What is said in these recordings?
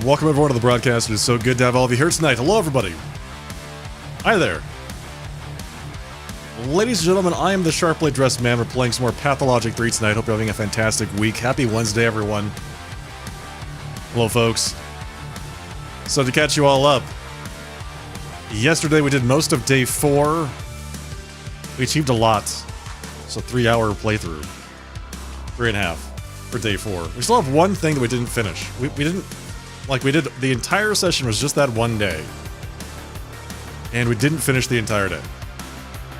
Welcome everyone to the broadcast. It is so good to have all of you here tonight. Hello everybody. Hi there. Ladies and gentlemen, I am the sharply dressed man. We're playing some more Pathologic 3 tonight. Hope you're having a fantastic week. Happy Wednesday, everyone. Hello, folks. So to catch you all up, yesterday we did most of day 4. We achieved a lot. So 3-hour playthrough. 3.5 for day 4. We still have one thing that we didn't finish. We didn't, like, we did, the entire session was just that one day. And we didn't finish the entire day.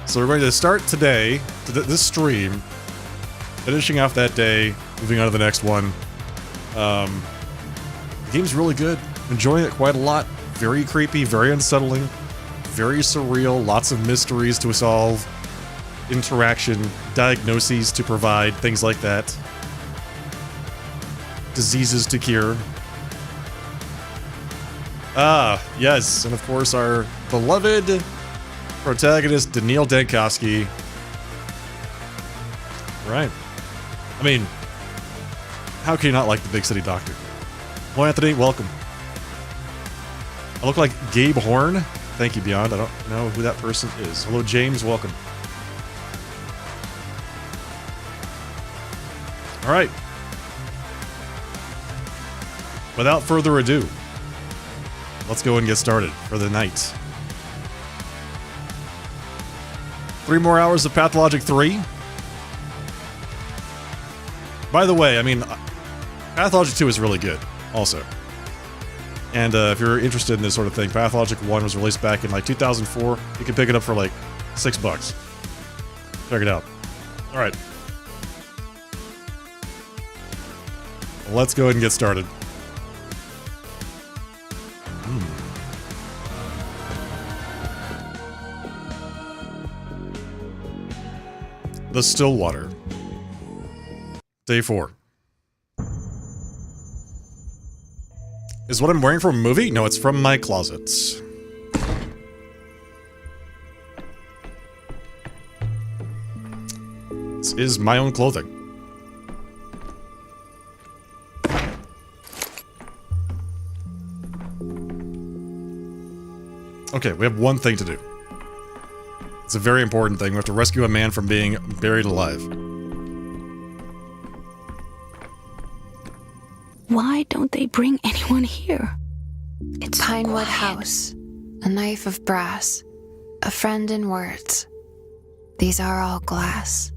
So we're going to start today, this stream, finishing off that day, moving on to the next one. The game's really good. Enjoying it quite a lot. Very creepy, very unsettling, very surreal, lots of mysteries to solve, interaction, diagnoses to provide, things like that. Diseases to cure. Ah, yes, and of course our beloved protagonist, Daniil Dankowski. Right. I mean, how can you not like the Big City Doctor? Hello, Anthony. Welcome. I look like Gabe Horn. Thank you, Beyond. I don't know who that person is. Hello, James. Welcome. All right. Without further ado, let's go and get started for the night. 3 more hours of Pathologic 3. By the way, I mean, Pathologic 2 is really good, also. And if you're interested in this sort of thing, Pathologic 1 was released back in like 2004. You can pick it up for like $6. Check it out. Alright. Let's go ahead and get started. The Stillwater. Day 4. Is what I'm wearing from a movie? No, it's from my closet. This is my own clothing. Okay, we have one thing to do. It's a very important thing. We have to rescue a man from being buried alive. Why don't they bring anyone here? It's Pinewood so House, a knife of brass, a friend in words. These are all glass.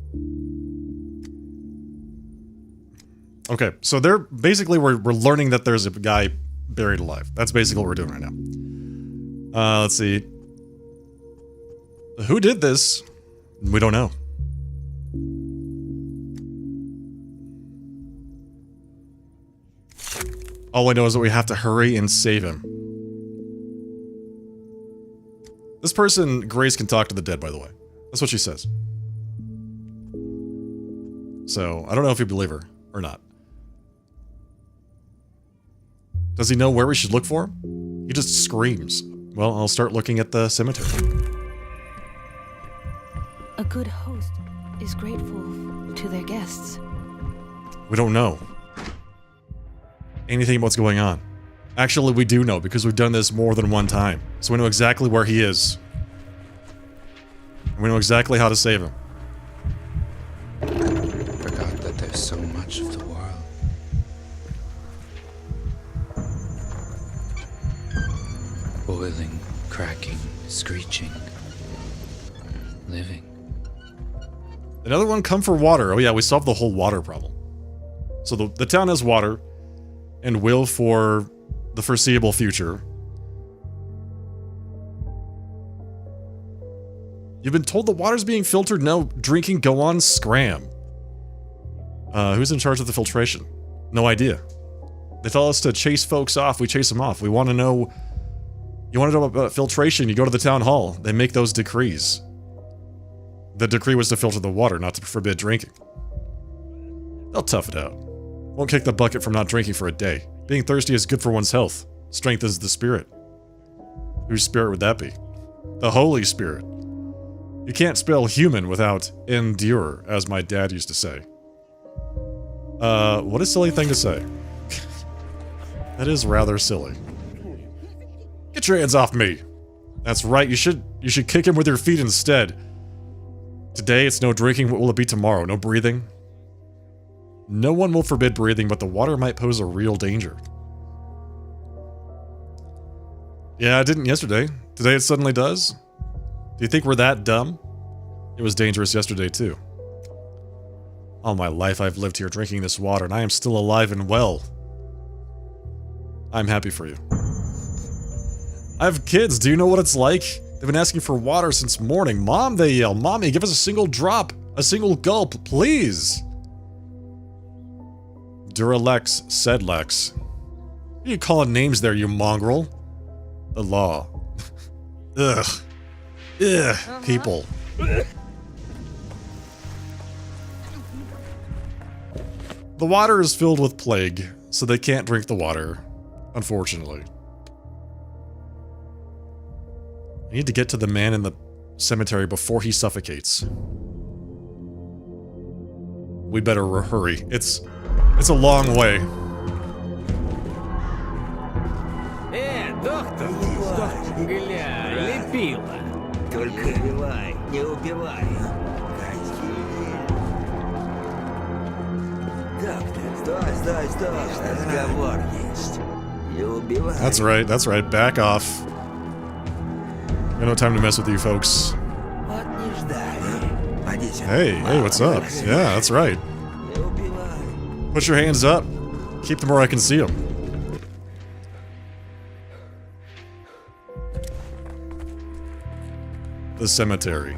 Okay, so they're basically we're learning that there's a guy buried alive. That's basically what we're doing right now. Let's see. Who did this? We don't know. All I know is that we have to hurry and save him. This person, Grace, can talk to the dead, by the way. That's what she says. So, I don't know if you believe her or not. Does he know where we should look for him? He just screams. Well, I'll start looking at the cemetery. A good host is grateful to their guests. We don't know anything about what's going on. Actually, we do know because we've done this more than one time. So we know exactly where he is. And we know exactly how to save him. Forgot that there's so much of the world. Boiling, cracking, screeching, living. Another one, come for water. Oh yeah, we solved the whole water problem. So the town has water, and will for the foreseeable future. You've been told the water's being filtered? No, drinking, go on, scram. Who's in charge of the filtration? No idea. They tell us to chase folks off, we chase them off. We want to know... You want to know about filtration, you go to the town hall. They make those decrees. The decree was to filter the water, not to forbid drinking. They'll tough it out. Won't kick the bucket from not drinking for a day. Being thirsty is good for one's health. Strengthens the spirit. Whose spirit would that be? The Holy Spirit. You can't spell human without endure, as my dad used to say. What a silly thing to say. That is rather silly. Get your hands off me! That's right, you should kick him with your feet instead. Today it's no drinking, what will it be tomorrow? No breathing? No one will forbid breathing, but the water might pose a real danger. Yeah, it didn't yesterday. Today it suddenly does? Do you think we're that dumb? It was dangerous yesterday too. All my life I've lived here drinking this water, and I am still alive and well. I'm happy for you. I have kids, do you know what it's like? They've been asking for water since morning. Mom, they yell, Mommy, give us a single drop, a single gulp, please. Duralex, said Lex. What are you calling names there, you mongrel? The law. Ugh. Ugh, people. The water is filled with plague, so they can't drink the water, unfortunately. I need to get to the man in the cemetery before he suffocates. We'd better hurry. It's a long way. Доктор, гля, лепила. Только убивай, не убивай. Доктор, стой. Разговор есть. Не убивай. That's right. Back off. Got no time to mess with you folks. Вот не ждали. Hey, what's up? Yeah, that's right. Не убивай. Put your hands up. Keep them where I can see them. The cemetery.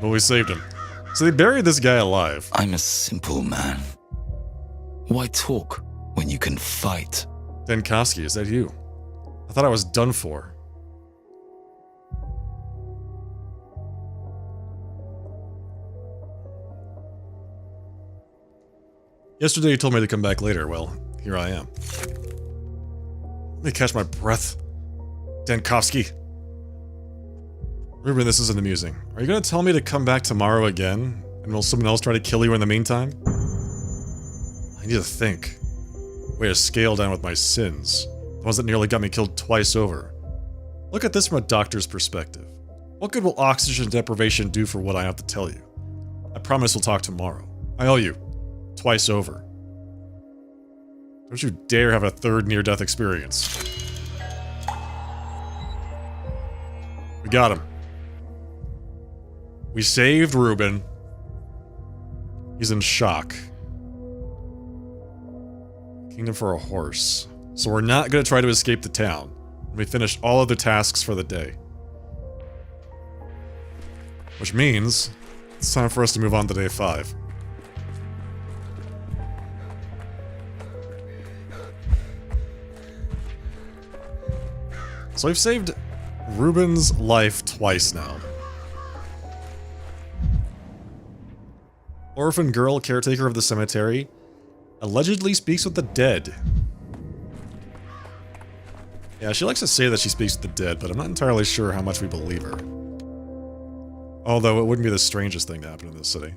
Well, we saved him. So they buried this guy alive. I'm a simple man. Why talk when you can fight? Denkowski, is that you? I thought I was done for. Yesterday you told me to come back later. Well, here I am. Let me catch my breath. Denkowski. Ruben, this isn't amusing. Are you gonna tell me to come back tomorrow again? And will someone else try to kill you in the meantime? I need to think. Way to scale down with my sins. The ones that nearly got me killed twice over. Look at this from a doctor's perspective. What good will oxygen deprivation do for what I have to tell you? I promise we'll talk tomorrow. I owe you. Twice over. Don't you dare have a third near-death experience. We got him. We saved Ruben. He's in shock. Kingdom for a horse. So we're not going to try to escape the town. We finished all of the tasks for the day. Which means it's time for us to move on to day 5. So I've saved Ruben's life twice now. Orphan girl caretaker of the cemetery allegedly speaks with the dead. Yeah, she likes to say that she speaks with the dead, but I'm not entirely sure how much we believe her. Although it wouldn't be the strangest thing to happen in this city.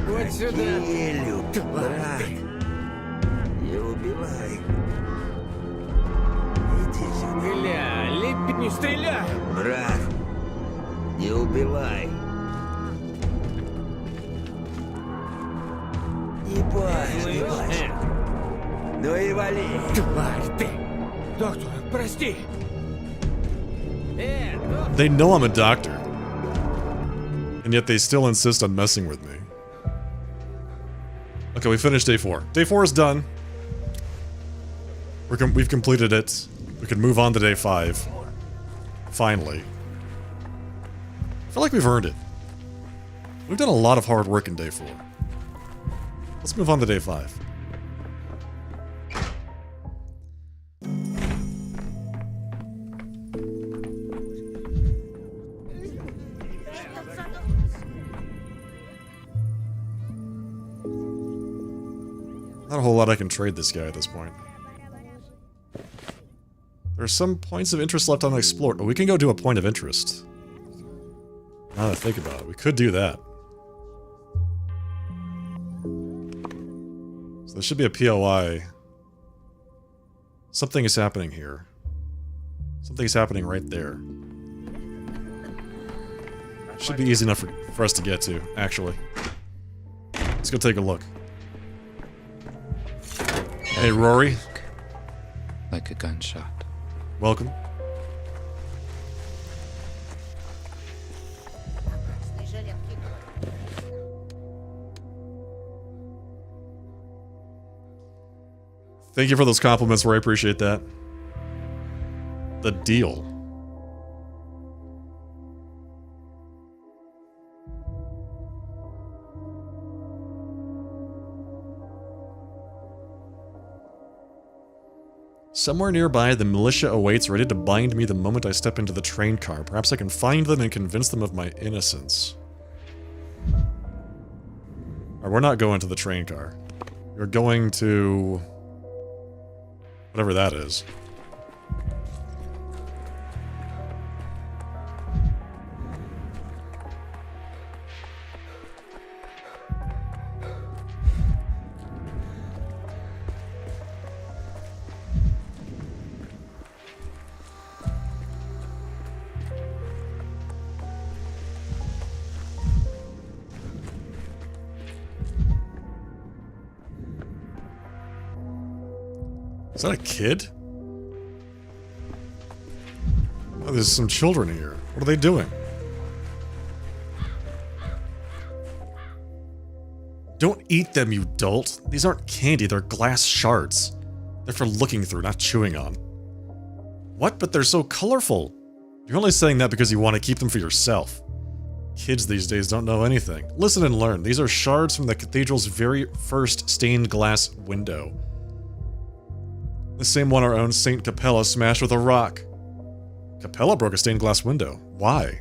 Вот сюда. Брат, не убивай. Иди сюда. Гля, лепить не стреляй. Брат, не убивай. Не бойся. Ну и вали. Тварь ты. Доктор, прости. Доктор. They know I'm a doctor. And yet they still insist on messing with me. Okay, we finished day 4. Day 4 is done. We've completed it. We can move on to day 5. Finally. I feel like we've earned it. We've done a lot of hard work in day 4. Let's move on to day 5. Not a whole lot I can trade this guy at this point. There are some points of interest left unexplored. Oh, we can go do a point of interest. Now that I think about it, we could do that. So there should be a POI. Something is happening here. Something's happening right there. Should be easy enough for us to get to, actually. Let's go take a look. Hey, Rory. Like a gunshot. Welcome. Thank you for those compliments, Rory. I appreciate that. The deal. Somewhere nearby, the militia awaits, ready to bind me the moment I step into the train car. Perhaps I can find them and convince them of my innocence. Alright, we're not going to the train car. We're going to... whatever that is. Is that a kid? Oh, there's some children here. What are they doing? Don't eat them, you dolt. These aren't candy, they're glass shards. They're for looking through, not chewing on. What? But they're so colorful. You're only saying that because you want to keep them for yourself. Kids these days don't know anything. Listen and learn. These are shards from the cathedral's very first stained glass window. The same one our own Saint Capella smashed with a rock. Capella broke a stained glass window. Why?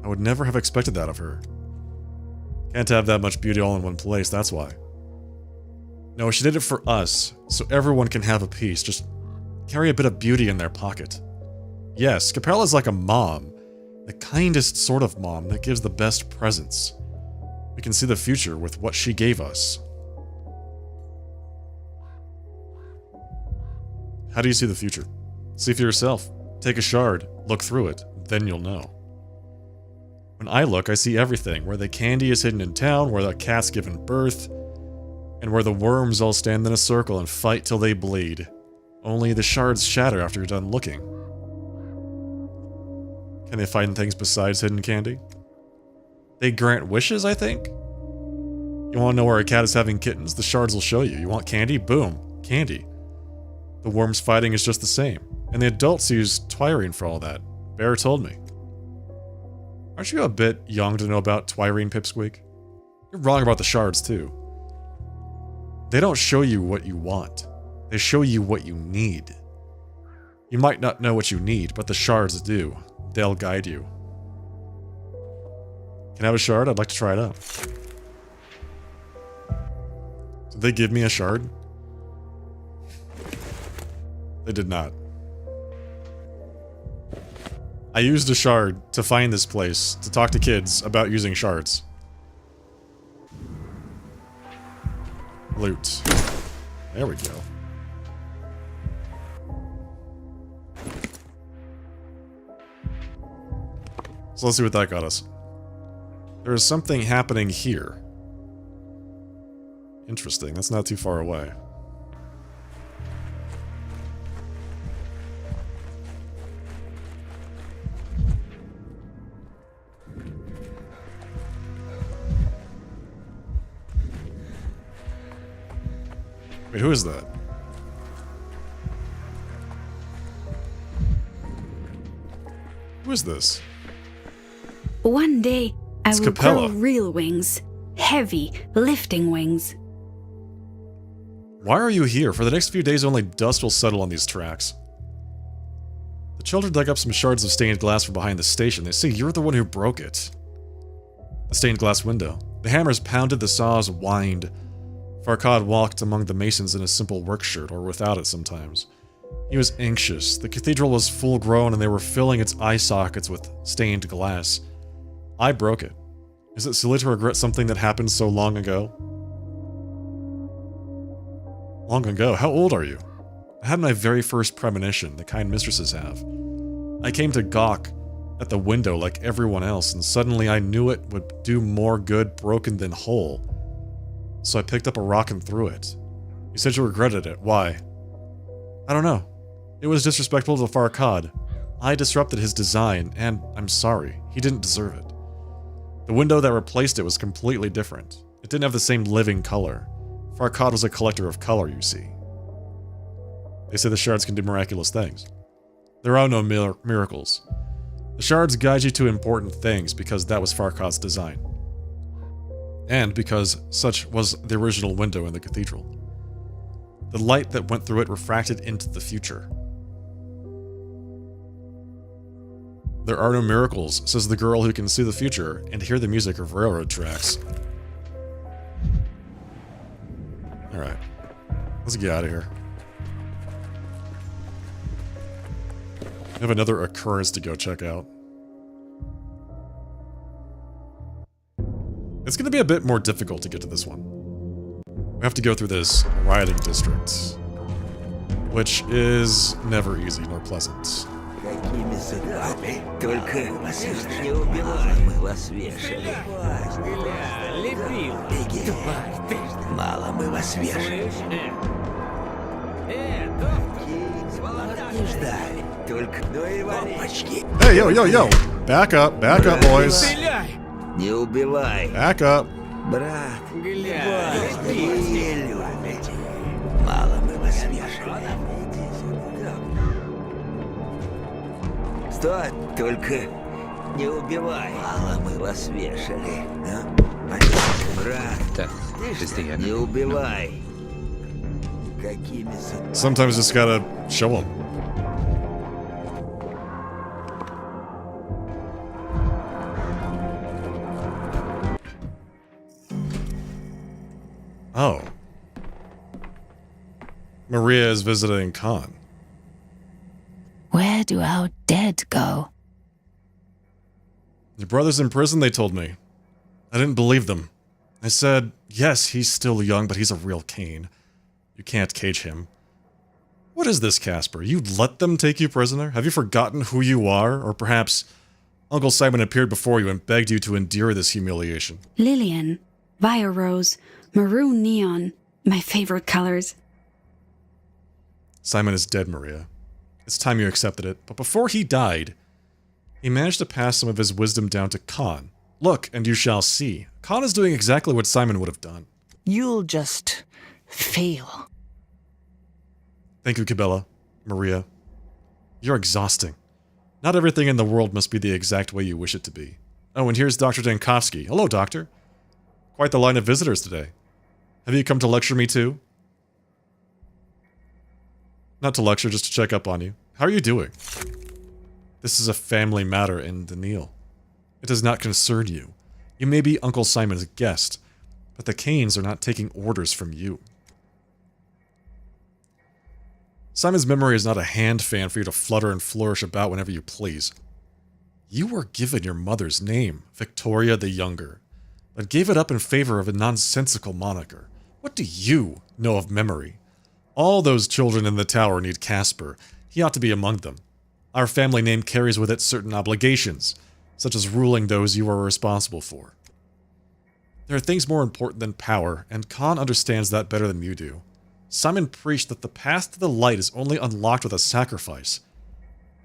I would never have expected that of her. Can't have that much beauty all in one place, that's why. No, she did it for us, so everyone can have a piece. Just carry a bit of beauty in their pocket. Yes, Capella's like a mom. The kindest sort of mom that gives the best presents. We can see the future with what she gave us. How do you see the future? See for yourself. Take a shard, look through it, then you'll know. When I look, I see everything. Where the candy is hidden in town, where the cat's given birth, and where the worms all stand in a circle and fight till they bleed. Only the shards shatter after you're done looking. Can they find things besides hidden candy? They grant wishes, I think? You want to know where a cat is having kittens? The shards will show you. You want candy? Boom. Candy. The worms fighting is just the same. And the adults use Twirine for all that. Bear told me. Aren't you a bit young to know about Twirine, Pipsqueak? You're wrong about the shards, too. They don't show you what you want. They show you what you need. You might not know what you need, but the shards do. They'll guide you. Can I have a shard? I'd like to try it out. Did they give me a shard? They did not. I used a shard to find this place, to talk to kids about using shards. Loot. There we go. So let's see what that got us. There is something happening here. Interesting, that's not too far away. Wait, who is that? Who is this? One day, I It's will Capella. grow real wings. Heavy, lifting wings. Why are you here? For the next few days, only dust will settle on these tracks. The children dug up some shards of stained glass from behind the station. They say you're the one who broke it. The stained glass window. The hammers pounded, the saws whined. Farkad walked among the masons in a simple work shirt, or without it sometimes. He was anxious. The cathedral was full grown and they were filling its eye sockets with stained glass. I broke it. Is it silly to regret something that happened so long ago? Long ago? How old are you? I had my very first premonition, the kind mistresses have. I came to gawk at the window like everyone else, and suddenly I knew it would do more good broken than whole. So I picked up a rock and threw it. You said you regretted it. Why? I don't know. It was disrespectful to Farkad. I disrupted his design, and I'm sorry. He didn't deserve it. The window that replaced it was completely different. It didn't have the same living color. Farkad was a collector of color, you see. They say the shards can do miraculous things. There are no miracles. The shards guide you to important things because that was Farkad's design. And because such was the original window in the cathedral. The light that went through it refracted into the future. There are no miracles, says the girl who can see the future and hear the music of railroad tracks. Alright. Let's get out of here. I have another occurrence to go check out. It's going to be a bit more difficult to get to this one. We have to go through this rioting district, which is never easy nor pleasant. Какими судьбами? Только не убивай. Мы вас вешали. Беги. Мало мы вас вешали. Не ждали. Только бомбочки. Hey, yo! Back up, boys. Не убивай. Back up. Брат, не любите. Мало мы вас вешали. Стой, только не убивай. Мало мы вас вешали. Брат, Death is the не enemy. убивай. Какими судьбами? Sometimes just gotta show them. Oh. Maria is visiting Khan. Where do our dead go? Your brother's in prison, they told me. I didn't believe them. I said, yes, he's still young, but he's a real Cain. You can't cage him. What is this, Casper? You let them take you prisoner? Have you forgotten who you are? Or perhaps Uncle Simon appeared before you and begged you to endure this humiliation? Lillian, Via Rose, Maroon Neon, my favorite colors. Simon is dead, Maria. It's time you accepted it. But before he died, he managed to pass some of his wisdom down to Khan. Look, and you shall see. Khan is doing exactly what Simon would have done. You'll just fail. Thank you, Cabela. Maria. You're exhausting. Not everything in the world must be the exact way you wish it to be. Oh, and here's Dr. Dankovsky. Hello, Doctor. Quite the line of visitors today. Have you come to lecture me too? Not to lecture, just to check up on you. How are you doing? This is a family matter in Daniil. It does not concern you. You may be Uncle Simon's guest, but the Cains are not taking orders from you. Simon's memory is not a hand fan for you to flutter and flourish about whenever you please. You were given your mother's name, Victoria the Younger, but gave it up in favor of a nonsensical moniker. What do you know of memory? All those children in the tower need Casper. He ought to be among them. Our family name carries with it certain obligations, such as ruling those you are responsible for. There are things more important than power, and Khan understands that better than you do. Simon preached that the path to the light is only unlocked with a sacrifice.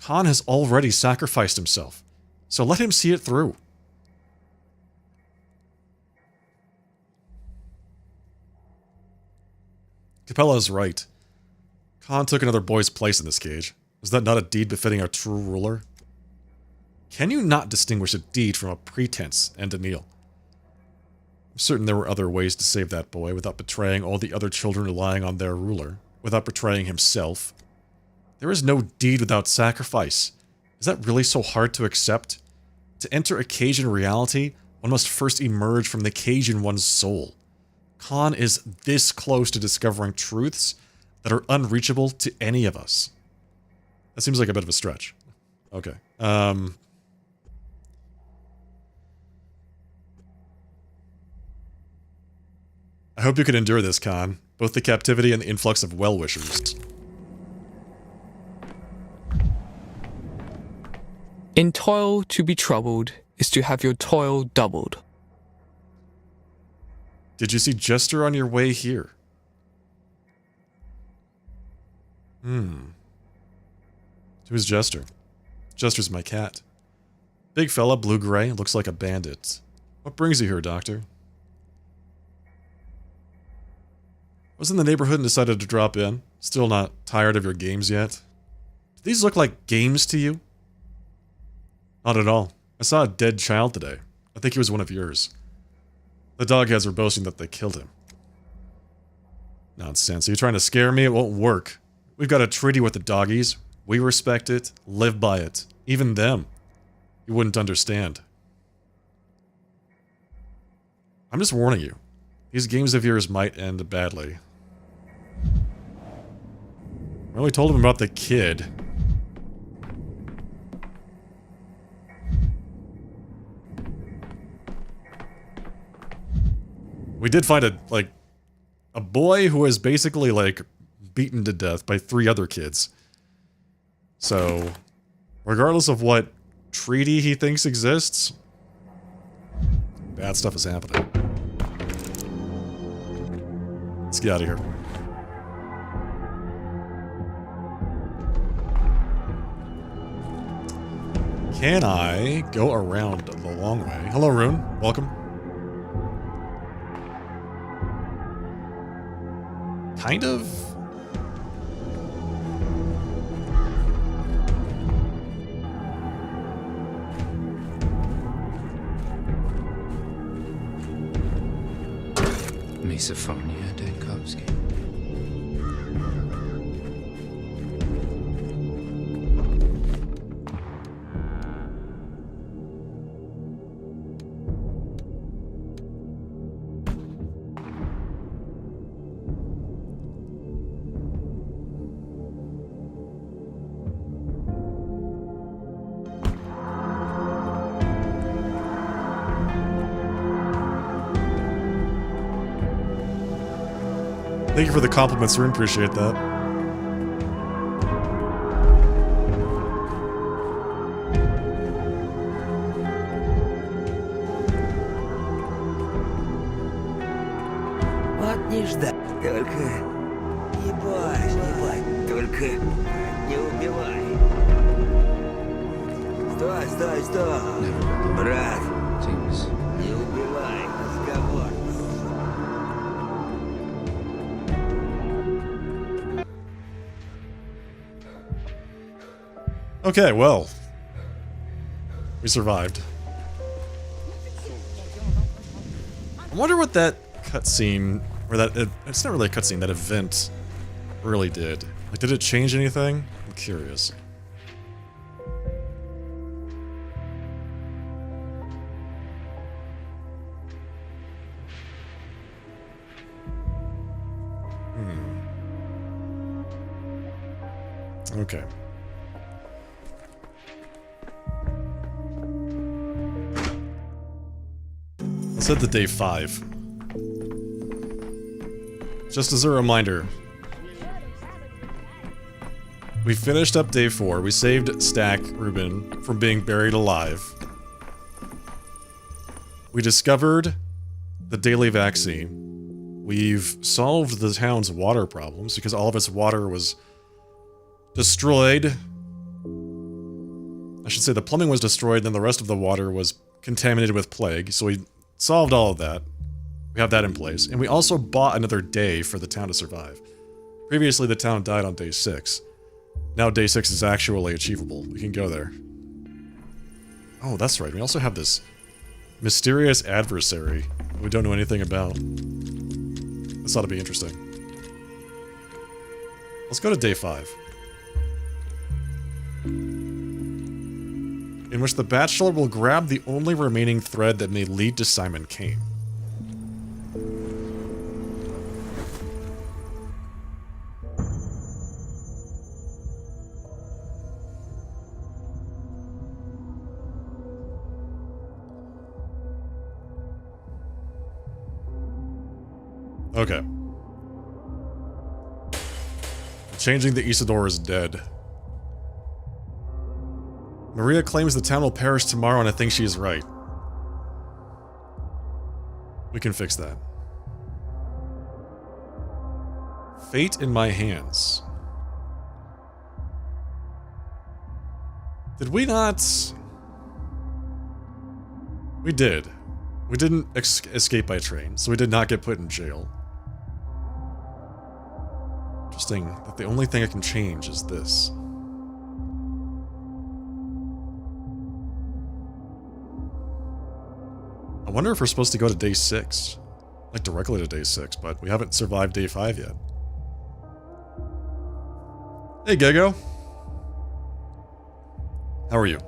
Khan has already sacrificed himself, so let him see it through. Capella is right. Khan took another boy's place in this cage. Was that not a deed befitting our true ruler? Can you not distinguish a deed from a pretense, and Daniil? I'm certain there were other ways to save that boy without betraying all the other children relying on their ruler, without betraying himself. There is no deed without sacrifice. Is that really so hard to accept? To enter a Cajun reality, one must first emerge from the cage in one's soul. Khan is this close to discovering truths that are unreachable to any of us. That seems like a bit of a stretch. Okay. I hope you can endure this, Khan. Both the captivity and the influx of well-wishers. In toil to be troubled is to have your toil doubled. Did you see Jester on your way here? Who's Jester? Jester's my cat. Big fella, blue-gray, looks like a bandit. What brings you here, Doctor? Was in the neighborhood and decided to drop in. Still not tired of your games yet? Do these look like games to you? Not at all. I saw a dead child today. I think he was one of yours. The dogheads were boasting that they killed him. Nonsense. Are you trying to scare me? It won't work. We've got a treaty with the doggies. We respect it, live by it. Even them. You wouldn't understand. I'm just warning you. These games of yours might end badly. Well, we told him about the kid. We did find a boy who was basically, beaten to death by 3 other kids. So, regardless of what treaty he thinks exists, bad stuff is happening. Let's get out of here. Can I go around the long way? Hello, Rune. Welcome. Kind of. Misophonia, Dankovsky. Thank you for the compliments, Rune. Appreciate that. Вот не ждать. Только ебать, только не убивай. Стой. Брат, Seems не убивай. Разговор. Okay, well. We survived. I wonder what that cutscene, or that, it's not really a cutscene, that event really did. Like, did it change anything? I'm curious. Okay. Let's head to day 5. Just as a reminder, we finished up day 4. We saved Stack Ruben from being buried alive. We discovered the daily vaccine. We've solved the town's water problems because all of its water was destroyed. I should say the plumbing was destroyed, then the rest of the water was contaminated with plague, so we solved all of that. We have that in place. And we also bought another day for the town to survive. Previously, the town died on day 6. Now day 6 is actually achievable. We can go there. Oh, that's right. We also have this mysterious adversary we don't know anything about. This ought to be interesting. Let's go to day 5. In which the Bachelor will grab the only remaining thread that may lead to Simon Kane. Okay. Changing the Isidore is dead. Maria claims the town will perish tomorrow, and I think she is right. We can fix that. Fate in my hands. Did we not... We did. We didn't escape by train, so we did not get put in jail. Interesting that the only thing I can change is this. I wonder if we're supposed to go to day 6. Like directly to day 6, but we haven't survived day 5 yet. Hey, Gego. How are you?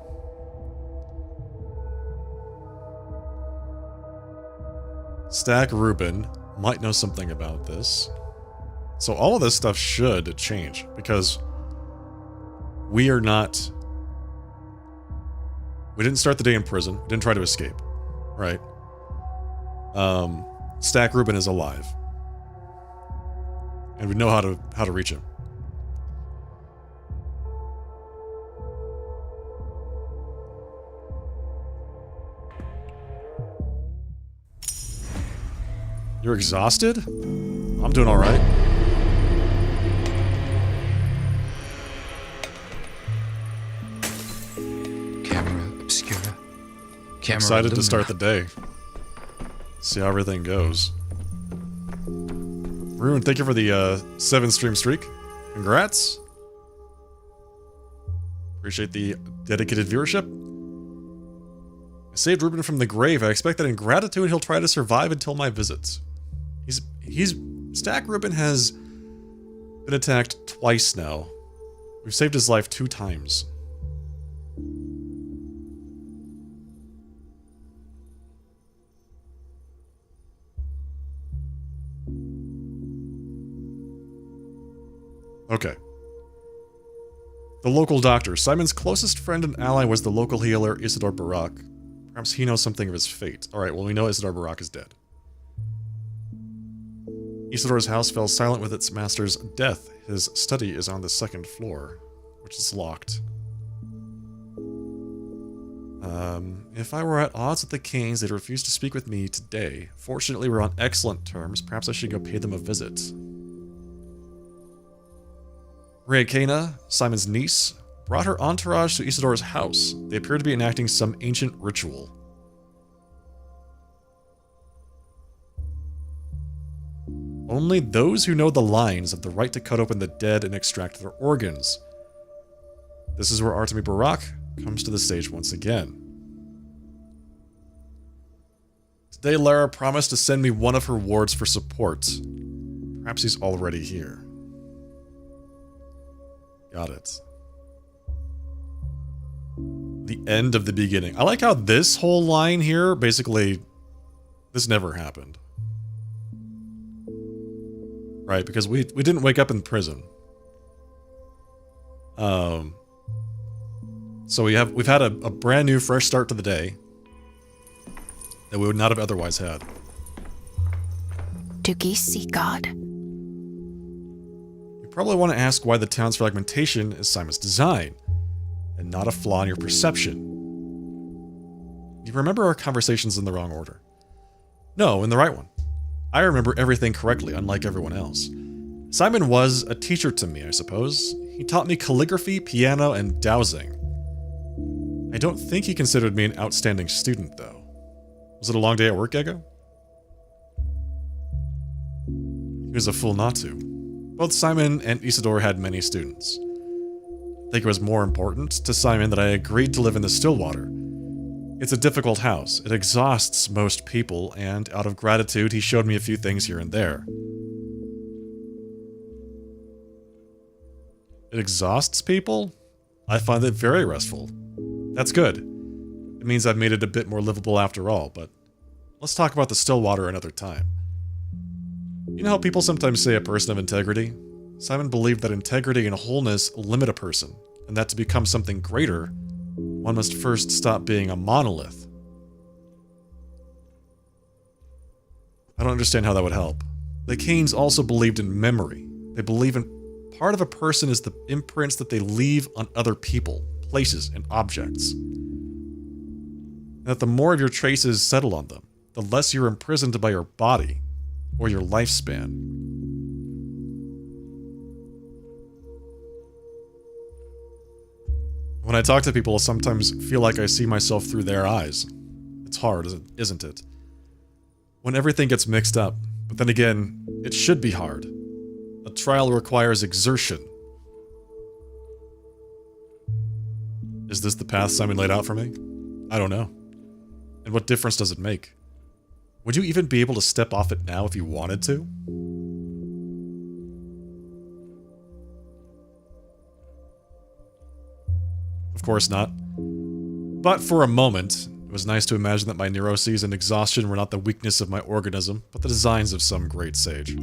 Stack Reuben might know something about this. So all of this stuff should change, because we are not... We didn't start the day in prison. We didn't try to escape. Right? Stack Reuben is alive. And we know how to reach him. You're exhausted? I'm doing all right. Camera obscura. Camera Excited lumina. to start the day. See how everything goes. Rune, thank you for the 7 stream streak. Congrats. Appreciate the dedicated viewership. I saved Reuben from the grave. I expect that in gratitude he'll try to survive until my visits. Stack Reuben has been attacked twice now. We've saved his life 2 times. Okay. The local doctor. Simon's closest friend and ally was the local healer, Isidore Barak. Perhaps he knows something of his fate. Alright, well we know Isidore Barak is dead. Isidore's house fell silent with its master's death. His study is on the 2nd floor, which is locked. If I were at odds with the Kings, they'd refuse to speak with me today. Fortunately, we're on excellent terms. Perhaps I should go pay them a visit. Reakana, Simon's niece, brought her entourage to Isidore's house. They appear to be enacting some ancient ritual. Only those who know the lines have the right to cut open the dead and extract their organs. This is where Artemi Barak comes to the stage once again. Today, Lara promised to send me one of her wards for support. Perhaps he's already here. Got it. The end of the beginning. I like how this whole line here, basically, this never happened. Right, because we didn't wake up in prison. So we've had a brand new fresh start to the day that we would not have otherwise had. Do geese see God? You probably want to ask why the town's fragmentation is Simon's design, and not a flaw in your perception. You remember our conversations in the wrong order. No, in the right one. I remember everything correctly, unlike everyone else. Simon was a teacher to me, I suppose. He taught me calligraphy, piano, and dowsing. I don't think he considered me an outstanding student, though. Was it a long day at work, Gego? He was a fool not to. Both Simon and Isidore had many students. I think it was more important to Simon that I agreed to live in the Stillwater. It's a difficult house. It exhausts most people, and out of gratitude, he showed me a few things here and there. It exhausts people? I find it very restful. That's good. It means I've made it a bit more livable after all, but let's talk about the still water another time. You know how people sometimes say a person of integrity? Simon believed that integrity and wholeness limit a person, and that to become something greater, one must first stop being a monolith. I don't understand how that would help. The Canes also believed in memory. They believe in part of a person is the imprints that they leave on other people, places, and objects. And that the more of your traces settle on them, the less you're imprisoned by your body or your lifespan. When I talk to people, I sometimes feel like I see myself through their eyes. It's hard, isn't it? When everything gets mixed up, but then again, it should be hard. A trial requires exertion. Is this the path Simon laid out for me? I don't know. And what difference does it make? Would you even be able to step off it now if you wanted to? Of course not. But for a moment, it was nice to imagine that my neuroses and exhaustion were not the weakness of my organism, but the designs of some great sage.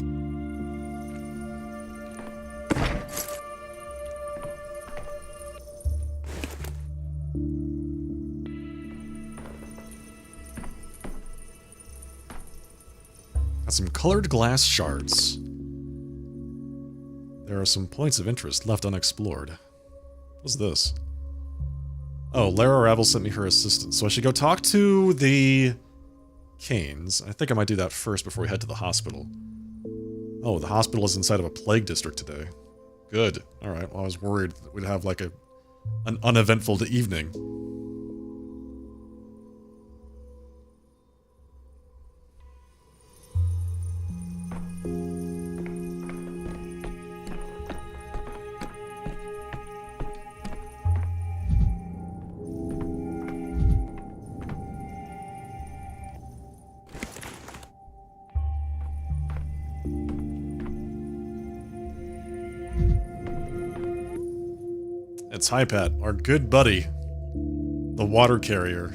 Got some colored glass shards. There are some points of interest left unexplored. What's this? Oh, Lara Ravel sent me her assistant, so I should go talk to the Canes. I think I might do that first before we head to the hospital. Oh, the hospital is inside of a plague district today. Good. Alright, well I was worried that we'd have like an uneventful evening. It's Hypat, our good buddy, the water carrier.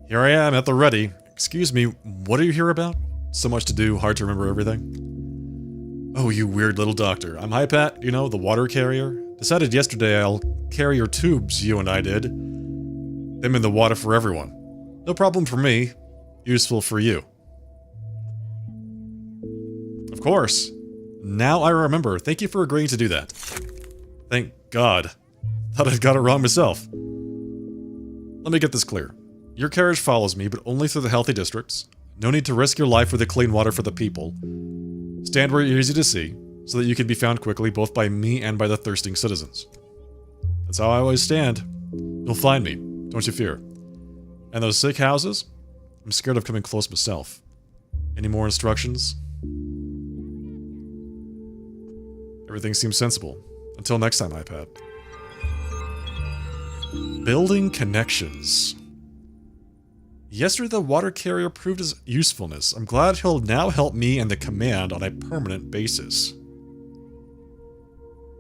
Here I am at the ready. Excuse me, what are you here about? So much to do, hard to remember everything. Oh, you weird little doctor. I'm Hypat, you know, the water carrier. Decided yesterday I'll carry your tubes, you and I did. Them in the water for everyone. No problem for me. Useful for you. Of course. Now I remember. Thank you for agreeing to do that. Thank God. Thought I'd got it wrong myself. Let me get this clear. Your carriage follows me, but only through the healthy districts. No need to risk your life for the clean water for the people. Stand where you're easy to see, so that you can be found quickly both by me and by the thirsting citizens. That's how I always stand. You'll find me, don't you fear. And those sick houses? I'm scared of coming close myself. Any more instructions? Everything seems sensible. Until next time, iPad. Building connections. Yesterday the water carrier proved his usefulness. I'm glad he'll now help me and the command on a permanent basis.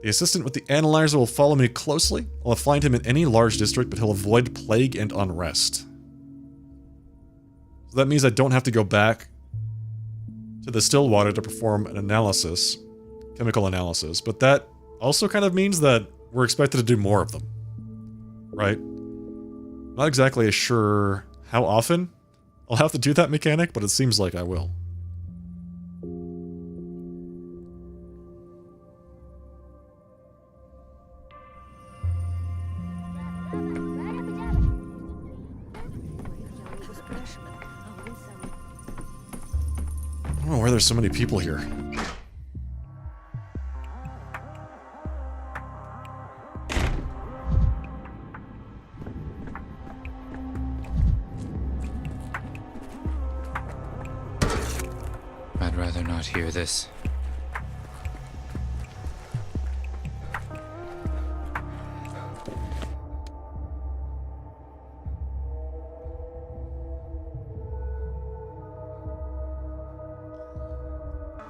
The assistant with the analyzer will follow me closely. I'll find him in any large district, but he'll avoid plague and unrest. So that means I don't have to go back to the still water to perform an analysis, chemical analysis, but that also kind of means that we're expected to do more of them. Right? Not exactly sure how often I'll have to do that mechanic, but it seems like I will. I don't know why there's so many people here. I'd rather not hear this.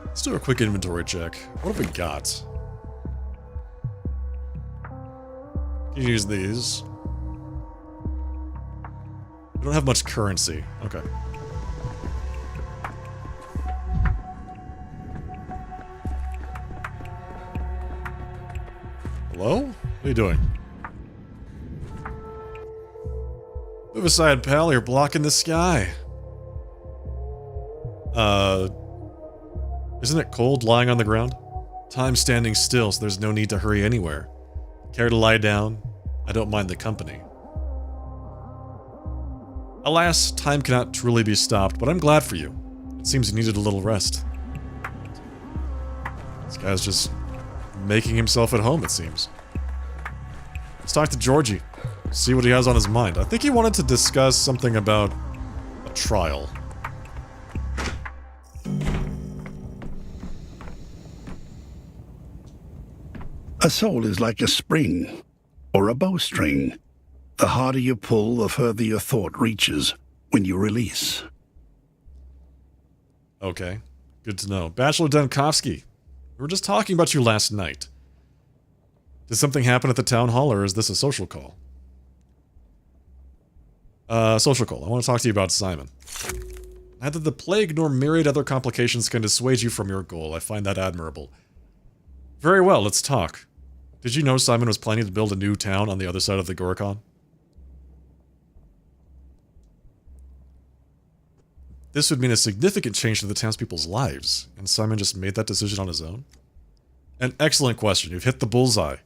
Let's do a quick inventory check. What have we got? You can use these. We don't have much currency. Okay. Hello? What are you doing? Move aside, pal. You're blocking the sky. Isn't it cold lying on the ground? Time's standing still, so there's no need to hurry anywhere. Care to lie down? I don't mind the company. Alas, time cannot truly be stopped, but I'm glad for you. It seems you needed a little rest. This guy's just making himself at home, it seems. Let's talk to Georgie. See what he has on his mind. I think he wanted to discuss something about a trial. A soul is like a spring, or a bowstring. The harder you pull, the further your thought reaches when you release. Okay, good to know. Bachelor Denkovsky, we were just talking about you last night. Did something happen at the town hall, or is this a social call? Social call. I want to talk to you about Simon. Neither the plague nor myriad other complications can dissuade you from your goal. I find that admirable. Very well, let's talk. Did you know Simon was planning to build a new town on the other side of the Gorikon? This would mean a significant change to the townspeople's lives, and Simon just made that decision on his own? An excellent question. You've hit the bullseye.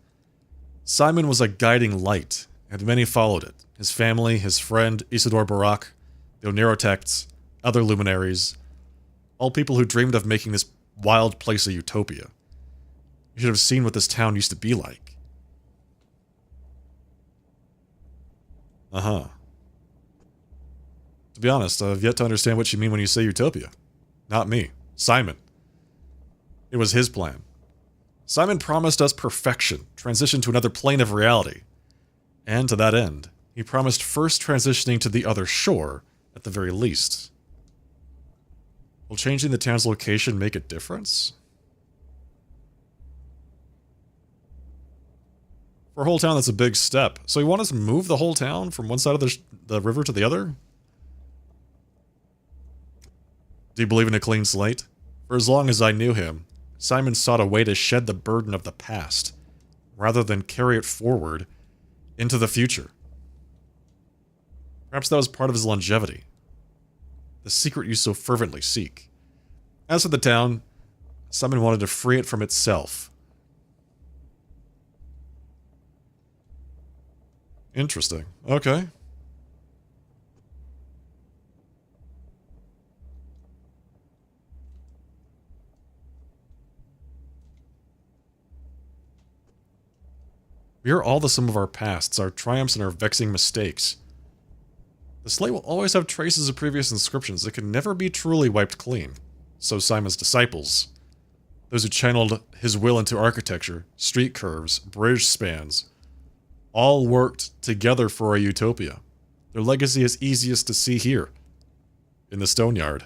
Simon was a guiding light, and many followed it. His family, his friend, Isidore Barak, the Onerotects, other luminaries, all people who dreamed of making this wild place a utopia. You should have seen what this town used to be like. Uh-huh. To be honest, I've yet to understand what you mean when you say utopia. Not me. Simon. It was his plan. Simon promised us perfection, transition to another plane of reality. And to that end, he promised first transitioning to the other shore, at the very least. Will changing the town's location make a difference? For a whole town, that's a big step. So you want us to move the whole town from one side of the river to the other? Do you believe in a clean slate? For as long as I knew him, Simon sought a way to shed the burden of the past, rather than carry it forward into the future. Perhaps that was part of his longevity. The secret you so fervently seek. As for the town, Simon wanted to free it from itself. Interesting. Okay. We are all the sum of our pasts, our triumphs, and our vexing mistakes. The slate will always have traces of previous inscriptions. It can never be truly wiped clean. So Simon's disciples, those who channeled his will into architecture, street curves, bridge spans, all worked together for a utopia. Their legacy is easiest to see here, in the Stoneyard.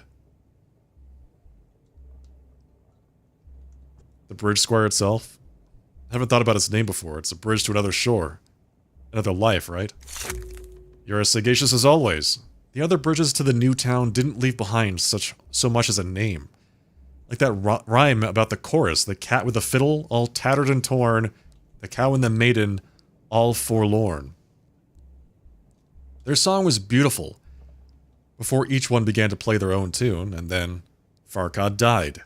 The bridge square itself? I haven't thought about its name before. It's a bridge to another shore. Another life, right? You're as sagacious as always. The other bridges to the new town didn't leave behind so much as a name. Like that rhyme about the chorus, the cat with the fiddle, all tattered and torn, the cow and the maiden, all forlorn. Their song was beautiful, before each one began to play their own tune, and then Farkad died.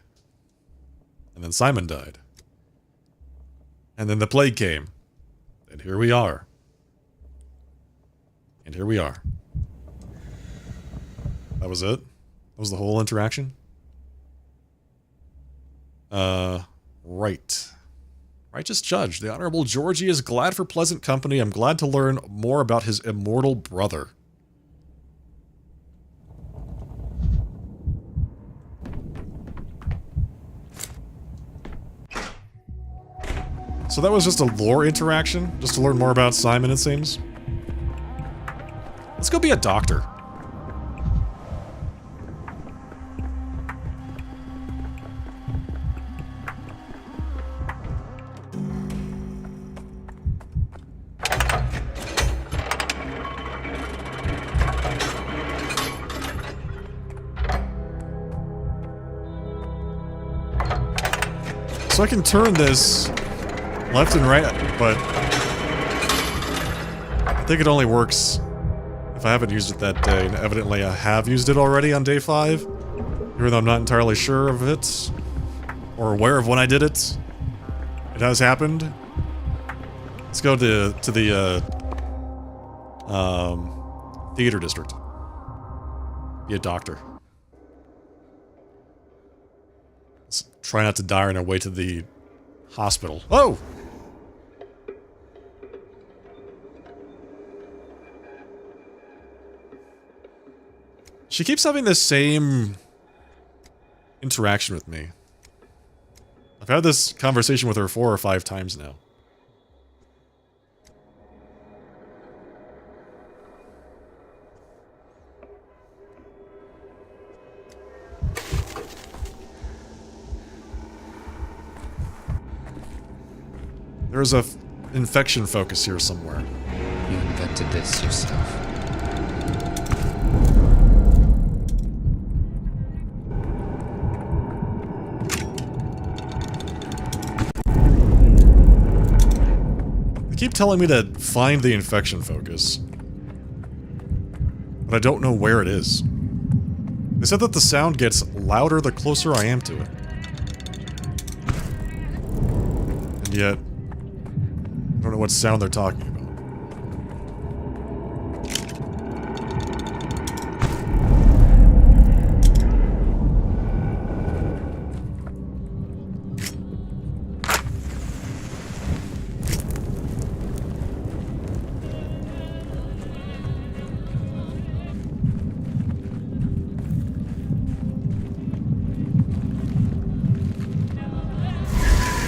And then Simon died. And then the plague came. And here we are. And here we are. That was it? That was the whole interaction? Right. Righteous Judge. The Honorable Georgie is glad for pleasant company. I'm glad to learn more about his immortal brother. So that was just a lore interaction? Just to learn more about Simon, it seems? Let's go be a doctor. So I can turn this left and right, but I think it only works if I haven't used it that day, and evidently I have used it already on day 5, even though I'm not entirely sure of it, or aware of when I did it. It has happened. Let's go to the theater district. Be a doctor. Let's try not to die on our way to the hospital. Oh! She keeps having the same interaction with me. I've had this conversation with her 4 or 5 times now. There's a infection focus here somewhere. You invented this yourself. They keep telling me to find the infection focus, but I don't know where it is. They said that the sound gets louder the closer I am to it. And yet, I don't know what sound they're talking about.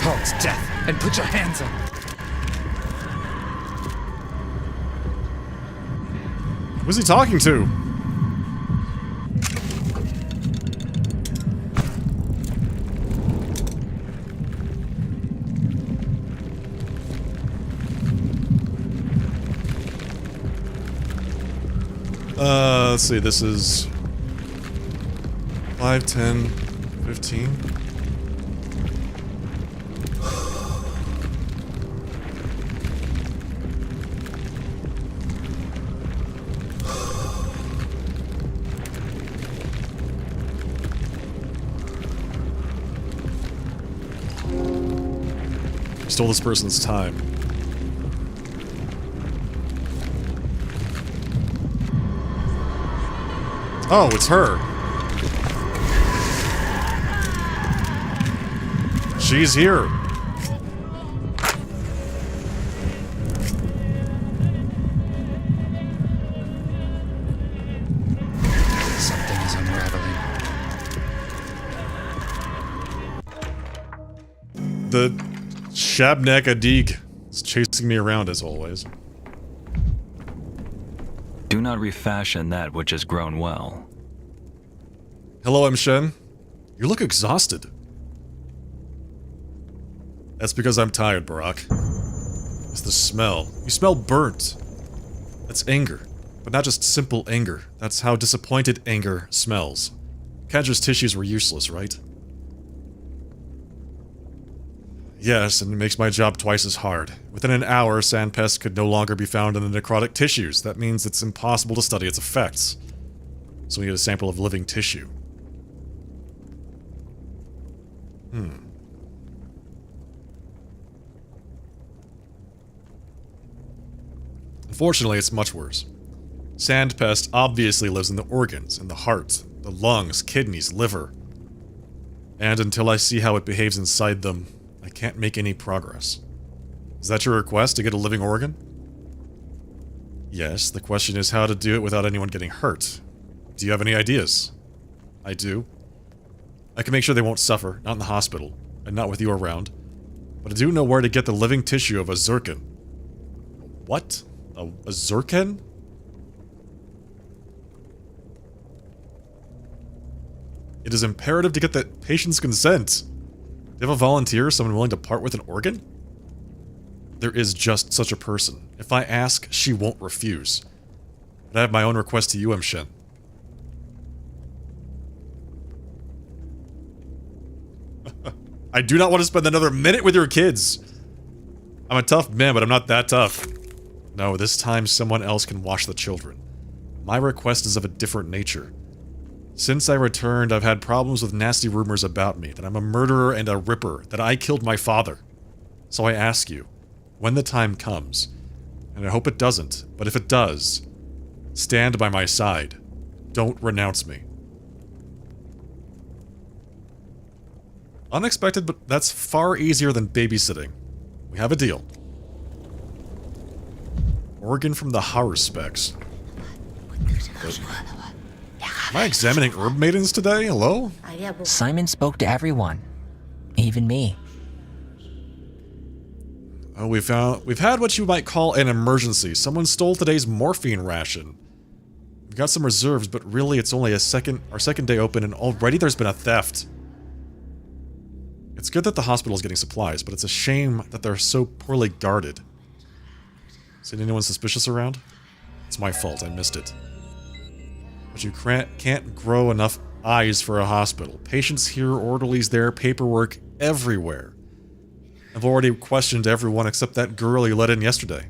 Halt death and put your hands up. Who's he talking to? Let's see, this is 5, 10, 15. Stole this person's time. Oh, it's her. She's here. Something is unraveling. The Shabnak Adig is chasing me around as always. Do not refashion that which has grown well. Hello, M. Shen. You look exhausted. That's because I'm tired, Barack. It's the smell. You smell burnt. That's anger. But not just simple anger. That's how disappointed anger smells. Kadra's tissues were useless, right? Yes, and it makes my job twice as hard. Within an hour, sandpest could no longer be found in the necrotic tissues. That means it's impossible to study its effects. So we need a sample of living tissue. Unfortunately, it's much worse. Sandpest obviously lives in the organs, in the heart, the lungs, kidneys, liver. And until I see how it behaves inside them, I can't make any progress. Is that your request, to get a living organ? Yes, the question is how to do it without anyone getting hurt. Do you have any ideas? I do. I can make sure they won't suffer, not in the hospital, and not with you around. But I do know where to get the living tissue of a Zircon. What? A Zircon? It is imperative to get the patient's consent. Do you have a volunteer, someone willing to part with an organ? There is just such a person. If I ask, she won't refuse. But I have my own request to you, M. Shen. I do not want to spend another minute with your kids. I'm a tough man, but I'm not that tough. No, this time someone else can watch the children. My request is of a different nature. Since I returned, I've had problems with nasty rumors about me, that I'm a murderer and a ripper, that I killed my father. So I ask you, when the time comes, and I hope it doesn't, but if it does, stand by my side. Don't renounce me. Unexpected, but that's far easier than babysitting. We have a deal. Organ from the horror specs. Am I examining herb maidens today? Hello? Simon spoke to everyone. Even me. Oh, we've had what you might call an emergency. Someone stole today's morphine ration. We've got some reserves, but really it's only our second day open, and already there's been a theft. It's good that the hospital is getting supplies, but it's a shame that they're so poorly guarded. Is anyone suspicious around? It's my fault, I missed it. But you can't grow enough eyes for a hospital. Patients here, orderlies there, paperwork everywhere. I've already questioned everyone except that girl you let in yesterday.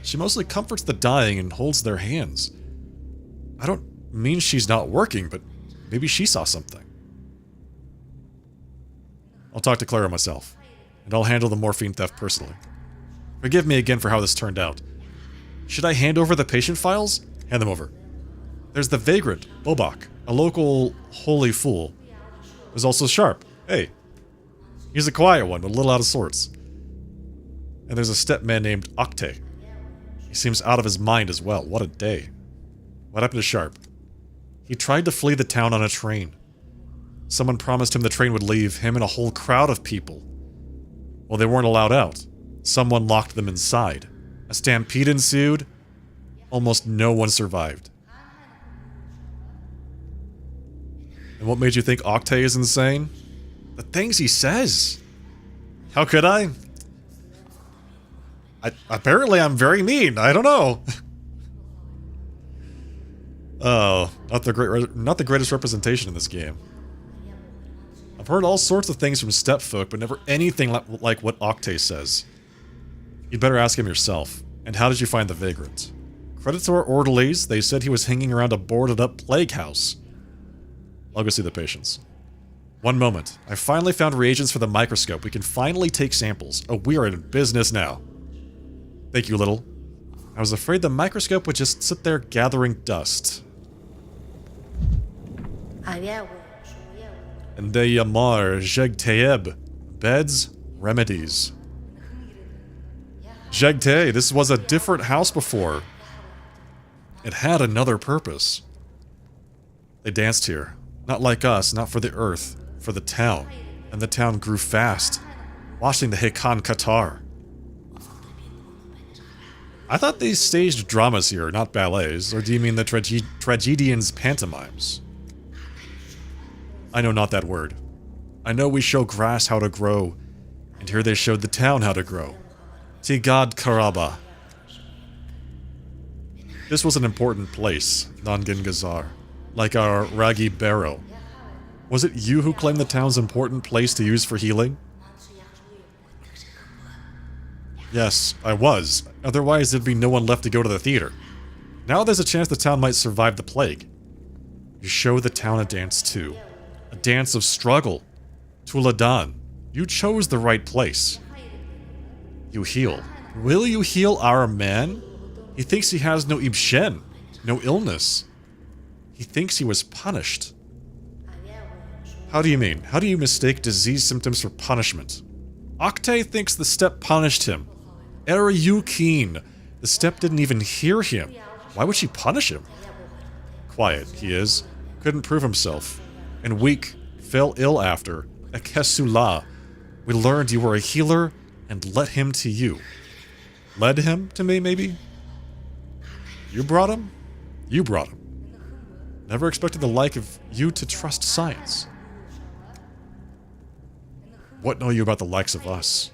She mostly comforts the dying and holds their hands. I don't mean she's not working, but maybe she saw something. I'll talk to Clara myself, and I'll handle the morphine theft personally. Forgive me again for how this turned out. Should I hand over the patient files? Hand them over. There's the vagrant, Bobak, a local holy fool. There's also Sharp. Hey. He's a quiet one, but a little out of sorts. And there's a stepman named Octay. He seems out of his mind as well. What a day. What happened to Sharp? He tried to flee the town on a train. Someone promised him the train would leave him and a whole crowd of people. Well, they weren't allowed out. Someone locked them inside. A stampede ensued. Almost no one survived. And what made you think Octay is insane? The things he says. How could I? Apparently I'm very mean. I don't know. Oh, not the greatest representation in this game. I've heard all sorts of things from stepfolk, but never anything like what Octay says. You'd better ask him yourself. And how did you find the vagrant? Credit to our orderlies, they said he was hanging around a boarded-up plague house. I'll go see the patients. One moment. I finally found reagents for the microscope. We can finally take samples. Oh, we are in business now. Thank you, Little. I was afraid the microscope would just sit there gathering dust. And they yamar Jegteyeb. Beds, remedies. Jegtey, this was a different house before. It had another purpose. They danced here. Not like us, not for the earth, for the town. And the town grew fast, watching the Hakan Qatar. I thought they staged dramas here, not ballets, or do you mean the tragedians' pantomimes? I know not that word. I know we show grass how to grow, and here they showed the town how to grow. Tigad Karaba. This was an important place, Nangan Gazar, like our Ragi Barrow. Was it you who claimed the town's important place to use for healing? Yes, I was. Otherwise, there'd be no one left to go to the theater. Now there's a chance the town might survive the plague. You show the town a dance too. A dance of struggle. Tuladan. You chose the right place. You heal. Will you heal our man? He thinks he has no ibshen, no illness. He thinks he was punished. How do you mean? How do you mistake disease symptoms for punishment? Octay thinks the step punished him. Eryukin. The step didn't even hear him. Why would she punish him? Quiet, he is. Couldn't prove himself. And weak. Fell ill after. Ekesula. We learned you were a healer and led him to you. Led him to me, maybe? You brought him? You brought him. Never expected the like of you to trust science. What know you about the likes of us?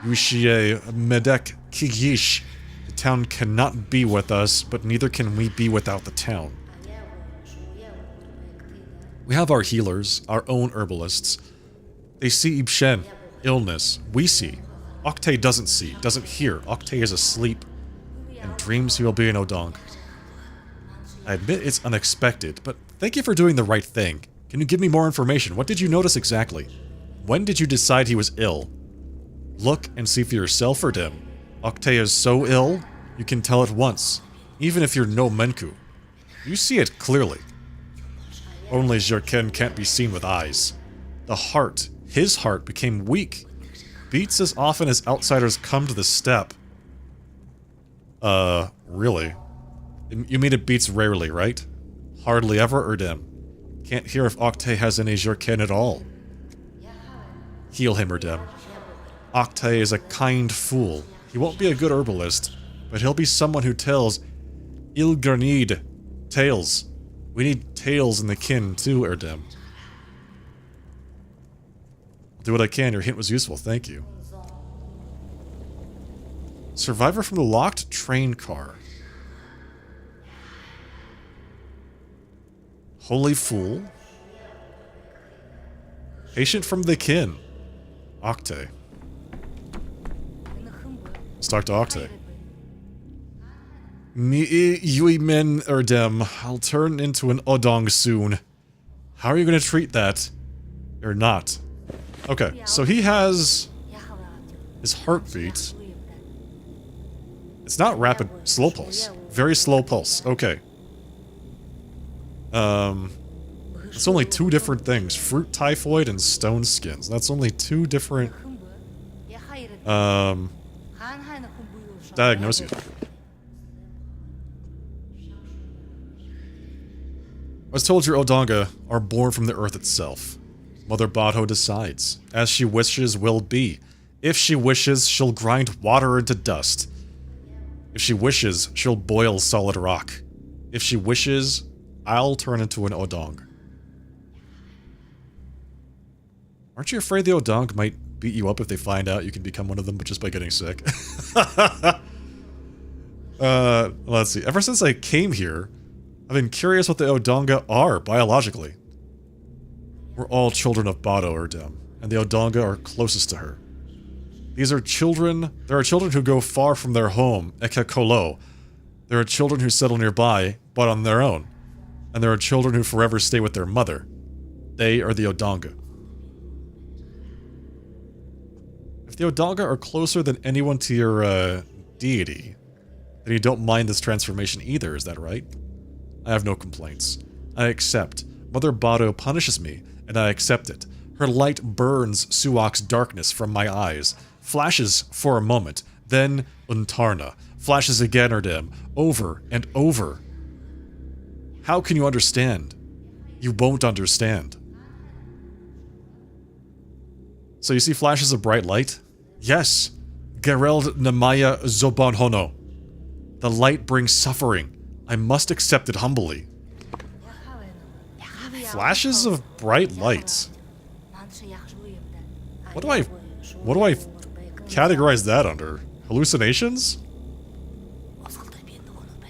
Yushie Medek Kigish. The town cannot be with us, but neither can we be without the town. We have our healers, our own herbalists. They see Ibshen, illness. We see. Octay doesn't see, doesn't hear. Octay is asleep and dreams he will be an Odong. I admit it's unexpected, but thank you for doing the right thing. Can you give me more information? What did you notice exactly? When did you decide he was ill? Look and see for yourself, Erdem. Octay is so ill, you can tell at once, even if you're no Menku. You see it clearly. Only Jurken can't be seen with eyes. The heart, his heart, became weak. Beats as often as outsiders come to the step. Really? You mean it beats rarely, right? Hardly ever, Erdem. Can't hear if Octay has any Jurken at all. Heal him, Erdem. Octay is a kind fool. He won't be a good herbalist, but he'll be someone who tells Ilgernid tales. We need tales in the kin too, Erdem. I'll do what I can. Your hint was useful. Thank you. Survivor from the locked train car. Holy fool. Patient from the kin. Octay. Let's talk to Octay. Yui men Erdem. I'll turn into an Odong soon. How are you going to treat that? Or not? Okay, so he has his heartbeat. It's not rapid, slow pulse. Very slow pulse. Okay. It's only two different things. Fruit typhoid and stone skins. That's only two different diagnoses. I was told your Odonga are born from the earth itself. Mother Badho decides. As she wishes will be. If she wishes, she'll grind water into dust. If she wishes, she'll boil solid rock. If she wishes, I'll turn into an Odong. Aren't you afraid the Odong might beat you up if they find out you can become one of them just by getting sick? Let's see. Ever since I came here, I've been curious what the Odonga are biologically. We're all children of Bado Erdem, and the Odonga are closest to her. These are children. There are children who go far from their home, Eka Kolo. There are children who settle nearby, but on their own. And there are children who forever stay with their mother. They are the Odonga. If the Odonga are closer than anyone to your, deity, then you don't mind this transformation either, is that right? I have no complaints. I accept. Mother Bado punishes me, and I accept it. Her light burns Suok's darkness from my eyes. Flashes for a moment, then Untarna. Flashes again, Erdem, over and over. How can you understand? You won't understand. So you see flashes of bright light? Yes. Gereld Namaya Zobanhono. The light brings suffering. I must accept it humbly. Flashes of bright lights. What do I categorize that under? Hallucinations?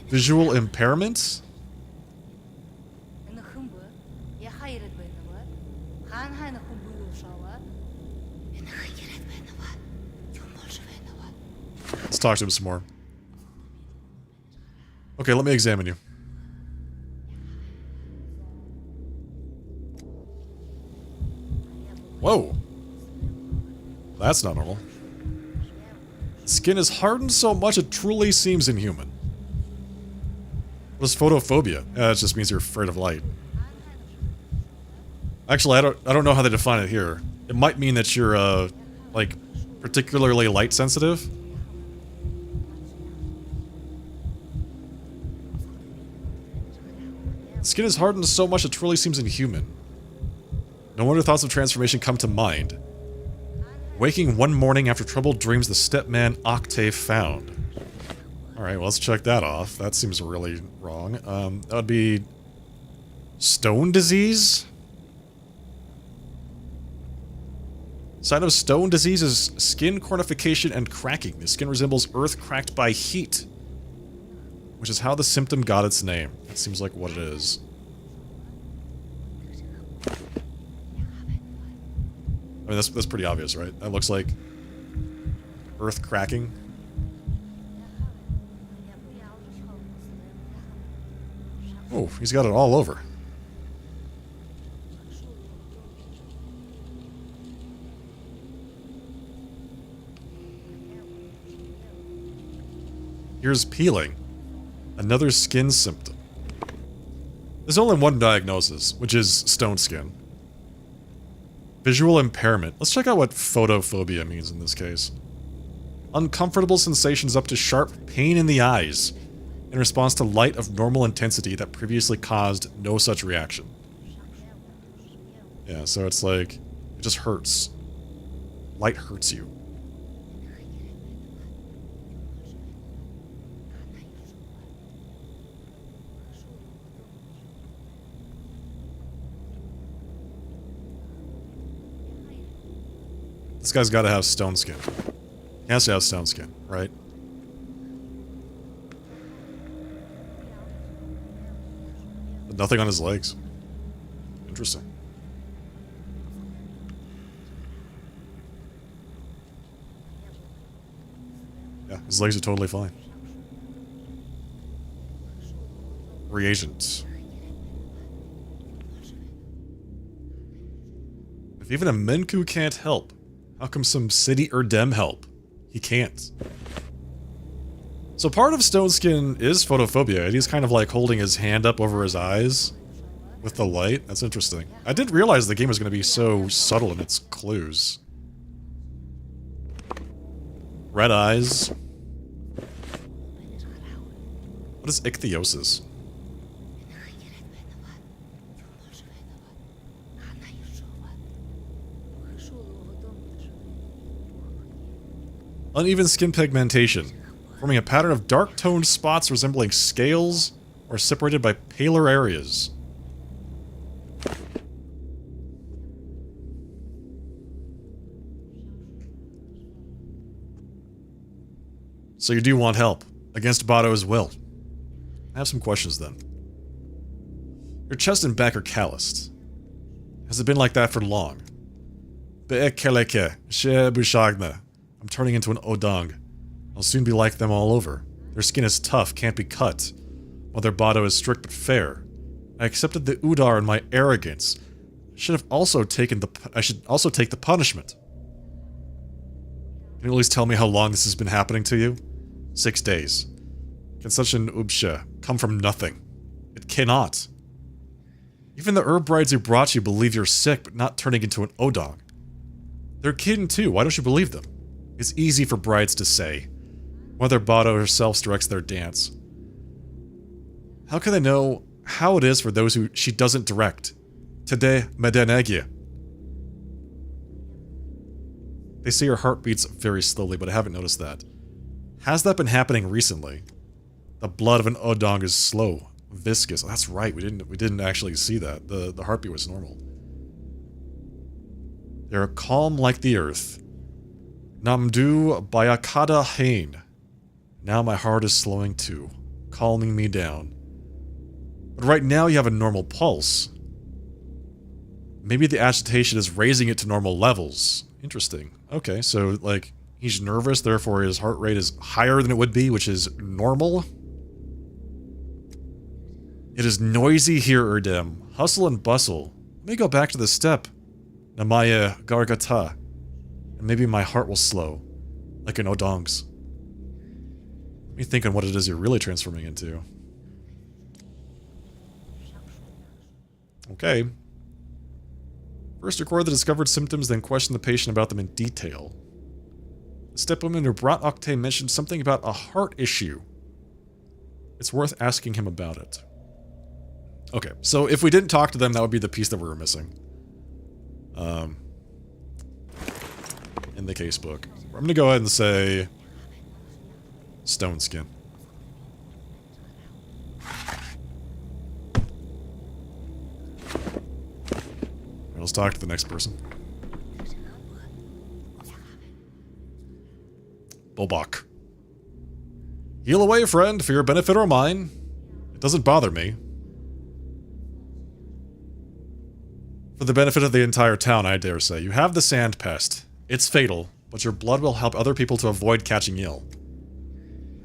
Visual impairment? Let's talk to him some more. Okay, let me examine you. Whoa. That's not normal. Skin is hardened so much it truly seems inhuman. What is photophobia? It just means you're afraid of light. Actually, I don't know how they define it here. It might mean that you're, like, particularly light sensitive. Skin is hardened so much it truly seems inhuman. No wonder thoughts of transformation come to mind. Waking one morning after troubled dreams the stepman Octave found. Alright, well, let's check that off. That seems really wrong. That would be... stone disease? Sign of stone disease is skin cornification and cracking. The skin resembles earth cracked by heat, which is how the symptom got its name. That seems like what it is. I mean, that's pretty obvious, right? That looks like earth cracking. Oh, he's got it all over. Here's peeling. Another skin symptom. There's only one diagnosis, which is stone skin. Visual impairment. Let's check out what photophobia means in this case. Uncomfortable sensations up to sharp pain in the eyes in response to light of normal intensity that previously caused no such reaction. Yeah, so it's like, it just hurts. Light hurts you. This guy's got to have stone skin. He has to have stone skin, right? But nothing on his legs. Interesting. Yeah, his legs are totally fine. Reagents. If even a Menku can't help, how come some city Erdem help? He can't. So part of stone skin is photophobia, and he's kind of like holding his hand up over his eyes with the light. That's interesting. I didn't realize the game was going to be so subtle in its clues. Red eyes. What is ichthyosis? Uneven skin pigmentation, forming a pattern of dark-toned spots resembling scales or separated by paler areas. So you do want help, against Bado's will. I have some questions then. Your chest and back are calloused. Has it been like that for long? Be'ekeleke, she bushagna. I'm turning into an Odong. I'll soon be like them all over. Their skin is tough, can't be cut, while their Bado is strict but fair. I accepted the Udar in my arrogance. I should also take the punishment. Can you at least tell me how long this has been happening to you? 6 days. Can such an Ubsha come from nothing? It cannot. Even the herb brides who brought you believe you're sick, but not turning into an Odong. They're kin too, why don't you believe them? It's easy for brides to say. Mother Bado herself directs their dance. How can they know how it is for those who she doesn't direct? Today, Medenegye. They say her heart beats very slowly, but I haven't noticed that. Has that been happening recently? The blood of an Odong is slow, viscous. Oh, that's right, we didn't actually see that. The heartbeat was normal. They are calm like the earth. Namdu Bayakada Hain. Now my heart is slowing too, calming me down. But right now you have a normal pulse. Maybe the agitation is raising it to normal levels. Interesting. Okay, so like he's nervous, therefore his heart rate is higher than it would be, which is normal. It is noisy here, Erdem. Hustle and bustle. Let me go back to the steppe. Namaya Gargata. And maybe my heart will slow, like an Odong's. Let me think on what it is you're really transforming into. Okay. First record the discovered symptoms, then question the patient about them in detail. The stepwoman who brought Octane mentioned something about a heart issue. It's worth asking him about it. Okay, so if we didn't talk to them, that would be the piece that we were missing. In the casebook. I'm gonna go ahead and say stone skin. Right, let's talk to the next person. Bobak. Heal away, friend, for your benefit or mine. It doesn't bother me. For the benefit of the entire town, I dare say. You have the sand pest. It's fatal, but your blood will help other people to avoid catching ill.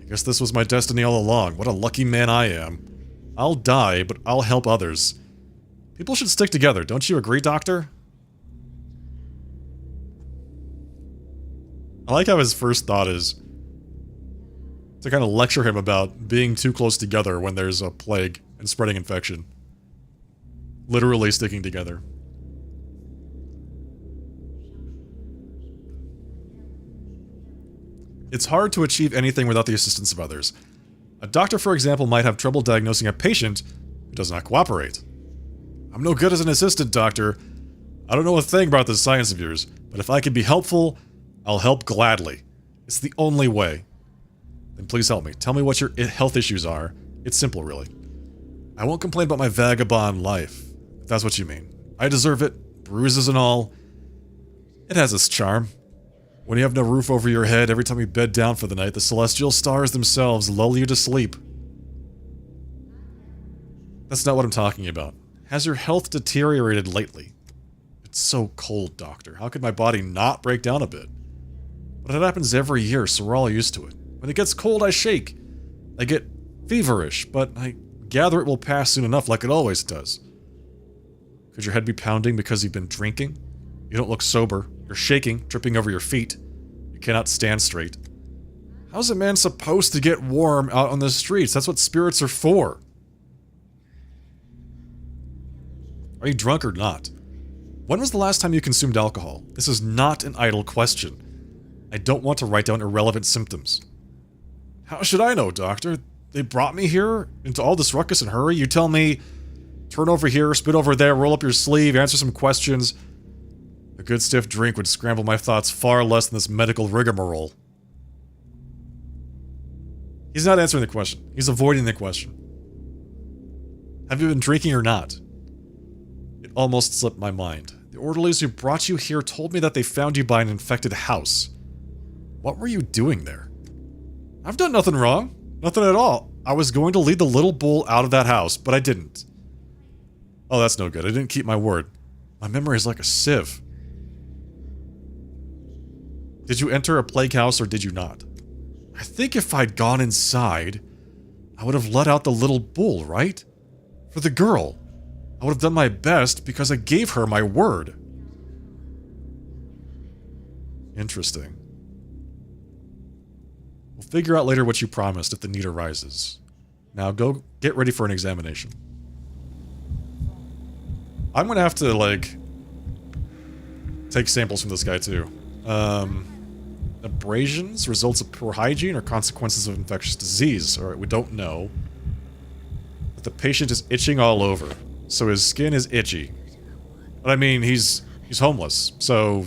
I guess this was my destiny all along. What a lucky man I am. I'll die, but I'll help others. People should stick together, don't you agree, Doctor? I like how his first thought is to kind of lecture him about being too close together when there's a plague and spreading infection. Literally sticking together. It's hard to achieve anything without the assistance of others. A doctor, for example, might have trouble diagnosing a patient who does not cooperate. I'm no good as an assistant, Doctor. I don't know a thing about this science of yours, but if I can be helpful, I'll help gladly. It's the only way. Then please help me. Tell me what your health issues are. It's simple, really. I won't complain about my vagabond life, if that's what you mean. I deserve it, bruises and all. It has its charm. When you have no roof over your head, every time you bed down for the night, the celestial stars themselves lull you to sleep. That's not what I'm talking about. Has your health deteriorated lately? It's so cold, Doctor. How could my body not break down a bit? But it happens every year, so we're all used to it. When it gets cold, I shake. I get feverish, but I gather it will pass soon enough like it always does. Could your head be pounding because you've been drinking? You don't look sober. You're shaking, tripping over your feet. You cannot stand straight. How's a man supposed to get warm out on the streets? That's what spirits are for. Are you drunk or not? When was the last time you consumed alcohol? This is not an idle question. I don't want to write down irrelevant symptoms. How should I know, Doctor? They brought me here into all this ruckus and hurry. You tell me, turn over here, spit over there, roll up your sleeve, answer some questions. A good stiff drink would scramble my thoughts far less than this medical rigmarole. He's not answering the question. He's avoiding the question. Have you been drinking or not? It almost slipped my mind. The orderlies who brought you here told me that they found you by an infected house. What were you doing there? I've done nothing wrong. Nothing at all. I was going to lead the little bull out of that house, but I didn't. Oh, that's no good. I didn't keep my word. My memory is like a sieve. Did you enter a plague house or did you not? I think if I'd gone inside, I would have let out the little bull, right? For the girl. I would have done my best because I gave her my word. Interesting. We'll figure out later what you promised if the need arises. Now go get ready for an examination. I'm gonna have to, like, take samples from this guy too. Abrasions, results of poor hygiene, or consequences of infectious disease. Alright, we don't know. But the patient is itching all over. So his skin is itchy. But I mean, he's homeless, so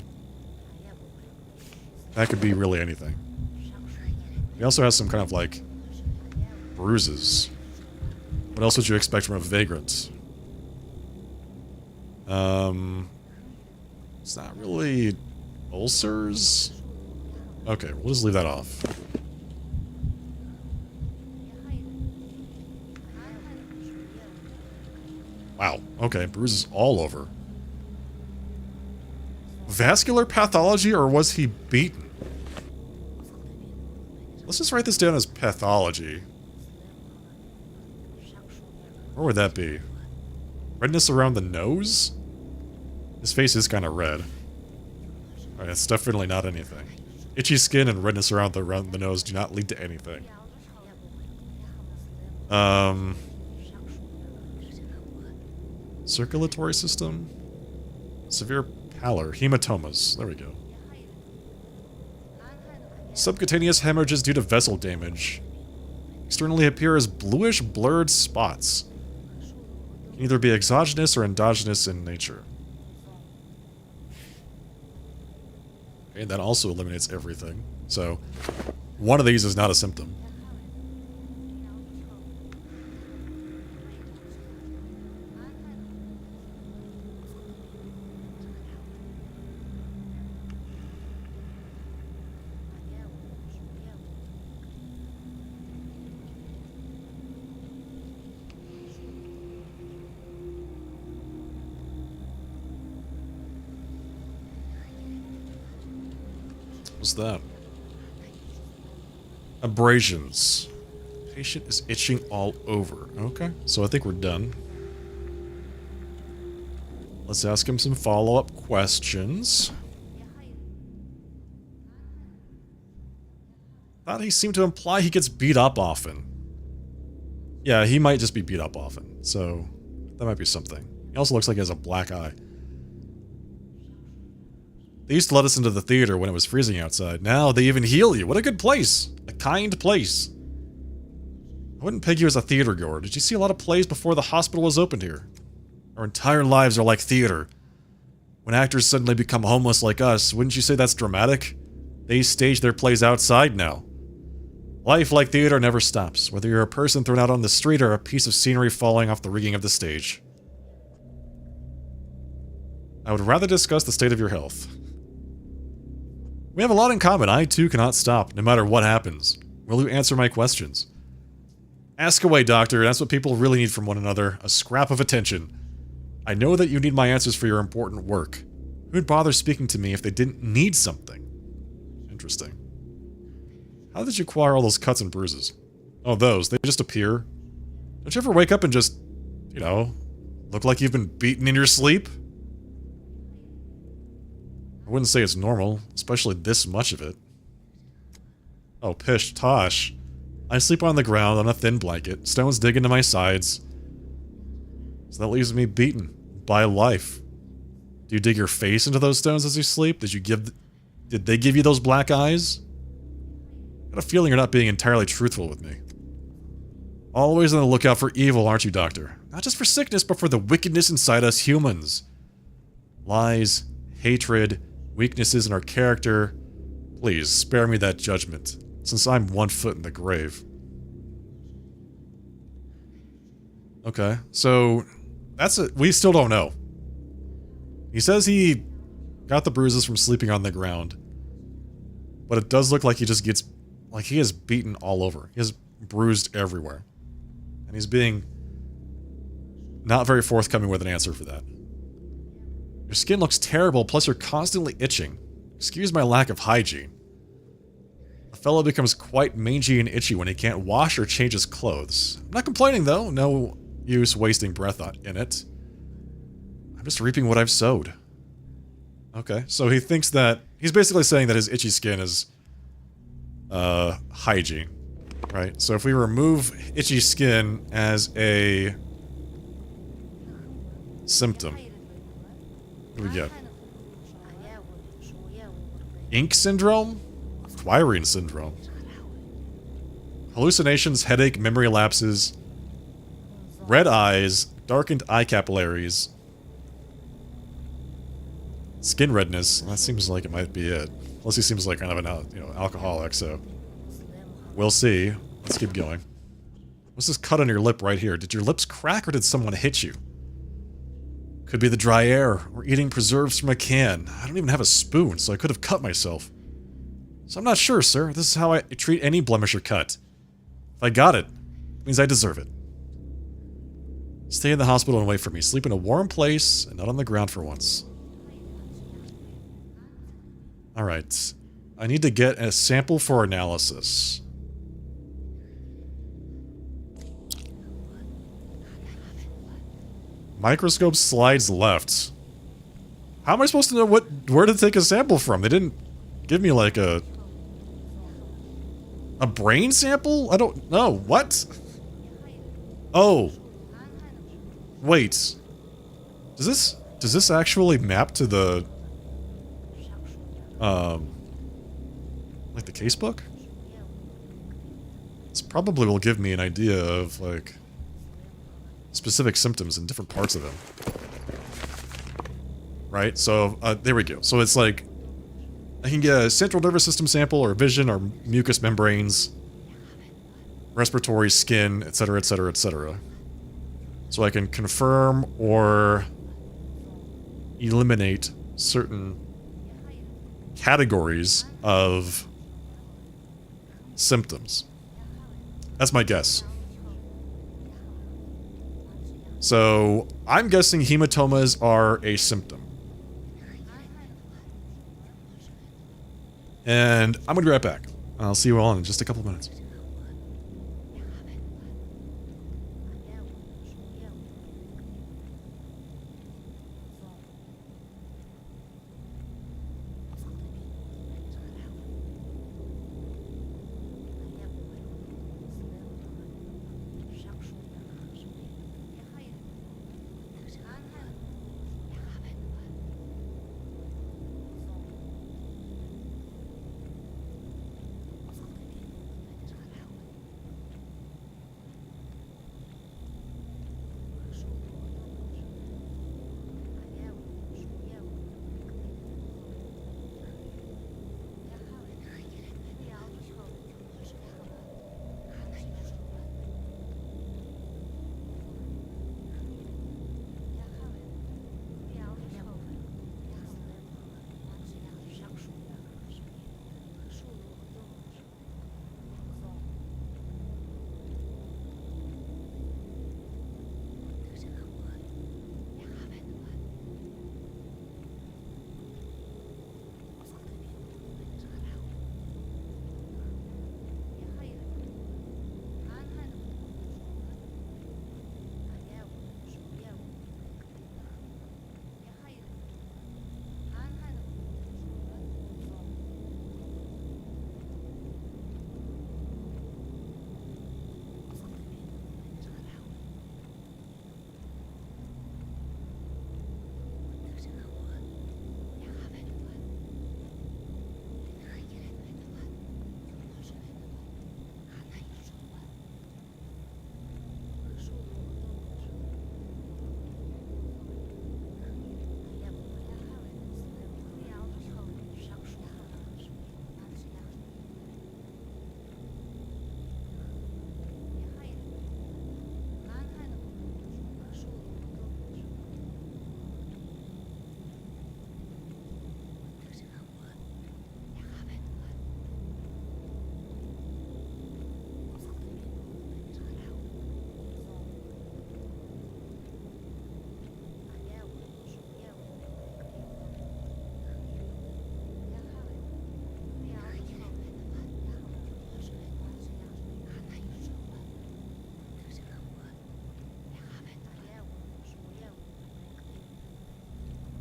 that could be really anything. He also has some kind of, like, bruises. What else would you expect from a vagrant? It's not really ulcers? Okay, we'll just leave that off. Wow, okay, bruises all over. Vascular pathology, or was he beaten? Let's just write this down as pathology. Where would that be? Redness around the nose? His face is kind of red. Alright, that's definitely not anything. Itchy skin and redness around the nose do not lead to anything. Circulatory system? Severe pallor. Hematomas. There we go. Subcutaneous hemorrhages due to vessel damage. Externally appear as bluish, blurred spots. Can either be exogenous or endogenous in nature. Okay, that also eliminates everything. So, one of these is not a symptom. What's that? Abrasions. Patient is itching all over. Okay, so I think we're done. Let's ask him some follow-up questions. Thought he seemed to imply he gets beat up often. Yeah, he might just be beat up often, so that might be something. He also looks like he has a black eye. They used to let us into the theater when it was freezing outside. Now they even heal you. What a good place. A kind place. I wouldn't peg you as a theater goer. Did you see a lot of plays before the hospital was opened here? Our entire lives are like theater. When actors suddenly become homeless like us, wouldn't you say that's dramatic? They stage their plays outside now. Life like theater never stops, whether you're a person thrown out on the street or a piece of scenery falling off the rigging of the stage. I would rather discuss the state of your health. We have a lot in common. I too cannot stop, no matter what happens. Will you answer my questions? Ask away, doctor. That's what people really need from one another. A scrap of attention. I know that you need my answers for your important work. Who'd bother speaking to me if they didn't need something? Interesting. How did you acquire all those cuts and bruises? Oh, those. They just appear. Don't you ever wake up and just, you know, look like you've been beaten in your sleep? I wouldn't say it's normal, especially this much of it. Oh, pish tosh. I sleep on the ground on a thin blanket, stones dig into my sides. So that leaves me beaten by life. Do you dig your face into those stones as you sleep? Did they give you those black eyes? I got a feeling you're not being entirely truthful with me. Always on the lookout for evil, aren't you, Doctor? Not just for sickness, but for the wickedness inside us humans. Lies, hatred, weaknesses in our character. Please, spare me that judgment, since I'm 1 foot in the grave. Okay, so that's it. We still don't know. He says he got the bruises from sleeping on the ground, but it does look like he just gets, like he is beaten all over. He is bruised everywhere. And he's being not very forthcoming with an answer for that. Your skin looks terrible, plus you're constantly itching. Excuse my lack of hygiene. A fellow becomes quite mangy and itchy when he can't wash or change his clothes. I'm not complaining though, no use wasting breath in it. I'm just reaping what I've sowed. Okay, so he thinks that, he's basically saying that his itchy skin is, hygiene, right? So if we remove itchy skin as a symptom, what do we get? Ink syndrome? Quirine syndrome. Hallucinations, headache, memory lapses, red eyes, darkened eye capillaries, skin redness. That seems like it might be it. Plus he seems like kind of an alcoholic, so we'll see. Let's keep going. What's this cut on your lip right here? Did your lips crack or did someone hit you? Could be the dry air, or eating preserves from a can. I don't even have a spoon, so I could have cut myself. So I'm not sure, sir. This is how I treat any blemish or cut. If I got it, it means I deserve it. Stay in the hospital and wait for me. Sleep in a warm place, and not on the ground for once. Alright. I need to get a sample for analysis. Microscope slides left. How am I supposed to know where to take a sample from? They didn't give me like a brain sample? I don't know. What? Oh. Wait. Does this actually map to the like the casebook? This probably will give me an idea of like specific symptoms in different parts of him. Right? So, there we go. So it's like, I can get a central nervous system sample, or vision, or mucous membranes, respiratory, skin, etc., etc., etc. So I can confirm or eliminate certain categories of symptoms. That's my guess. So, I'm guessing hematomas are a symptom. And I'm gonna be right back. I'll see you all in just a couple minutes.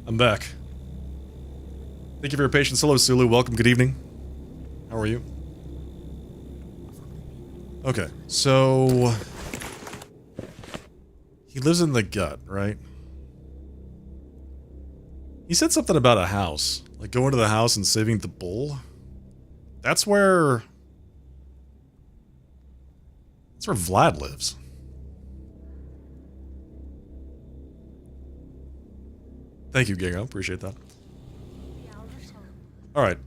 I'm back. Thank you for your patience. Hello, Sulu. Welcome. Good evening. How are you? Okay, so... he lives in the gut, right? He said something about a house. Like going to the house and saving the bull. That's where Vlad lives. Thank you, Gingo. Appreciate that. Alright,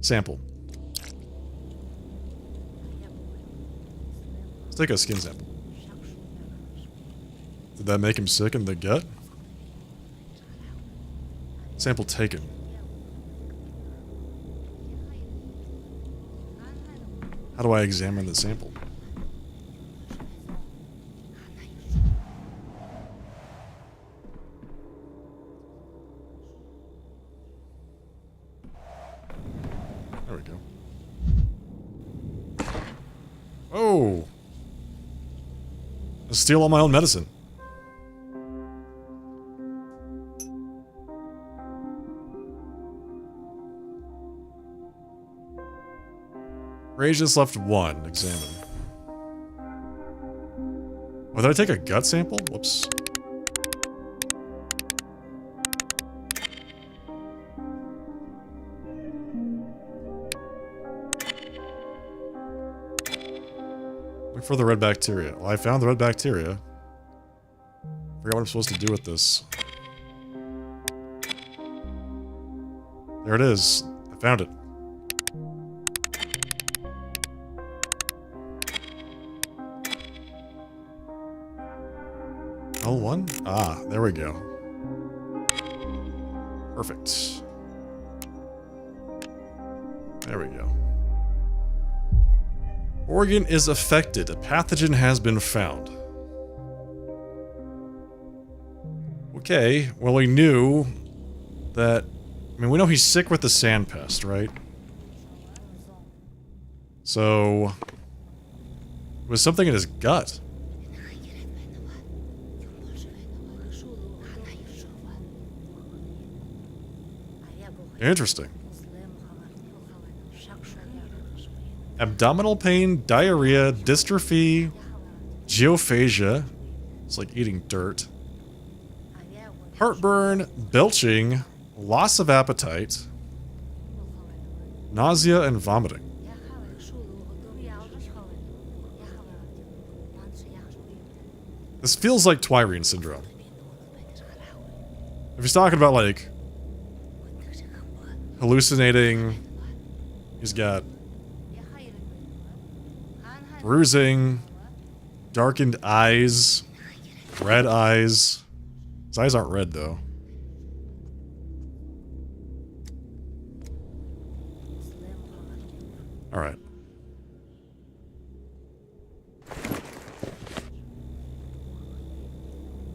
sample. Let's take a skin sample. Did that make him sick in the gut? Sample taken. How do I examine the sample? There we go. Oh! I steal all my own medicine. Rage just left one. Examine. Oh, did I take a gut sample? Whoops. Look for the red bacteria. Well, I found the red bacteria. Forgot what I'm supposed to do with this. There it is. I found it. L1? Ah, there we go. Perfect. There we go. Organ is affected. A pathogen has been found. Okay, well we knew that I mean, we know he's sick with the sand pest, right? So... it was something in his gut. Interesting. Abdominal pain, diarrhea, dystrophy, geophagia. It's like eating dirt. Heartburn, belching, loss of appetite, nausea, and vomiting. This feels like Twirene syndrome. If he's talking about, like, hallucinating, he's got bruising, darkened eyes, red eyes. His eyes aren't red, though. Alright.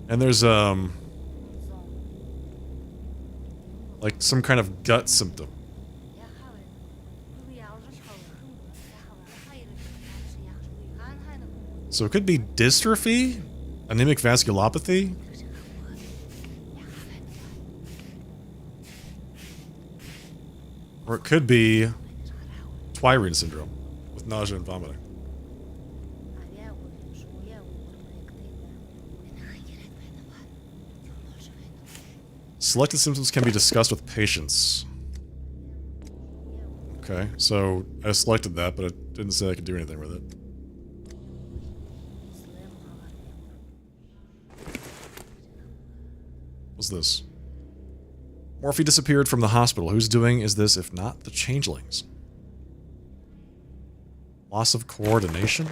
And there's, like some kind of gut symptom. So it could be dystrophy? Anemic vasculopathy? Or it could be Twirene syndrome with nausea and vomiting. Selected symptoms can be discussed with patients. Okay, so I selected that, but it didn't say I could do anything with it. What's this? Morphe disappeared from the hospital. Whose doing is this if not the changelings? Loss of coordination?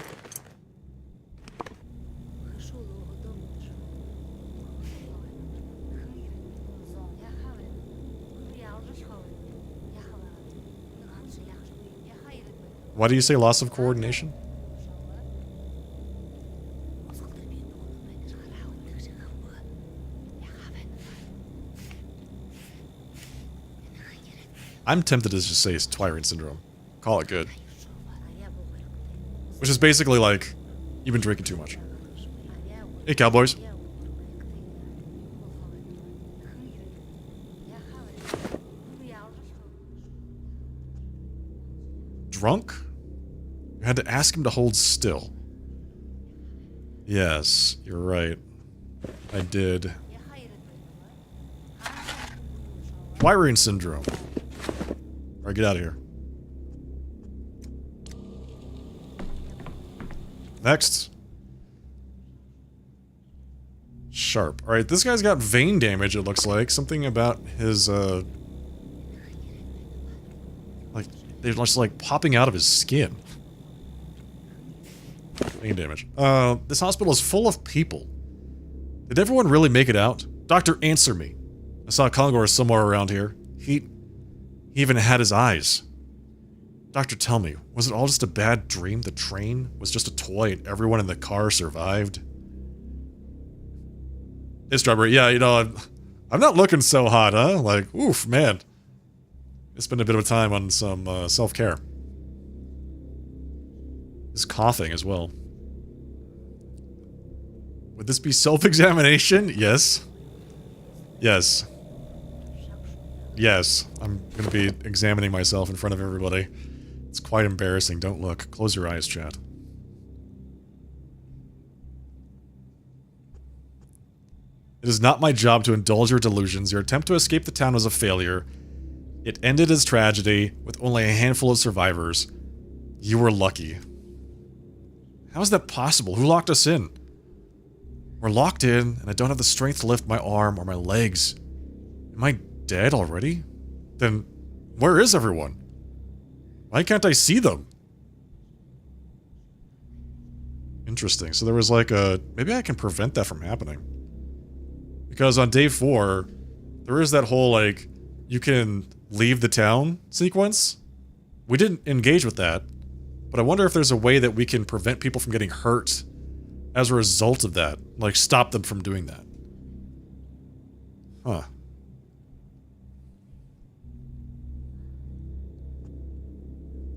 Why do you say loss of coordination? I'm tempted to just say it's Twirene syndrome. Call it good. Which is basically like, you've been drinking too much. Hey, cowboys. Drunk? You had to ask him to hold still. Yes, you're right. I did. Twirene syndrome. Alright, get out of here. Next. Sharp. Alright, this guy's got vein damage, it looks like. Something about his, like, they're just, like, popping out of his skin. Vein damage. This hospital is full of people. Did everyone really make it out? Doctor, answer me. I saw Kongor somewhere around here. He even had his eyes. Doctor, tell me, was it all just a bad dream? The train was just a toy and everyone in the car survived? Hey, Strawberry, yeah, you know, I'm not looking so hot, huh? Like, oof, man. It's been a bit of a time on some self-care. He's coughing as well. Would this be self-examination? Yes. Yes. Yes. I'm gonna be examining myself in front of everybody. It's quite embarrassing. Don't look. Close your eyes, chat. It is not my job to indulge your delusions. Your attempt to escape the town was a failure. It ended as tragedy, with only a handful of survivors. You were lucky. How is that possible? Who locked us in? We're locked in, and I don't have the strength to lift my arm or my legs. Am I dead already? Then, where is everyone? Why can't I see them? Interesting. So there was like a... Maybe I can prevent that from happening. Because on day 4, there is that whole, like, you can leave the town sequence. We didn't engage with that. But I wonder if there's a way that we can prevent people from getting hurt as a result of that. Like, stop them from doing that. Huh.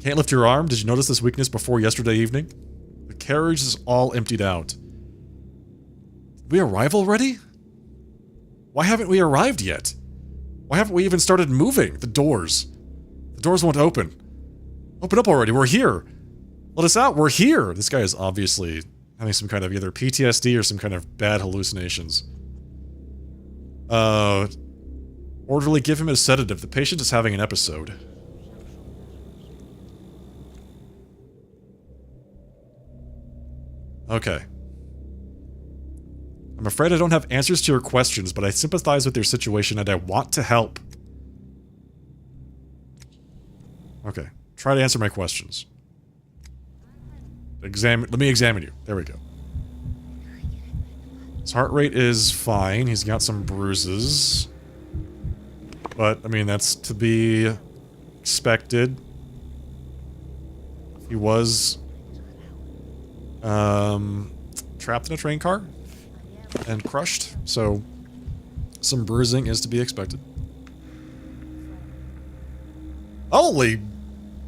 Can't lift your arm? Did you notice this weakness before yesterday evening? The carriage is all emptied out. Did we arrive already? Why haven't we arrived yet? Why haven't we even started moving? The doors. The doors won't open. Open up already, we're here. Let us out, we're here. This guy is obviously having some kind of either PTSD or some kind of bad hallucinations. Orderly, give him a sedative. The patient is having an episode. Okay. I'm afraid I don't have answers to your questions, but I sympathize with your situation and I want to help. Okay. Try to answer my questions. Let me examine you. There we go. His heart rate is fine. He's got some bruises. But, I mean, that's to be expected. He was trapped in a train car and crushed, so some bruising is to be expected. Holy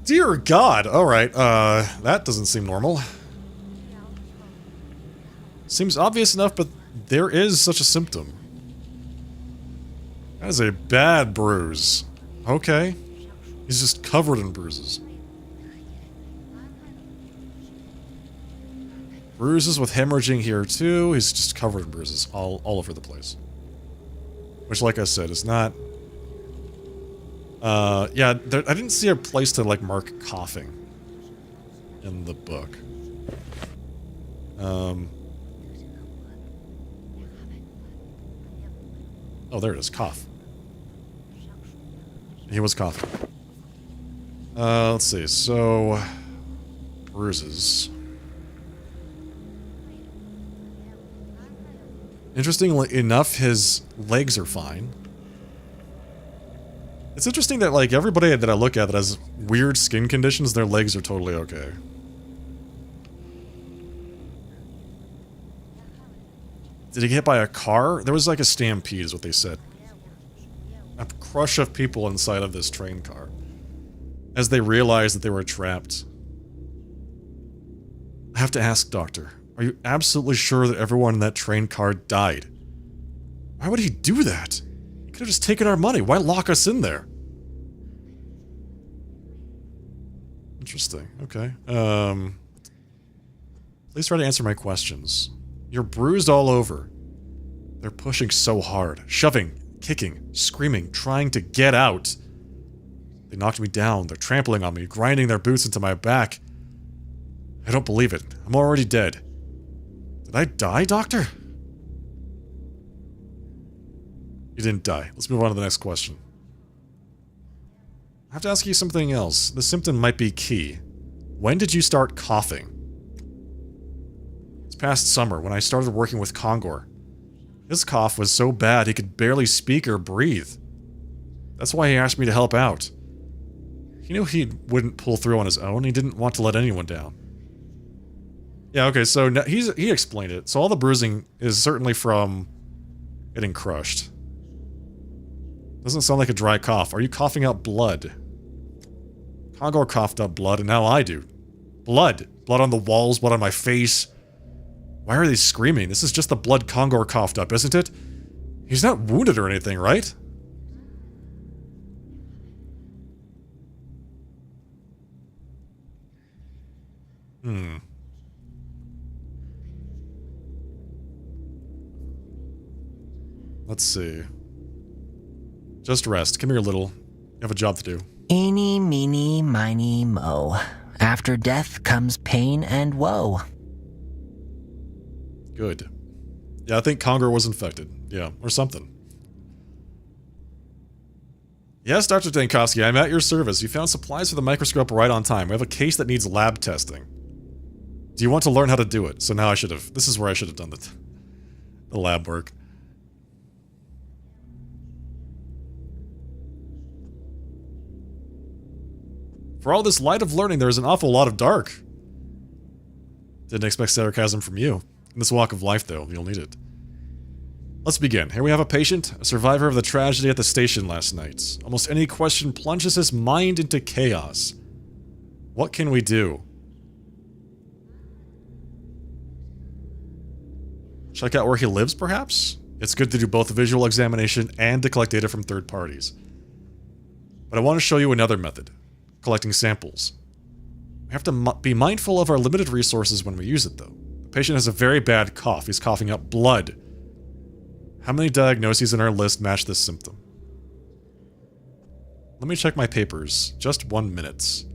dear God! Alright, that doesn't seem normal. Seems obvious enough, but there is such a symptom. That is a bad bruise. Okay. He's just covered in bruises. Bruises with hemorrhaging here too. He's just covered in bruises all over the place. Which, like I said, is not... yeah, I didn't see a place to, like, mark coughing in the book. Oh, there it is. Cough. He was coughing. Let's see. So... bruises. Interestingly enough, his legs are fine. It's interesting that, like, everybody that I look at that has weird skin conditions, their legs are totally okay. Did he get hit by a car? There was, like, a stampede, is what they said. A crush of people inside of this train car. As they realized that they were trapped. I have to ask, Doctor. Are you absolutely sure that everyone in that train car died? Why would he do that? He could have just taken our money. Why lock us in there? Interesting. Okay. Please try to answer my questions. You're bruised all over. They're pushing so hard. Shoving, kicking, screaming, trying to get out. They knocked me down. They're trampling on me, grinding their boots into my back. I don't believe it. I'm already dead. Did I die, Doctor? You didn't die. Let's move on to the next question. I have to ask you something else. The symptom might be key. When did you start coughing? It's past summer, when I started working with Kongor. His cough was so bad he could barely speak or breathe. That's why he asked me to help out. He knew he wouldn't pull through on his own. He didn't want to let anyone down. Yeah, okay, so he explained it. So all the bruising is certainly from getting crushed. Doesn't sound like a dry cough. Are you coughing out blood? Kongor coughed up blood, and now I do. Blood. Blood on the walls, blood on my face. Why are they screaming? This is just the blood Kongor coughed up, isn't it? He's not wounded or anything, right? Let's see. Just rest. Come here, little. You have a job to do. Eeny, meeny, miny, mo. After death comes pain and woe. Good. Yeah, I think Kongor was infected. Yeah, or something. Yes, Dr. Dankowski, I'm at your service. You found supplies for the microscope right on time. We have a case that needs lab testing. Do you want to learn how to do it? So now I should have... This is where I should have done the lab work. For all this light of learning, there is an awful lot of dark. Didn't expect sarcasm from you. In this walk of life, though, you'll need it. Let's begin. Here we have a patient, a survivor of the tragedy at the station last night. Almost any question plunges his mind into chaos. What can we do? Check out where he lives, perhaps? It's good to do both a visual examination and to collect data from third parties. But I want to show you another method. Collecting samples. We have to be mindful of our limited resources when we use it, though. The patient has a very bad cough. He's coughing up blood. How many diagnoses in our list match this symptom? Let me check my papers. Just 1 minute.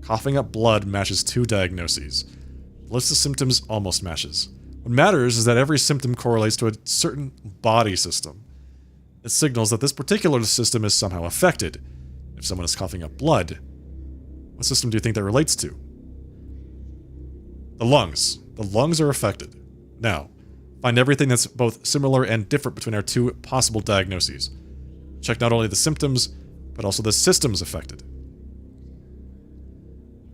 Coughing up blood matches 2 diagnoses. The list of symptoms almost matches. What matters is that every symptom correlates to a certain body system. It signals that this particular system is somehow affected. If someone is coughing up blood, what system do you think that relates to? The lungs. The lungs are affected. Now, find everything that's both similar and different between our 2 possible diagnoses. Check not only the symptoms, but also the systems affected.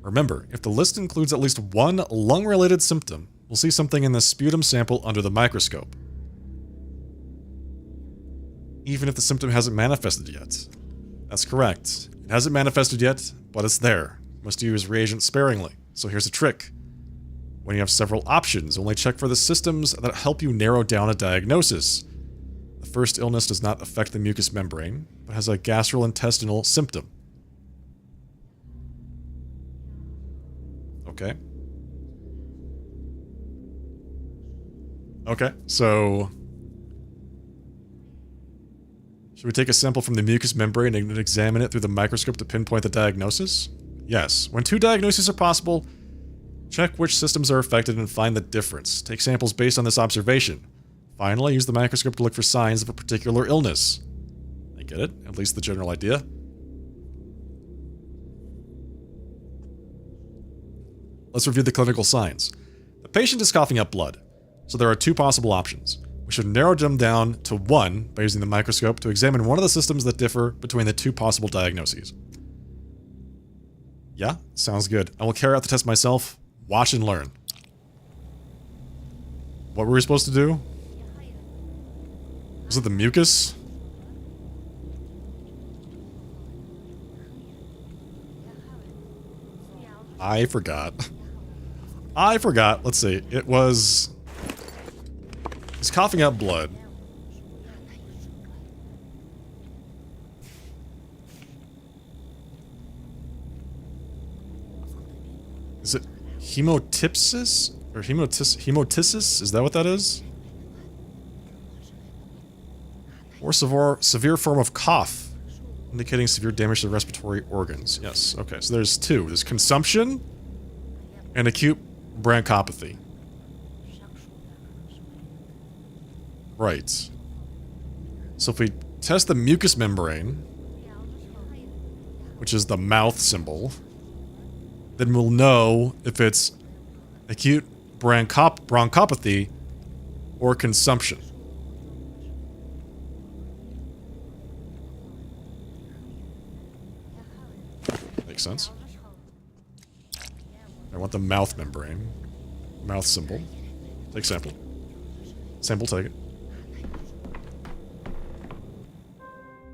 Remember, if the list includes at least 1 lung-related symptom, we'll see something in the sputum sample under the microscope. Even if the symptom hasn't manifested yet. That's correct. It hasn't manifested yet, but it's there. You must use reagents sparingly. So here's a trick. When you have several options, only check for the systems that help you narrow down a diagnosis. The first illness does not affect the mucous membrane, but has a gastrointestinal symptom. Okay. Okay, so should we take a sample from the mucous membrane and examine it through the microscope to pinpoint the diagnosis? Yes. When 2 diagnoses are possible, check which systems are affected and find the difference. Take samples based on this observation. Finally, use the microscope to look for signs of a particular illness. I get it, at least the general idea. Let's review the clinical signs. The patient is coughing up blood, so there are 2 possible options. We should narrow them down to 1 by using the microscope to examine one of the systems that differ between the 2 possible diagnoses. Yeah, sounds good. I will carry out the test myself. Watch and learn. What were we supposed to do? Was it the mucus? I forgot. Let's see. It was... He's coughing up blood. Is it hemoptysis? Or hemoptysis? Is that what that is? Or severe form of cough, indicating severe damage to the respiratory organs. Yes, okay, so there's 2. There's consumption and acute bronchopathy. Right. So if we test the mucous membrane, which is the mouth symbol, then we'll know if it's acute bronchopathy or consumption. Makes sense. I want the mouth membrane. Mouth symbol. Take sample. Sample taken.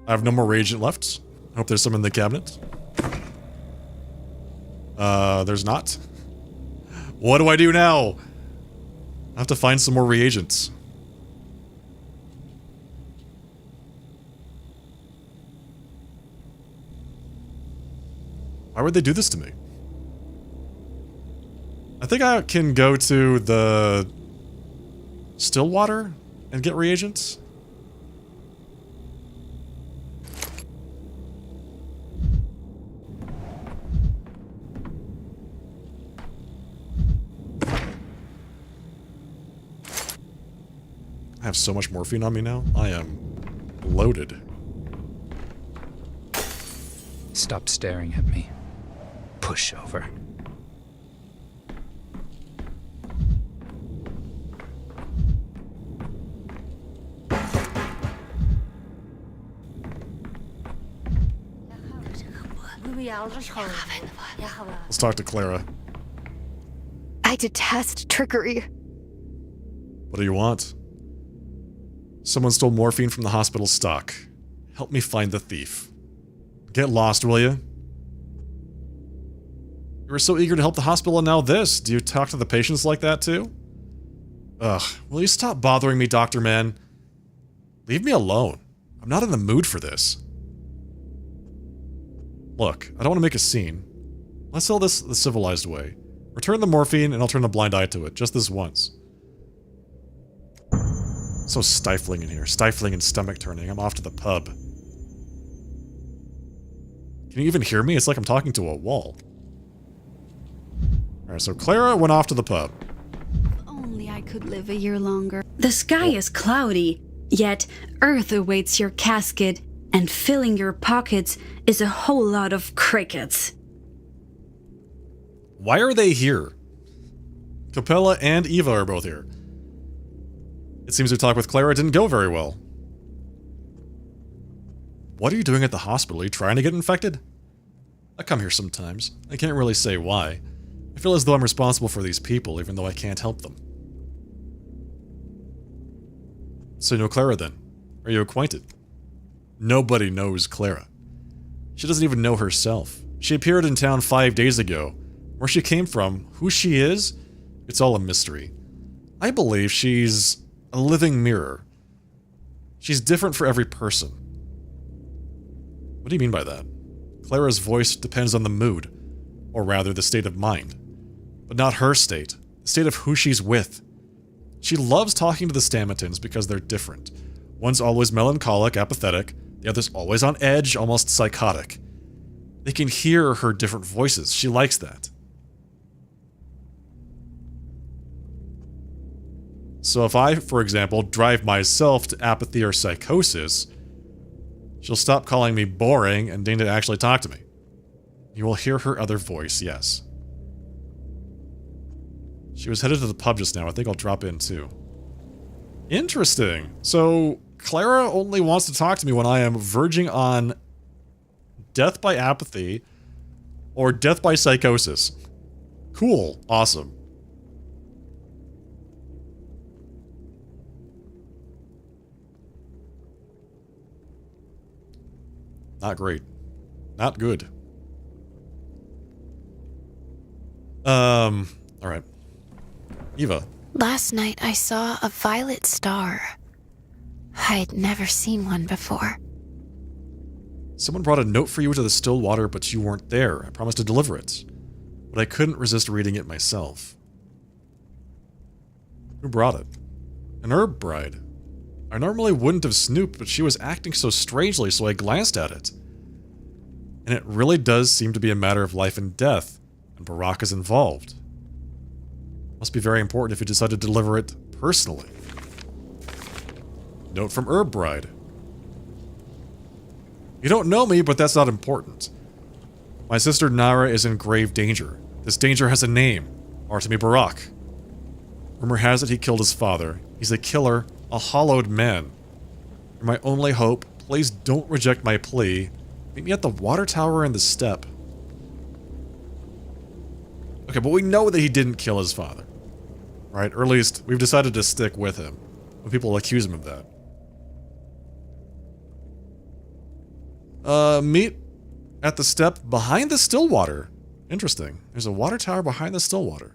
I have no more reagent left. I hope there's some in the cabinet. There's not. What do I do now? I have to find some more reagents. Why would they do this to me? I think I can go to the Stillwater and get reagents. I have so much morphine on me now. I am loaded. Stop staring at me. Pushover. Let's talk to Clara. I detest trickery. What do you want? Someone stole morphine from the hospital stock. Help me find the thief. Get lost, will you? were so eager to help the hospital and now this. Do you talk to the patients like that too? Ugh, will you stop bothering me, Dr. Man? Leave me alone. I'm not in the mood for this. Look, I don't want to make a scene. Let's sell this the civilized way. Return the morphine and I'll turn a blind eye to it, just this once. So stifling in here, stifling and stomach turning. I'm off to the pub. Can you even hear me? It's like I'm talking to a wall. Alright, so Clara went off to the pub. If only I could live a year longer. The sky is cloudy, yet Earth awaits your casket, and filling your pockets is a whole lot of crickets. Why are they here? Capella and Eva are both here. It seems your talk with Clara didn't go very well. What are you doing at the hospital? Are you trying to get infected? I come here sometimes. I can't really say why. I feel as though I'm responsible for these people, even though I can't help them. So you know Clara then? Are you acquainted? Nobody knows Clara. She doesn't even know herself. She appeared in town 5 days ago. Where she came from, who she is, it's all a mystery. I believe she's a living mirror. She's different for every person. What do you mean by that? Clara's voice depends on the mood, or rather the state of mind. But not her state, the state of who she's with. She loves talking to the Stamatons because they're different. One's always melancholic, apathetic, the other's always on edge, almost psychotic. They can hear her different voices. She likes that. So if I, for example, drive myself to apathy or psychosis, she'll stop calling me boring and deign to actually talk to me. You will hear her other voice, yes. She was headed to the pub just now. I think I'll drop in too. Interesting. So Clara only wants to talk to me when I am verging on death by apathy or death by psychosis. Cool. Awesome. Not great. Not good. Alright. Eva. Last night I saw a violet star. I'd never seen one before. Someone brought a note for you to the still water, but you weren't there. I promised to deliver it. But I couldn't resist reading it myself. Who brought it? An herb bride. I normally wouldn't have snooped, but she was acting so strangely, so I glanced at it. And it really does seem to be a matter of life and death, and Barack is involved. Must be very important if you decide to deliver it personally. Note from Herb Bride. You don't know me, but that's not important. My sister Nara is in grave danger. This danger has a name. Artemi Barack. Rumor has it he killed his father. He's a killer, a hollowed man. You're my only hope. Please don't reject my plea. Meet me at the water tower and the step. Okay, but we know that he didn't kill his father. Right? Or at least, we've decided to stick with him. When people accuse him of that. Meet at the step behind the still water. Interesting. There's a water tower behind the still water.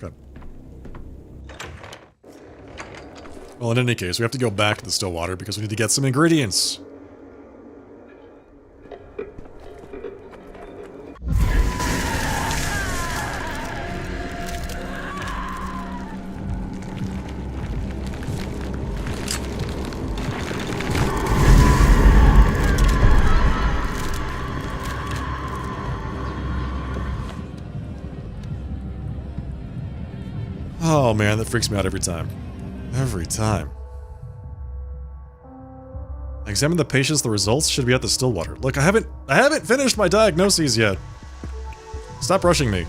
Okay. Well, in any case, we have to go back to the still water because we need to get some ingredients. Oh man, that freaks me out every time. Every time. I examine the patients, the results should be at the still water. Look, I haven't finished my diagnoses yet. Stop rushing me.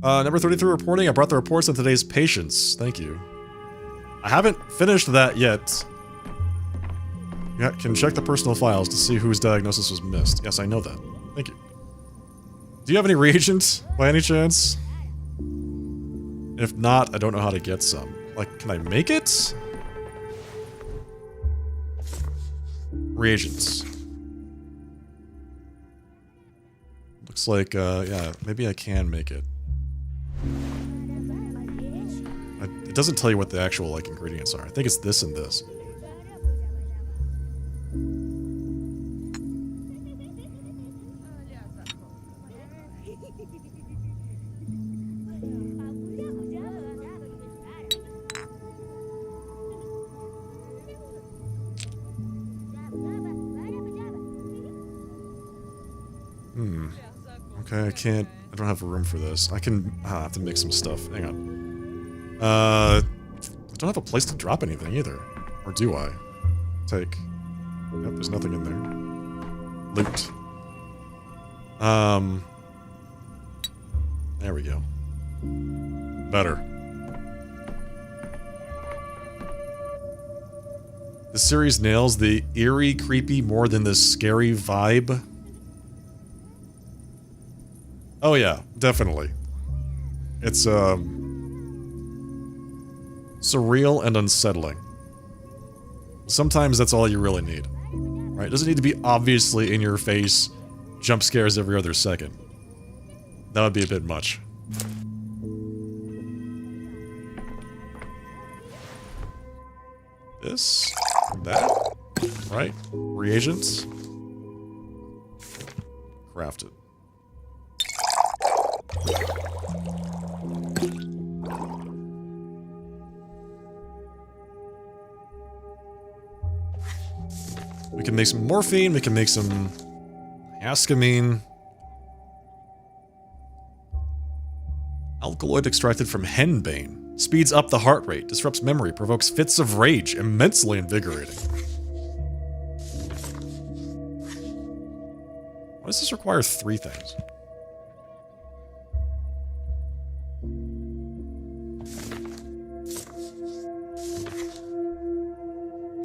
Number 33 reporting. I brought the reports on today's patients. Thank you. I haven't finished that yet. You can check the personal files to see whose diagnosis was missed. Yes, I know that. Thank you. Do you have any reagents, by any chance? If not, I don't know how to get some. Like, can I make it? Reagents. Looks like, yeah, maybe I can make it. It doesn't tell you what the actual, like, ingredients are. I think it's this and this. Okay, I don't have room for this. I have to mix some stuff. Hang on. I don't have a place to drop anything either. Or do I? Take. Yep, there's nothing in there. Loot. There we go. Better. The series nails the eerie, creepy more than the scary vibe. Oh yeah, definitely. It's, surreal and unsettling. Sometimes that's all you really need. Right? It doesn't need to be obviously in your face, jump scares every other second. That would be a bit much. This, that, right? Reagents. Crafted. We can make some morphine, we can make some ascamine. Alkaloid extracted from henbane. Speeds up the heart rate, disrupts memory, provokes fits of rage, immensely invigorating. Why does this require 3 things?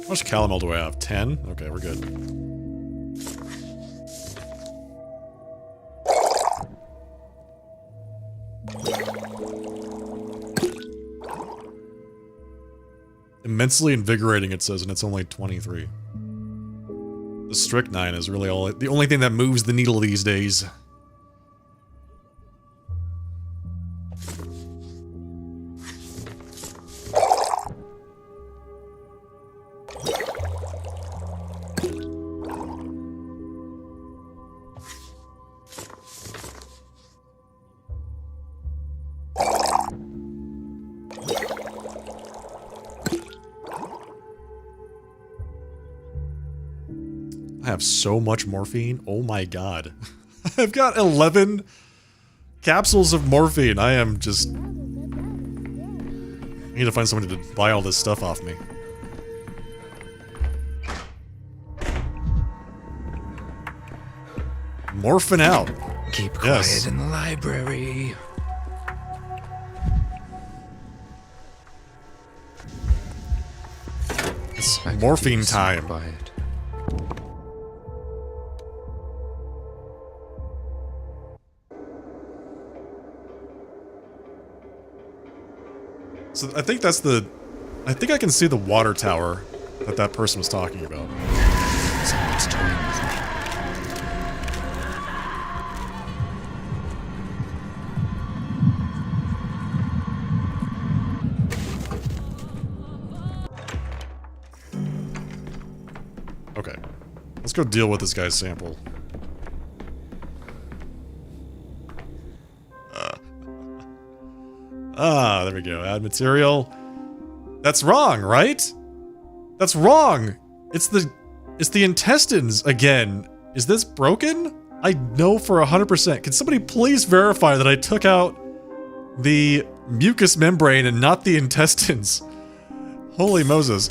How much calomel do I have? 10? Okay, we're good. Immensely invigorating, it says, and it's only 23. The strychnine is really the only thing that moves the needle these days. I have so much morphine. Oh my god. I've got 11 capsules of morphine. I am just... I need to find somebody to buy all this stuff off me. Morphin' out. Keep quiet in the library. It's morphine time. Quiet. So I think that's the... I think I can see the water tower that person was talking about. Someone's toying with me. Okay. Let's go deal with this guy's sample. There we go. Add material. That's wrong, right? That's wrong. It's the intestines again. Is this broken? I know for 100%. Can somebody please verify that I took out the mucous membrane and not the intestines? Holy Moses.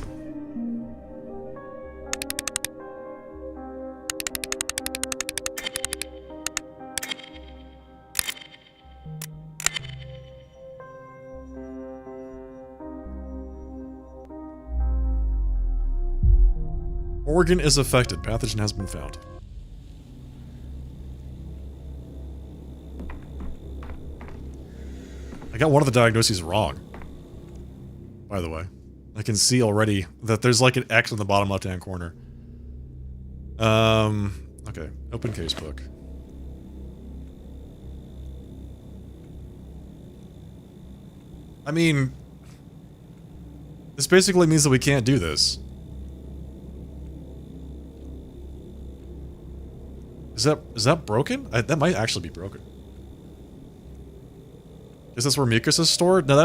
Organ is affected. Pathogen has been found. I got one of the diagnoses wrong. By the way. I can see already that there's like an X in the bottom left-hand corner. Okay. Open casebook. I mean, this basically means that we can't do this. Is that broken? That might actually be broken. Is this where mucus is stored? No,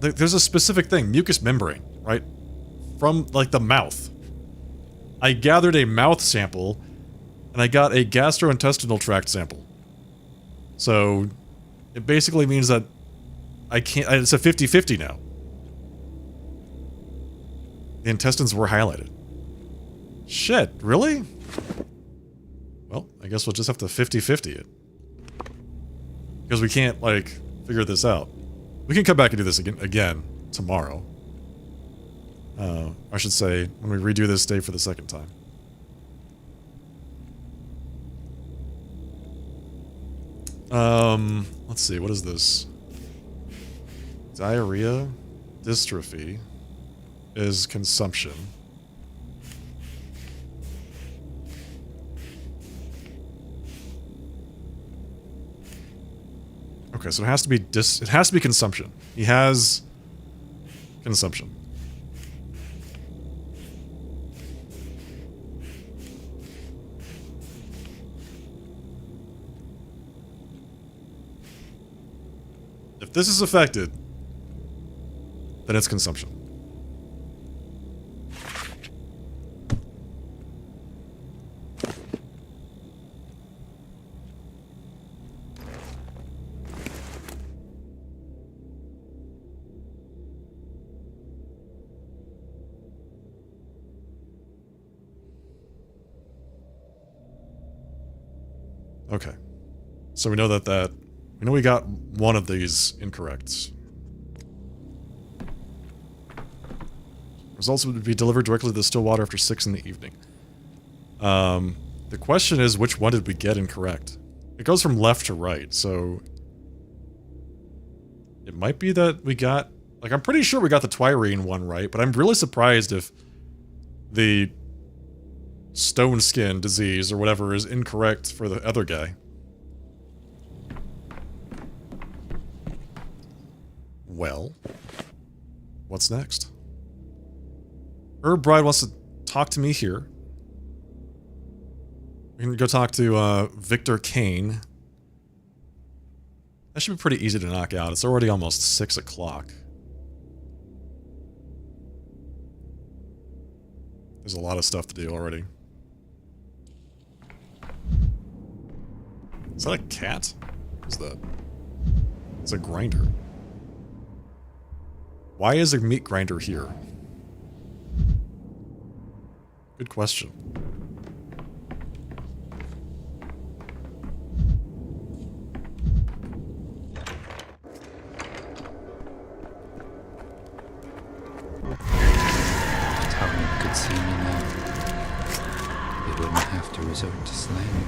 there's a specific thing, mucous membrane, right? From, like, the mouth. I gathered a mouth sample, and I got a gastrointestinal tract sample. So, it basically means that I can't, it's a 50-50 now. The intestines were highlighted. Shit, really? Well, I guess we'll just have to 50-50 it. Because we can't, like, figure this out. We can come back and do this again tomorrow. I should say, when we redo this day for the second time. Let's see, what is this? Diarrhea, dystrophy, is consumption. Okay, so it has to be consumption. He has consumption. If this is affected, then it's consumption. Okay. So we know we know we got one of these incorrect. Results would be delivered directly to the still water after 6 in the evening. The question is, which one did we get incorrect? It goes from left to right, so it might be that we got, like, I'm pretty sure we got the Twirene one right, but I'm really surprised if the stone skin disease or whatever is incorrect for the other guy. Well, what's next? Herb Bride wants to talk to me here. We can go talk to Victor Kane. That should be pretty easy to knock out. It's already almost 6 o'clock. There's a lot of stuff to do already. Is that a cat? What is that? It's a grinder. Why is a meat grinder here? Good question. Tyrant could see me now. He wouldn't have to resort to slaying.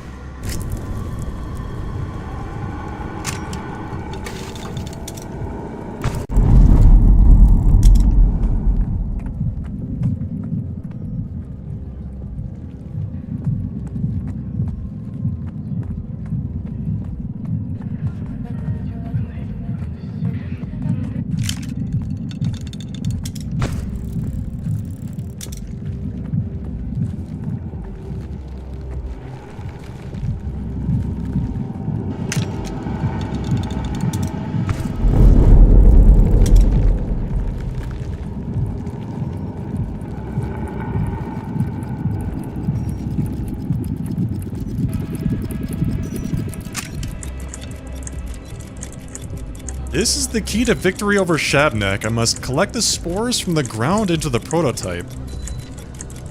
This is the key to victory over Shabnak. I must collect the spores from the ground into the prototype.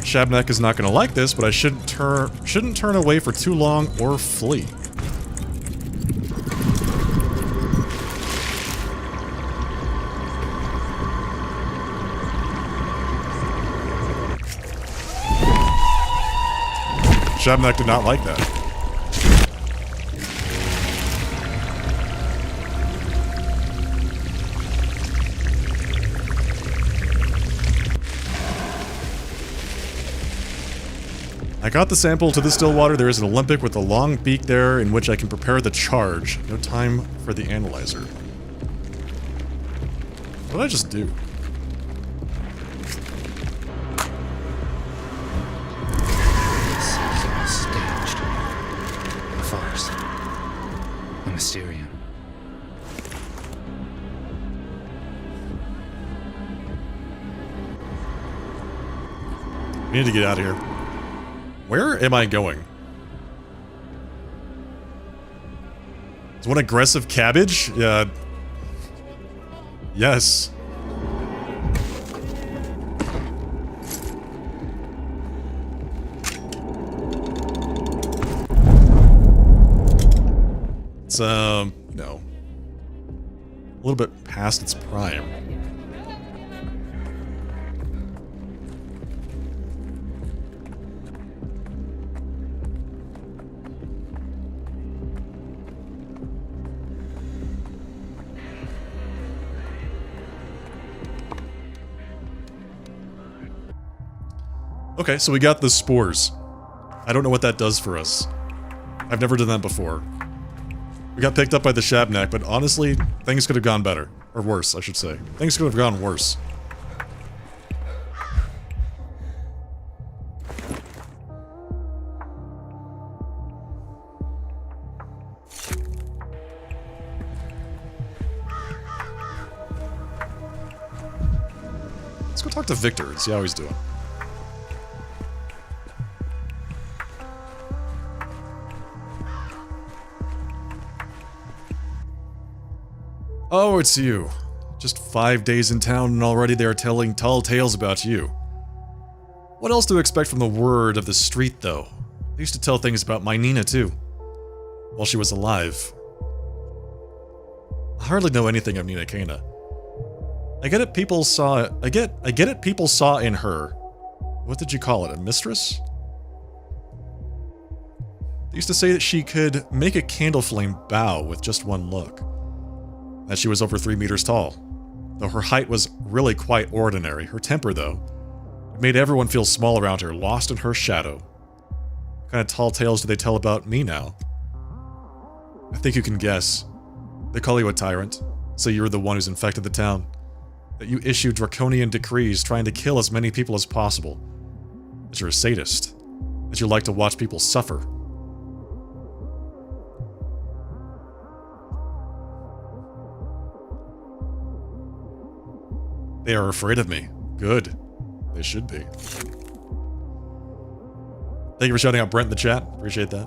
Shabnak is not going to like this, but I shouldn't turn away for too long or flee. Shabnak did not like that. I got the sample to the still water. There is an Olympic with a long beak there in which I can prepare the charge. No time for the analyzer. What did I just do? This is all staged. A farce. A Mysterium. We need to get out of here. Where am I going? Is one aggressive cabbage? Yeah. Yes. It's, no. A little bit past its prime. Okay, so we got the spores. I don't know what that does for us. I've never done that before. We got picked up by the Shabnak, but honestly, things could have gone better. Or worse, I should say. Things could have gone worse. Let's go talk to Victor and see how he's doing. Oh, it's you. Just 5 days in town and already they are telling tall tales about you. What else to expect from the word of the street, though? They used to tell things about my Nina, too. While she was alive. I hardly know anything of Nina Kana. I get it people saw in her. What did you call it, a mistress? They used to say that she could make a candle flame bow with just one look. That she was over 3 meters tall. Though her height was really quite ordinary, her temper, though, it made everyone feel small around her, lost in her shadow. What kind of tall tales do they tell about me now? I think you can guess. They call you a tyrant, say you're the one who's infected the town. That you issue draconian decrees trying to kill as many people as possible. That you're a sadist. That you like to watch people suffer. They are afraid of me. Good. They should be. Thank you for shouting out Brent in the chat. Appreciate that.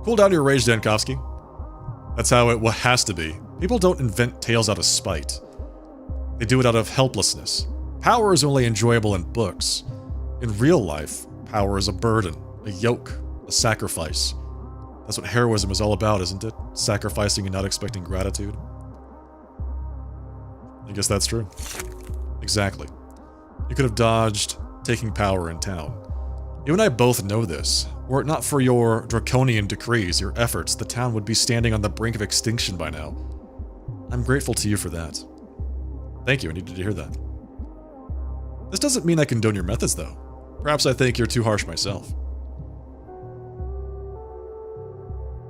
Cool down your rage, Dankovsky. That's how it has to be. People don't invent tales out of spite. They do it out of helplessness. Power is only enjoyable in books. In real life, power is a burden, a yoke, a sacrifice. That's what heroism is all about, isn't it? Sacrificing and not expecting gratitude. I guess that's true. Exactly. You could have dodged taking power in town. You and I both know this. Were it not for your draconian decrees, your efforts, the town would be standing on the brink of extinction by now. I'm grateful to you for that. Thank you, I needed to hear that. This doesn't mean I condone your methods, though. Perhaps I think you're too harsh myself.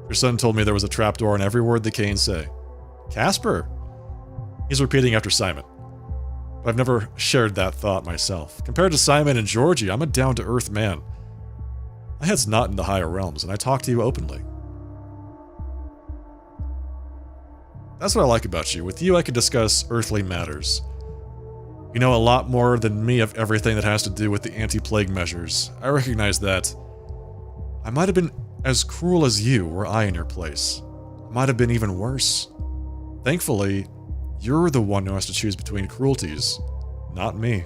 Your son told me there was a trapdoor in every word the Canes say. Casper? He's repeating after Simon. But I've never shared that thought myself. Compared to Simon and Georgie, I'm a down-to-earth man. My head's not in the higher realms, and I talk to you openly. That's what I like about you. With you, I can discuss earthly matters. You know a lot more than me of everything that has to do with the anti-plague measures. I recognize that. I might have been as cruel as you were I in your place. I might have been even worse. Thankfully, you're the one who has to choose between cruelties, not me.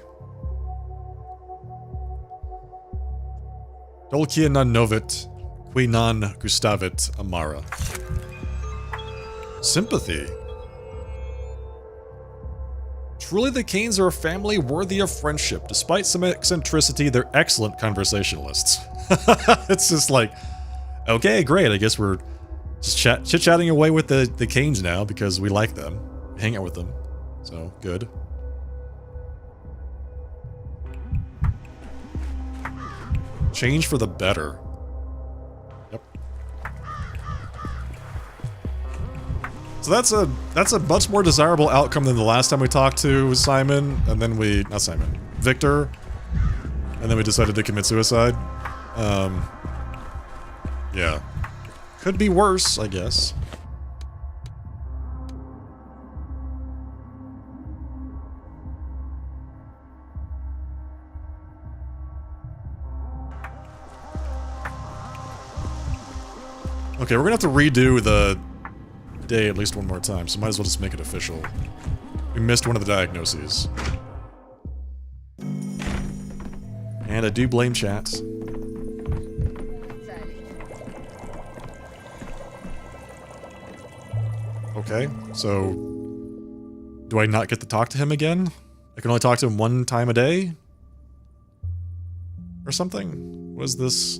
Dolcia non novit, qui non gustavit amara. Sympathy. Truly the Canes are a family worthy of friendship. Despite some eccentricity, they're excellent conversationalists. It's just like, okay, great. I guess we're just chit-chatting away with the Canes now because we like them. Hang out with them. So, good. Change for the better. Yep. So that's a much more desirable outcome than the last time we talked to Simon, and then not Simon, Victor, and then we decided to commit suicide. Yeah. Could be worse, I guess. Okay, we're gonna have to redo the day at least one more time, so might as well just make it official. We missed one of the diagnoses. And I do blame chat. Okay, so do I not get to talk to him again? I can only talk to him one time a day? Or something? What is this?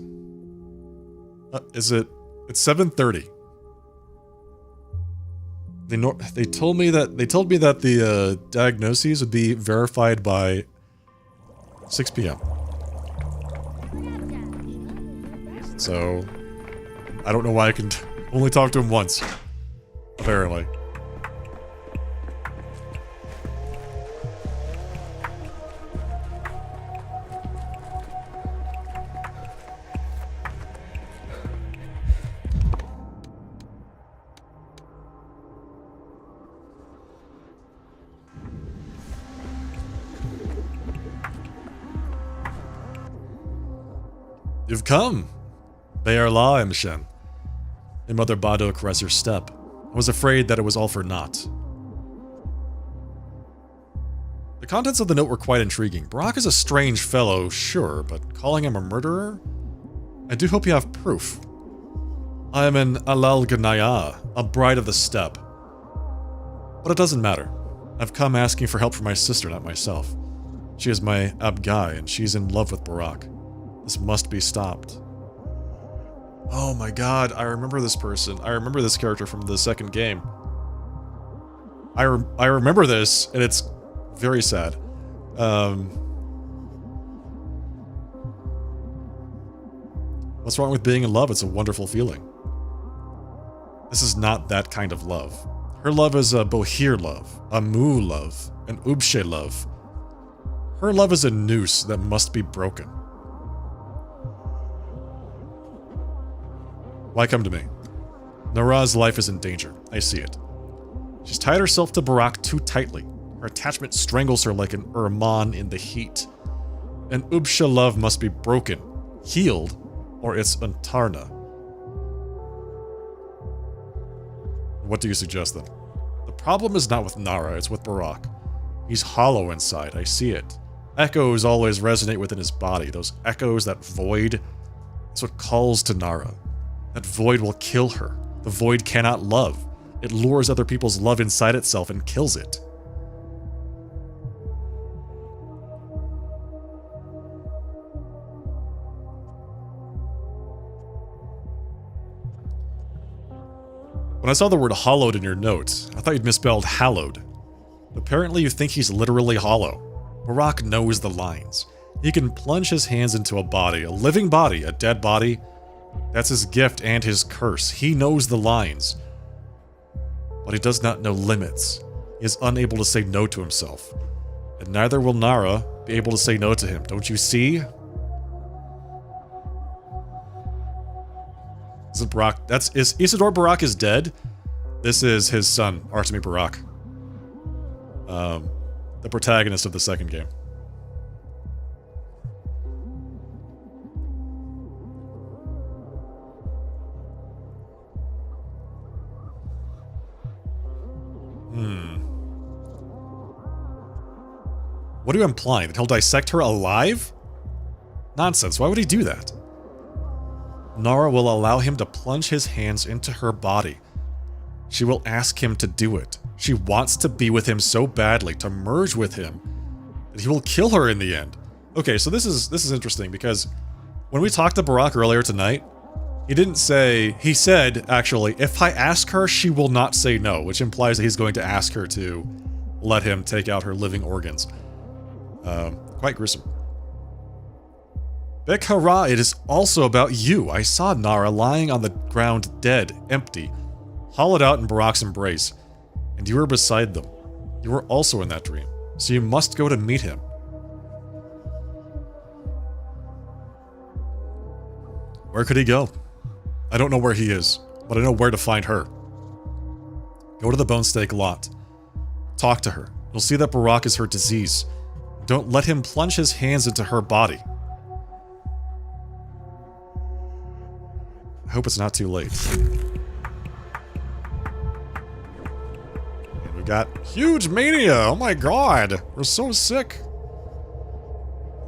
It's 7:30. They told me that the diagnoses would be verified by 6 p.m. So I don't know why I can only talk to him once. Apparently. You've come. Be'er la Imshen. And Mother Bado caressed her step. I was afraid that it was all for naught. The contents of the note were quite intriguing. Barak is a strange fellow, sure, but calling him a murderer? I do hope you have proof. I am an Alal Ganaya, a bride of the steppe. But it doesn't matter. I've come asking for help for my sister, not myself. She is my Abgai, and she's in love with Barak. This must be stopped. Oh my god, I remember this person. I remember this character from the second game. I remember this, and it's very sad. What's wrong with being in love? It's a wonderful feeling. This is not that kind of love. Her love is a Bohir love, a Mu love, an Ubshe love. Her love is a noose that must be broken. Why come to me? Nara's life is in danger. I see it. She's tied herself to Barak too tightly. Her attachment strangles her like an Urman in the heat. An Ubsha love must be broken, healed, or it's Antarna. What do you suggest then? The problem is not with Nara, it's with Barak. He's hollow inside, I see it. Echoes always resonate within his body. Those echoes, that void, that's what calls to Nara. That void will kill her. The void cannot love. It lures other people's love inside itself and kills it. When I saw the word hollowed in your notes, I thought you'd misspelled hallowed. Apparently you think he's literally hollow. Barak knows the lines. He can plunge his hands into a body, a living body, a dead body. That's his gift and his curse. He knows the lines. But he does not know limits. He is unable to say no to himself. And neither will Nara be able to say no to him. Don't you see? Isn't Barak... is Isidore Barak is dead? This is his son, Artemi Barak. The protagonist of the second game. What are you implying? That he'll dissect her alive? Nonsense, why would he do that? Nara will allow him to plunge his hands into her body. She will ask him to do it. She wants to be with him so badly, to merge with him, that he will kill her in the end. Okay, so this is interesting because When we talked to Barack earlier tonight, he didn't say... He said, actually, if I ask her, she will not say no, which implies that he's going to ask her to let him take out her living organs. Quite gruesome. Bek Hara, it is also about you. I saw Nara lying on the ground dead, empty, hollowed out in Barack's embrace, and you were beside them. You were also in that dream, so you must go to meet him. Where could he go? I don't know where he is, but I know where to find her. Go to the Bone Steak lot. Talk to her. You'll see that Barack is her disease. Don't let him plunge his hands into her body. I hope it's not too late. And we got huge mania! Oh my god! We're so sick!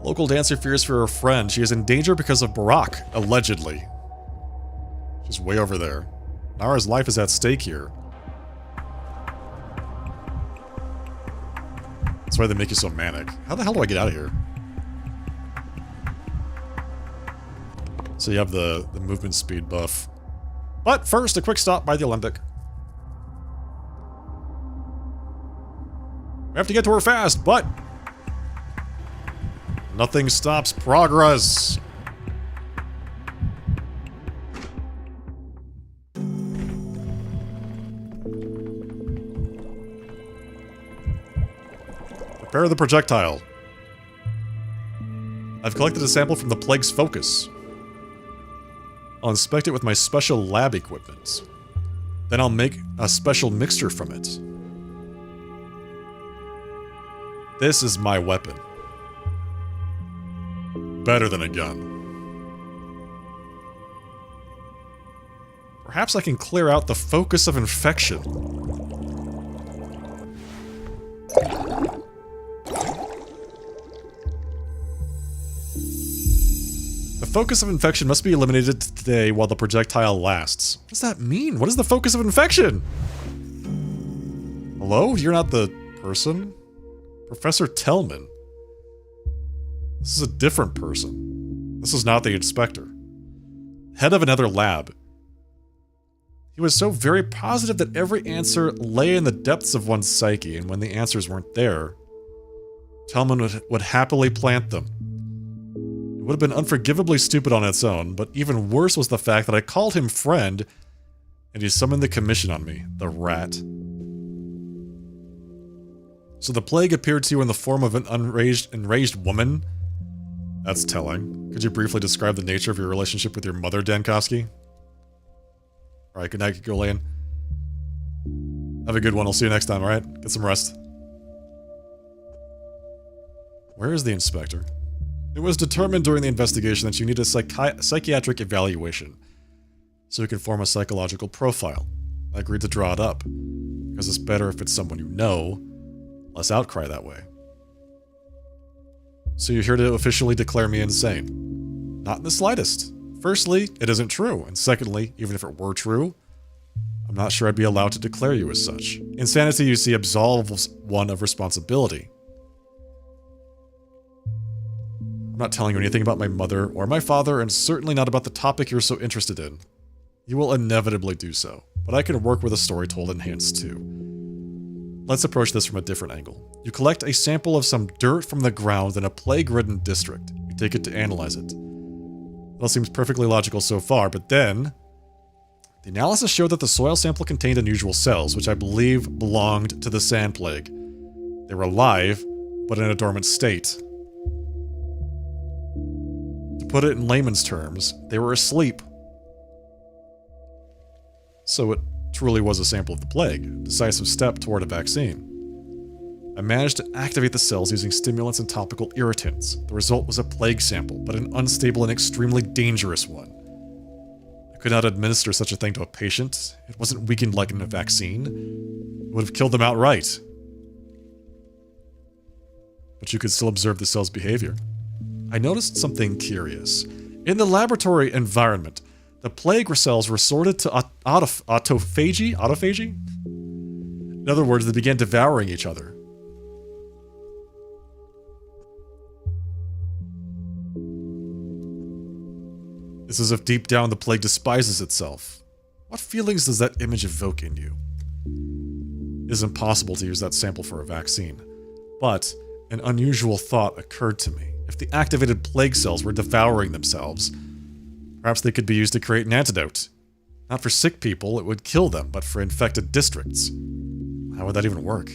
Local dancer fears for her friend. She is in danger because of Barack, allegedly. She's way over there. Nara's life is at stake here. That's why they make you so manic. How the hell do I get out of here? So you have the movement speed buff. But first, a quick stop by the Olympic. We have to get to her fast, but... nothing stops progress. Prepare the projectile. I've collected a sample from the plague's focus. I'll inspect it with my special lab equipment. Then I'll make a special mixture from it. This is my weapon. Better than a gun. Perhaps I can clear out the focus of infection. The focus of infection must be eliminated today while the projectile lasts. What does that mean? What is the focus of infection? Hello? You're not the person? Professor Tellman. This is a different person. This is not the inspector. Head of another lab. He was so very positive that every answer lay in the depths of one's psyche, and when the answers weren't there, Tellman would happily plant them. It would have been unforgivably stupid on its own, but even worse was the fact that I called him friend, and he summoned the commission on me, the rat. So the plague appeared to you in the form of an enraged woman? That's telling. Could you briefly describe the nature of your relationship with your mother, Dankowski? Alright, good night, Golian. Have a good one, I'll see you next time, alright? Get some rest. Where is the inspector? It was determined during the investigation that you need a psychiatric evaluation, so you can form a psychological profile. I agreed to draw it up, because it's better if it's someone you know, less outcry that way. So you're here to officially declare me insane? Not in the slightest. Firstly, it isn't true, and secondly, even if it were true, I'm not sure I'd be allowed to declare you as such. Insanity, you see, absolves one of responsibility. I'm not telling you anything about my mother or my father, and certainly not about the topic you're so interested in. You will inevitably do so, but I can work with a story told in hands too. Let's approach this from a different angle. You collect a sample of some dirt from the ground in a plague-ridden district. You take it to analyze it. It all seems perfectly logical so far, but then... the analysis showed that the soil sample contained unusual cells, which I believe belonged to the sand plague. They were alive, but in a dormant state. To put it in layman's terms, they were asleep. So it truly was a sample of the plague, a decisive step toward a vaccine. I managed to activate the cells using stimulants and topical irritants. The result was a plague sample, but an unstable and extremely dangerous one. I could not administer such a thing to a patient. It wasn't weakened like in a vaccine. It would have killed them outright. But you could still observe the cell's behavior. I noticed something curious. In the laboratory environment, the plague cells resorted to autophagy? Autophagy? In other words, they began devouring each other. It's as if deep down the plague despises itself. What feelings does that image evoke in you? It is impossible to use that sample for a vaccine, but an unusual thought occurred to me. If the activated plague cells were devouring themselves, perhaps they could be used to create an antidote. Not for sick people, it would kill them, but for infected districts. How would that even work?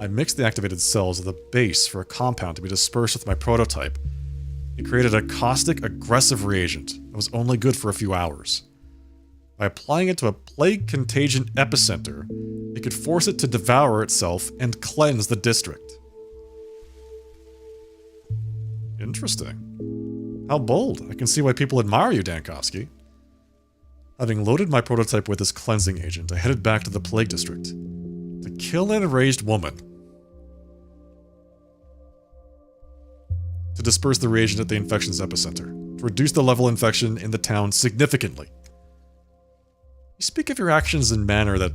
I mixed the activated cells with a base for a compound to be dispersed with my prototype. It created a caustic, aggressive reagent that was only good for a few hours. By applying it to a plague contagion epicenter, it could force it to devour itself and cleanse the district. Interesting. How bold. I can see why people admire you, Dankovsky. Having loaded my prototype with this cleansing agent, I headed back to the plague district to kill an enraged woman. To disperse the reagent at the infection's epicenter, to reduce the level of infection in the town significantly. You speak of your actions in a manner that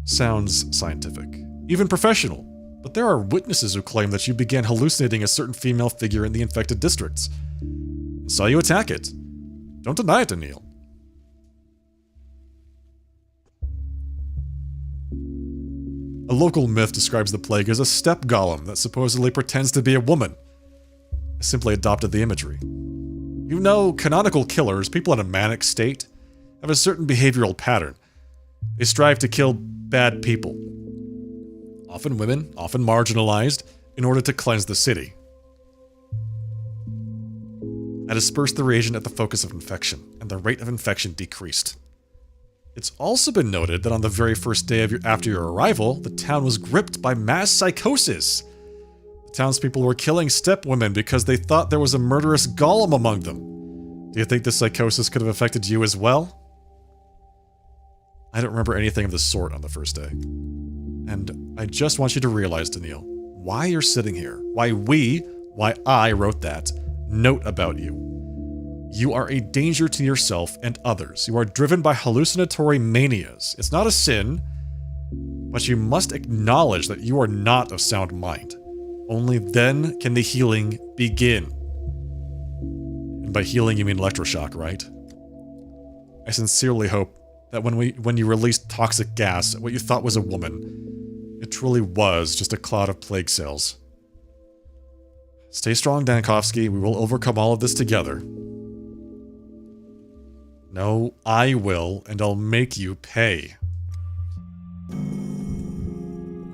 sounds scientific, even professional, but there are witnesses who claim that you began hallucinating a certain female figure in the infected districts, and saw you attack it. Don't deny it, Anil. A local myth describes the plague as a step golem that supposedly pretends to be a woman. I simply adopted the imagery. You know, canonical killers, people in a manic state, have a certain behavioral pattern. They strive to kill bad people. Often women, often marginalized, in order to cleanse the city. I dispersed the reagent at the focus of infection, and the rate of infection decreased. It's also been noted that on the very first day after your arrival, the town was gripped by mass psychosis. The townspeople were killing stepwomen because they thought there was a murderous golem among them. Do you think this psychosis could have affected you as well? I don't remember anything of the sort on the first day. And I just want you to realize, Daniil, why you're sitting here, why I wrote that note about you. You are a danger to yourself and others. You are driven by hallucinatory manias. It's not a sin, but you must acknowledge that you are not of sound mind. Only then can the healing begin. And by healing, you mean electroshock, right? I sincerely hope that when you released toxic gas, what you thought was a woman, it truly was just a cloud of plague cells. Stay strong, Dankovsky. We will overcome all of this together. No, I will, and I'll make you pay.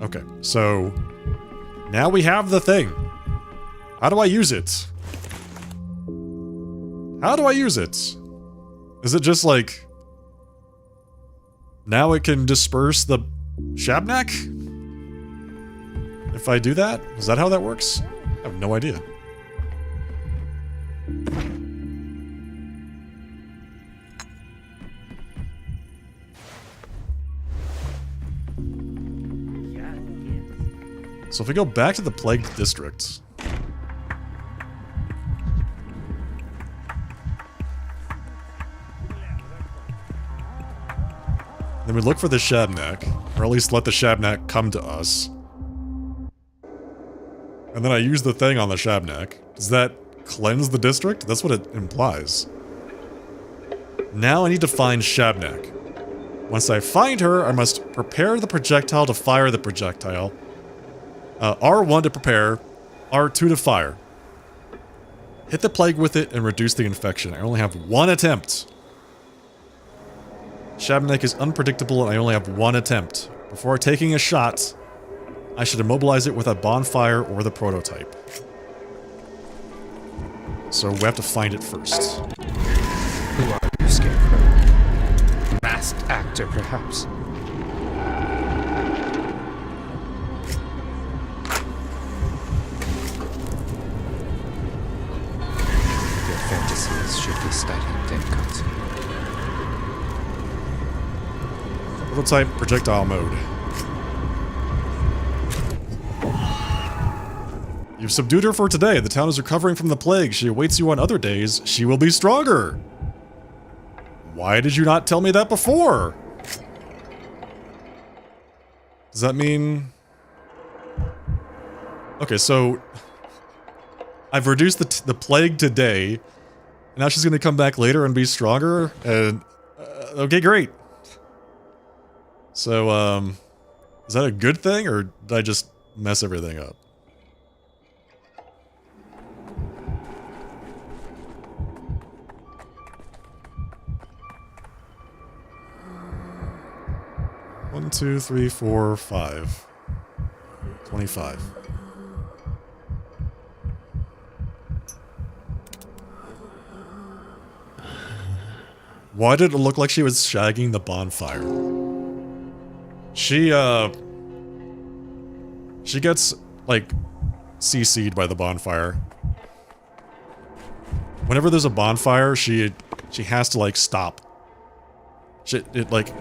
Okay, so now we have the thing. How do I use it? How do I use it? Is it just like... now it can disperse the Shabnak? If I do that? Is that how that works? I have no idea. So if we go back to the plagued district... then we look for the Shabnak, or at least let the Shabnak come to us. And then I use the thing on the Shabnak. Does that cleanse the district? That's what it implies. Now I need to find Shabnak. Once I find her, I must prepare the projectile to fire the projectile. R1 to prepare, R2 to fire. Hit the plague with it and reduce the infection. I only have one attempt. Shabnak is unpredictable and I only have one attempt. Before taking a shot, I should immobilize it with a bonfire or the prototype. So we have to find it first. Who are you, Scarecrow? Masked actor, perhaps? Your fantasies should be studied, Dankovsky. Prototype projectile mode. You've subdued her for today. The town is recovering from the plague. She awaits you on other days. She will be stronger. Why did you not tell me that before? Does that mean... okay, so... I've reduced the plague today, Now she's gonna come back later and be stronger, and... okay, great. So, is that a good thing, or did I just mess everything up? One, 2, 3, 4, 5. 25. Why did it look like she was shagging the bonfire? She gets, like, CC'd by the bonfire. Whenever there's a bonfire, she has to, like, stop. It like...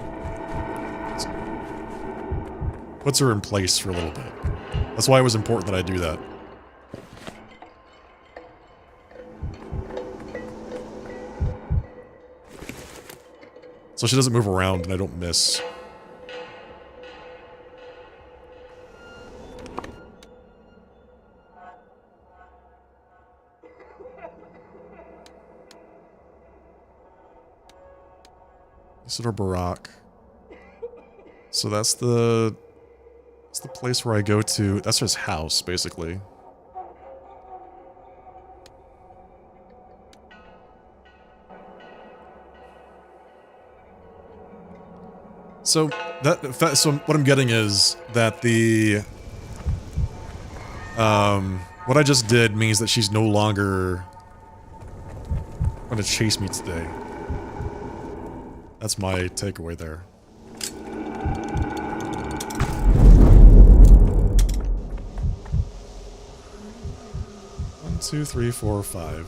puts her in place for a little bit. That's why it was important that I do that. So she doesn't move around and I don't miss. Isidore Barak. So that's the place where I go to. That's his house, basically. So so what I'm getting is that the what I just did means that she's no longer going to chase me today. That's my takeaway there. One, 2, 3, 4, 5.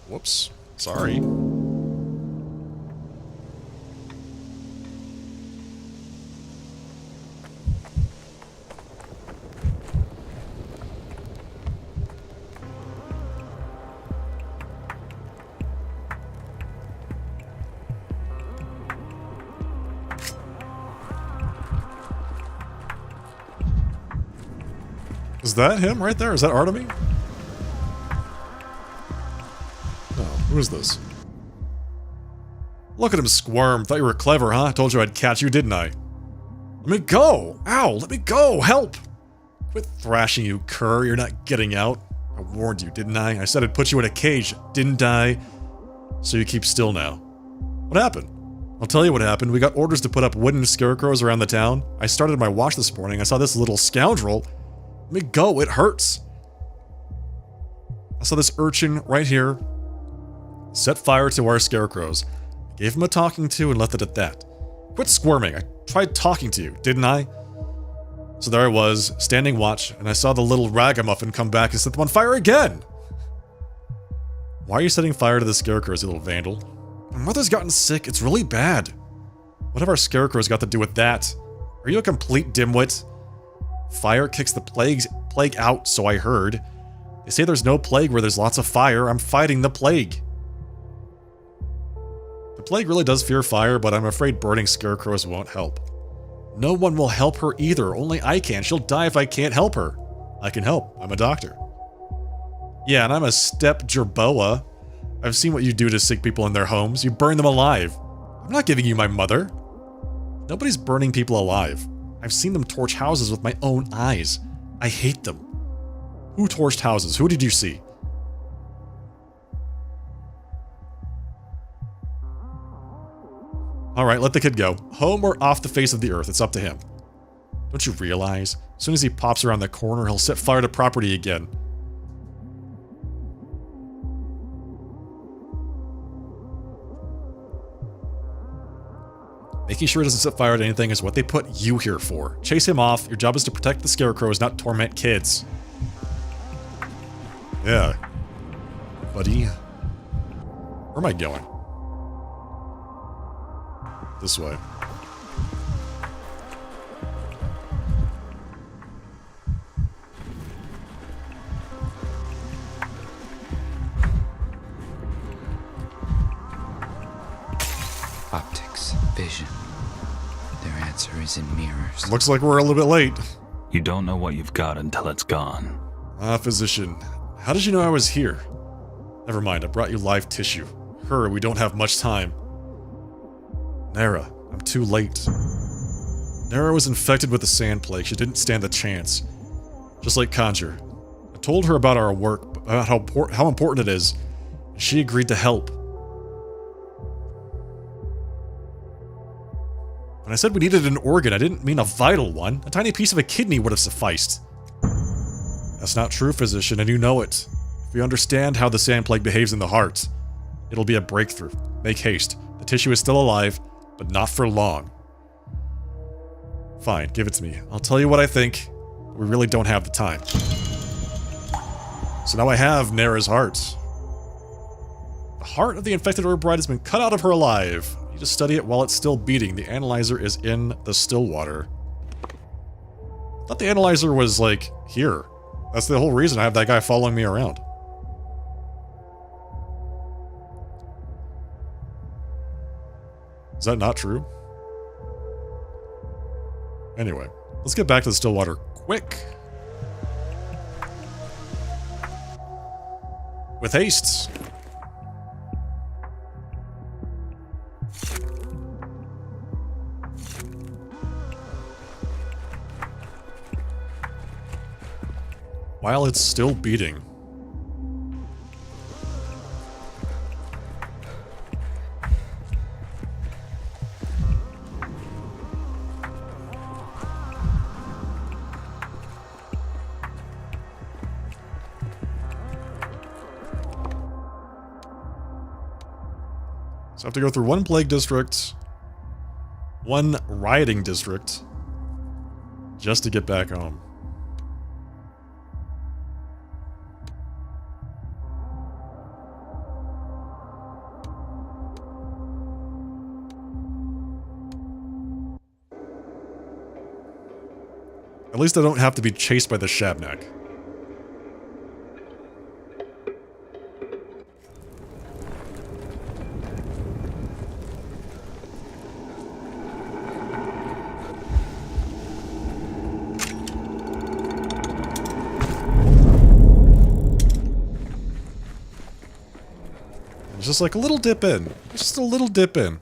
Whoops. Sorry. Is that him right there? Is that Artemy? Oh, who is this? Look at him squirm. Thought you were clever, huh? Told you I'd catch you, didn't I? Let me go! Ow! Let me go! Help! Quit thrashing, you cur. You're not getting out. I warned you, didn't I? I said I'd put you in a cage, didn't I? So you keep still now. What happened? I'll tell you what happened. We got orders to put up wooden scarecrows around the town. I started my watch this morning. I saw this little scoundrel. Let me go, it hurts. I saw this urchin right here set fire to our scarecrows. Gave him a talking to and left it at that. Quit squirming. I tried talking to you, didn't I? So there I was, standing watch, and I saw the little ragamuffin come back and set them on fire again. Why are you setting fire to the scarecrows, you little vandal? My mother's gotten sick. It's really bad. What have our scarecrows got to do with that? Are you a complete dimwit? Fire kicks the plague out, so I heard. They say there's no plague where there's lots of fire. I'm fighting the plague. The plague really does fear fire, but I'm afraid burning scarecrows won't help. No one will help her either. Only I can. She'll die if I can't help her. I can help. I'm a doctor. Yeah, and I'm a step jerboa. I've seen what you do to sick people in their homes. You burn them alive. I'm not giving you my mother. Nobody's burning people alive. I've seen them torch houses with my own eyes. I hate them. Who torched houses? Who did you see? Alright, let the kid go. Home or off the face of the earth, it's up to him. Don't you realize? As soon as he pops around the corner, he'll set fire to property again. Making sure he doesn't set fire to anything is what they put you here for. Chase him off. Your job is to protect the scarecrows, not torment kids. Yeah. Buddy. Where am I going? This way. Optics, vision. They're answer is in mirrors. Looks like we're a little bit late. You don't know what you've got until it's gone. Physician, how did you know I was here? Never mind, I brought you live tissue. Hurry, we don't have much time. Nara, I'm too late. Nara was infected with the sand plague. She didn't stand a chance. Just like Conjure. I told her about our work, about how important it is, and she agreed to help. When I said we needed an organ, I didn't mean a vital one. A tiny piece of a kidney would have sufficed. That's not true, physician, and you know it. If we understand how the sand plague behaves in the heart, it'll be a breakthrough. Make haste. The tissue is still alive, but not for long. Fine, give it to me. I'll tell you what I think. We really don't have the time. So now I have Nara's heart. The heart of the infected herb bride has been cut out of her alive. You just study it while it's still beating. The analyzer is in the still water. I thought the analyzer was, like, here. That's the whole reason I have that guy following me around. Is that not true? Anyway, let's get back to the still water quick. With haste. While it's still beating. So I have to go through one plague district, one rioting district, just to get back home. At least I don't have to be chased by the Shabnak. It's just like a little dip in. Just a little dip in.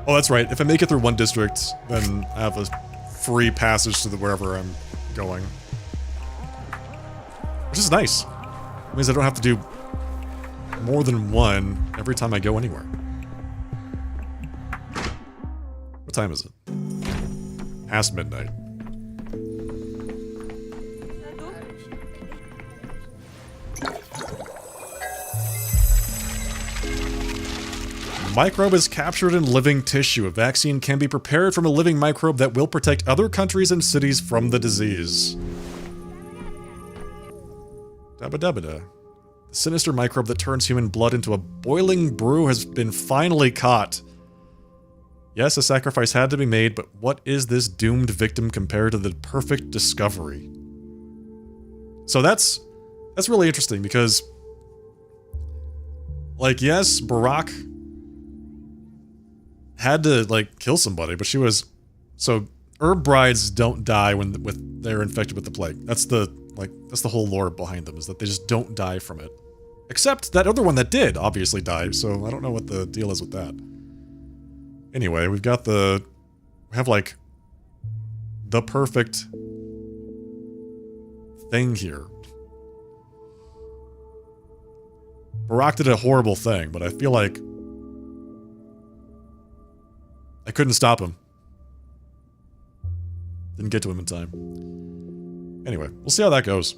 Oh, that's right. If I make it through one district, then I have a free passage to wherever I'm going. Which is nice. It means I don't have to do more than one every time I go anywhere. What time is it? Past midnight. Microbe is captured in living tissue. A vaccine can be prepared from a living microbe that will protect other countries and cities from the disease. Dabba dabba da. The sinister microbe that turns human blood into a boiling brew has been finally caught. Yes, a sacrifice had to be made, but what is this doomed victim compared to the perfect discovery? So that's really interesting because, like, yes, Barack had to, like, kill somebody, but she was... So, herb brides don't die when they're infected with the plague. That's the whole lore behind them, is that they just don't die from it. Except that other one that did, obviously died, so I don't know what the deal is with that. Anyway, we have, like, the perfect thing here. Barack did a horrible thing, but I feel like I couldn't stop him. Didn't get to him in time. Anyway, we'll see how that goes.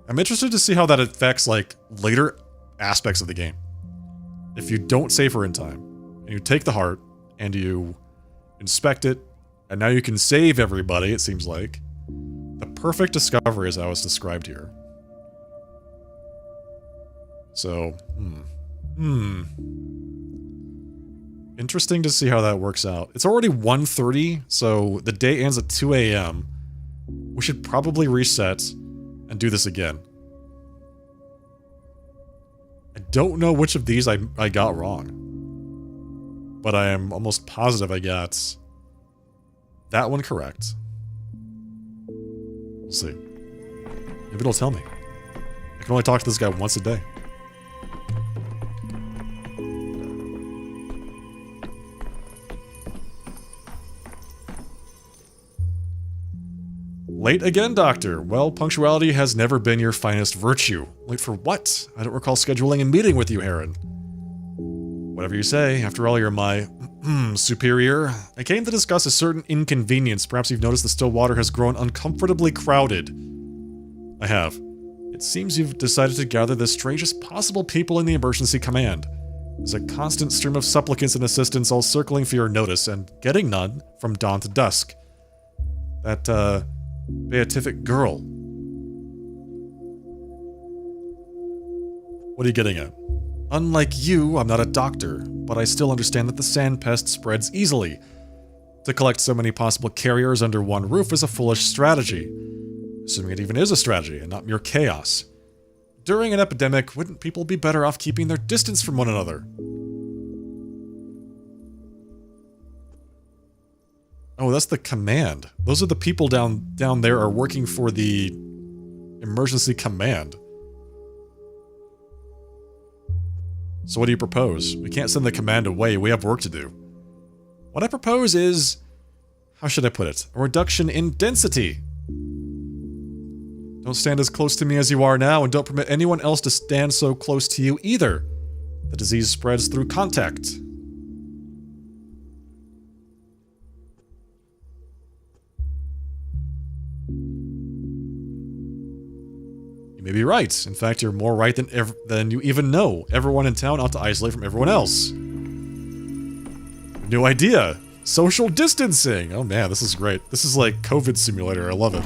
I'm interested to see how that affects, like, later aspects of the game. If you don't save her in time, and you take the heart, and you inspect it, and now you can save everybody, it seems like. The perfect discovery is how it's described here. So, interesting to see how that works out. It's already 1:30, so the day ends at 2 a.m. We should probably reset and do this again. I don't know which of these I got wrong, but I am almost positive I got that one correct. We'll see. Maybe it'll tell me. I can only talk to this guy once a day. Late again, Doctor. Well, punctuality has never been your finest virtue. Late for what? I don't recall scheduling a meeting with you, Heron. Whatever you say. After all, you're my superior. I came to discuss a certain inconvenience. Perhaps you've noticed the still water has grown uncomfortably crowded. I have. It seems you've decided to gather the strangest possible people in the emergency command. There's a constant stream of supplicants and assistants all circling for your notice, and getting none from dawn to dusk. That, beatific girl. What are you getting at? Unlike you, I'm not a doctor, but I still understand that the sand pest spreads easily. To collect so many possible carriers under one roof is a foolish strategy. Assuming it even is a strategy and not mere chaos. During an epidemic, wouldn't people be better off keeping their distance from one another? Oh, that's the command. Those are the people down there are working for the emergency command. So what do you propose? We can't send the command away, we have work to do. What I propose is, how should I put it? A reduction in density. Don't stand as close to me as you are now, and don't permit anyone else to stand so close to you either. The disease spreads through contact. You may be right. In fact, you're more right than you even know. Everyone in town ought to isolate from everyone else. New idea. Social distancing. Oh man, this is great. This is like COVID simulator. I love it.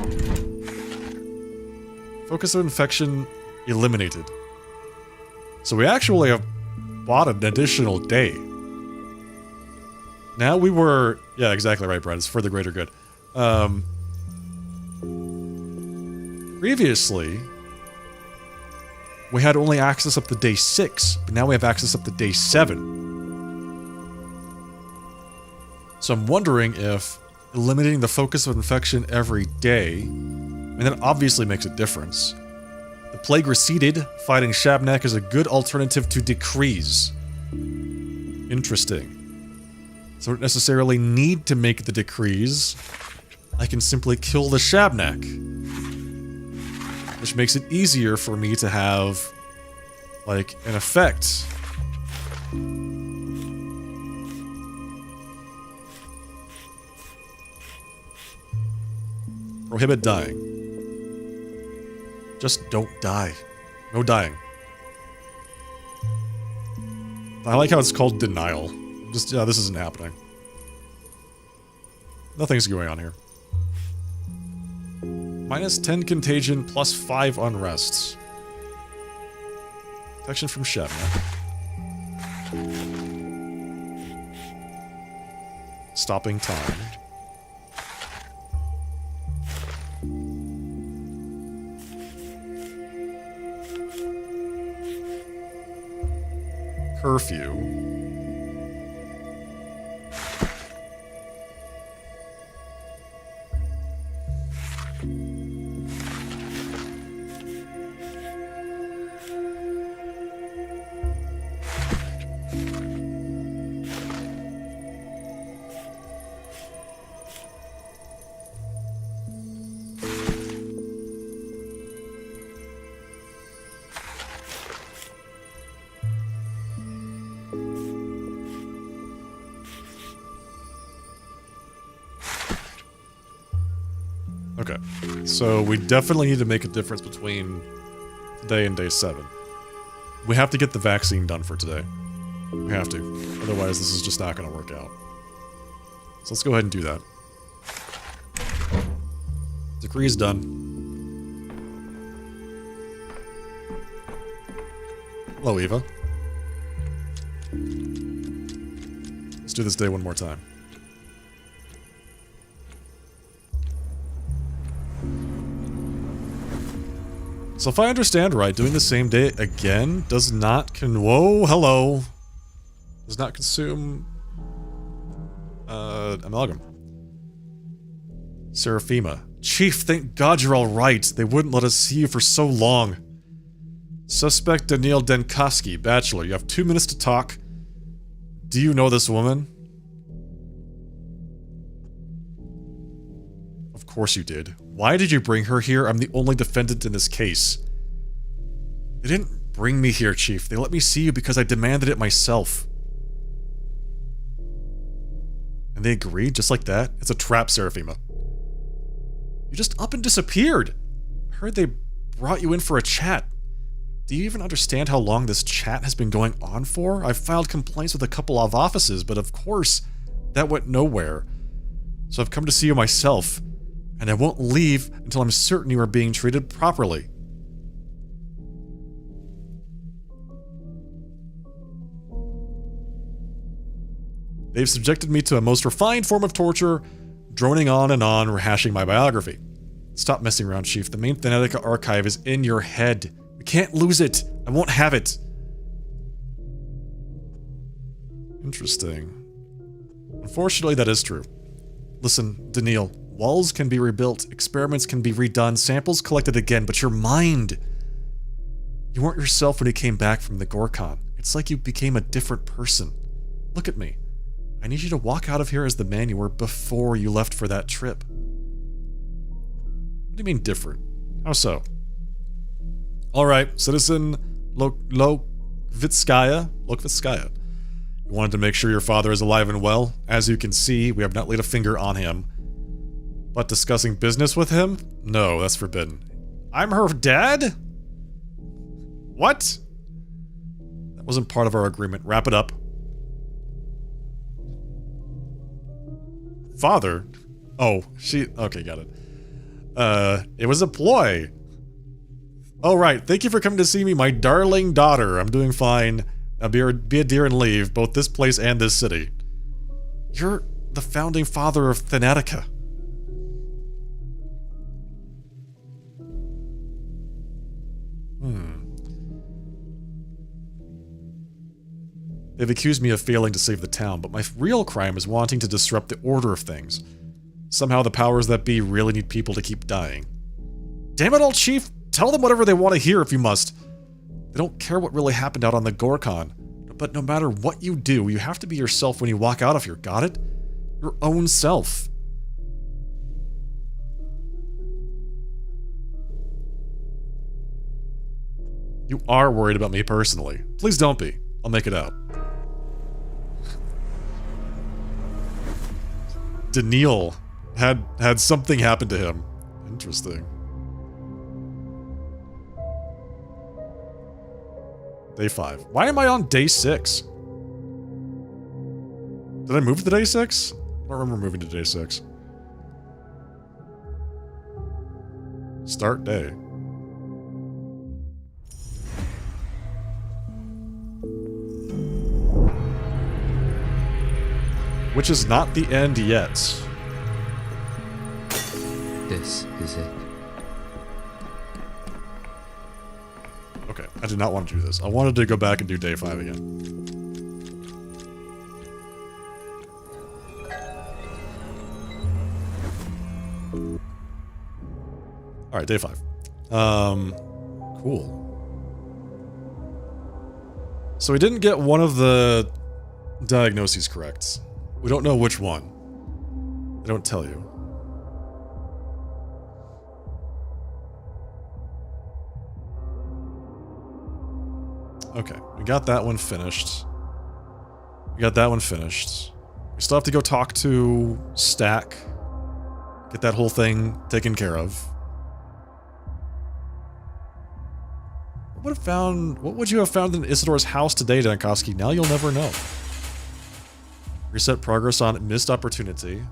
Focus of infection eliminated. So we actually have bought an additional day. Now we were... Yeah, exactly right, Brad. It's for the greater good. Previously... we had only access up to day 6, but now we have access up to day 7. So I'm wondering if eliminating the focus of infection every day, and that obviously makes a difference. The plague receded, fighting Shabnak is a good alternative to decrease. Interesting. So I don't necessarily need to make the decrease. I can simply kill the Shabnak. Which makes it easier for me to have, like, an effect. Prohibit dying. Just don't die. No dying. I like how it's called denial. Just, yeah, this isn't happening. Nothing's going on here. Minus 10 contagion, plus 5 unrests. Protection from Shabnak. Stopping time. Curfew. Okay, so we definitely need to make a difference between today and day 7. We have to get the vaccine done for today. We have to. Otherwise, this is just not going to work out. So let's go ahead and do that. Decree is done. Hello, Eva. Let's do this day one more time. So if I understand right, doing the same day again does not whoa, hello. Does not consume amalgam. Seraphima. Chief, thank God you're alright. They wouldn't let us see you for so long. Suspect Daniil Denkoski, bachelor. You have 2 minutes to talk. Do you know this woman? Of course you did. Why did you bring her here? I'm the only defendant in this case. They didn't bring me here, Chief. They let me see you because I demanded it myself. And they agreed, just like that? It's a trap, Seraphima. You just up and disappeared. I heard they brought you in for a chat. Do you even understand how long this chat has been going on for? I've filed complaints with a couple of offices, but of course, that went nowhere. So I've come to see you myself, and I won't leave until I'm certain you are being treated properly. They've subjected me to a most refined form of torture, droning on and on, rehashing my biography. Stop messing around, Chief. The main Thanatica archive is in your head. We can't lose it. I won't have it. Interesting. Unfortunately, that is true. Listen, Daniil, walls can be rebuilt, experiments can be redone, samples collected again, but your mind... You weren't yourself when you came back from the Gorkon. It's like you became a different person. Look at me. I need you to walk out of here as the man you were before you left for that trip. What do you mean different? How so? Alright, Citizen Lokvitskaya. You wanted to make sure your father is alive and well. As you can see, we have not laid a finger on him. But discussing business with him? No, that's forbidden. I'm her dad? What? That wasn't part of our agreement. Wrap it up. Father? Oh, okay, got it. It was a ploy. Oh, right. Thank you for coming to see me, my darling daughter. I'm doing fine. Now be a dear and leave, both this place and this city. You're the founding father of Thanatica. They've accused me of failing to save the town, but my real crime is wanting to disrupt the order of things. Somehow the powers that be really need people to keep dying. Damn it all, Chief! Tell them whatever they want to hear if you must. They don't care what really happened out on the Gorkon. But no matter what you do, you have to be yourself when you walk out of here, got it? Your own self. You are worried about me personally. Please don't be. I'll make it out. Daniil had something happen to him. Interesting. Day 5. Why am I on day 6? Did I move to day 6? I don't remember moving to day 6. Start day. Which is not the end yet. This is it. Okay, I did not want to do this. I wanted to go back and do day 5 again. Alright, day 5. Cool. So we didn't get one of the diagnoses correct. We don't know which one. They don't tell you. Okay, we got that one finished. We still have to go talk to Stack. Get that whole thing taken care of. What would you have found in Isidore's house today, Dankovsky? Now you'll never know. Reset progress on missed opportunity.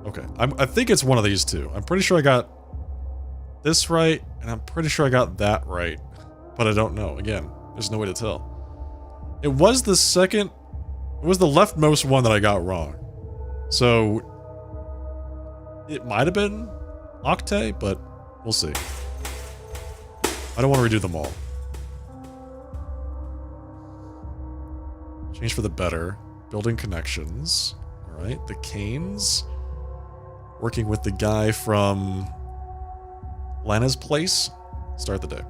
Okay, I think it's one of these two. I'm pretty sure I got this right, and I'm pretty sure I got that right. But I don't know. Again, there's no way to tell. It was the second... It was the leftmost one that I got wrong. So... It might have been Octay, but we'll see. I don't want to redo them all. Change for the better. Building connections. Alright, the Canes. Working with the guy from Lana's place. Start the day.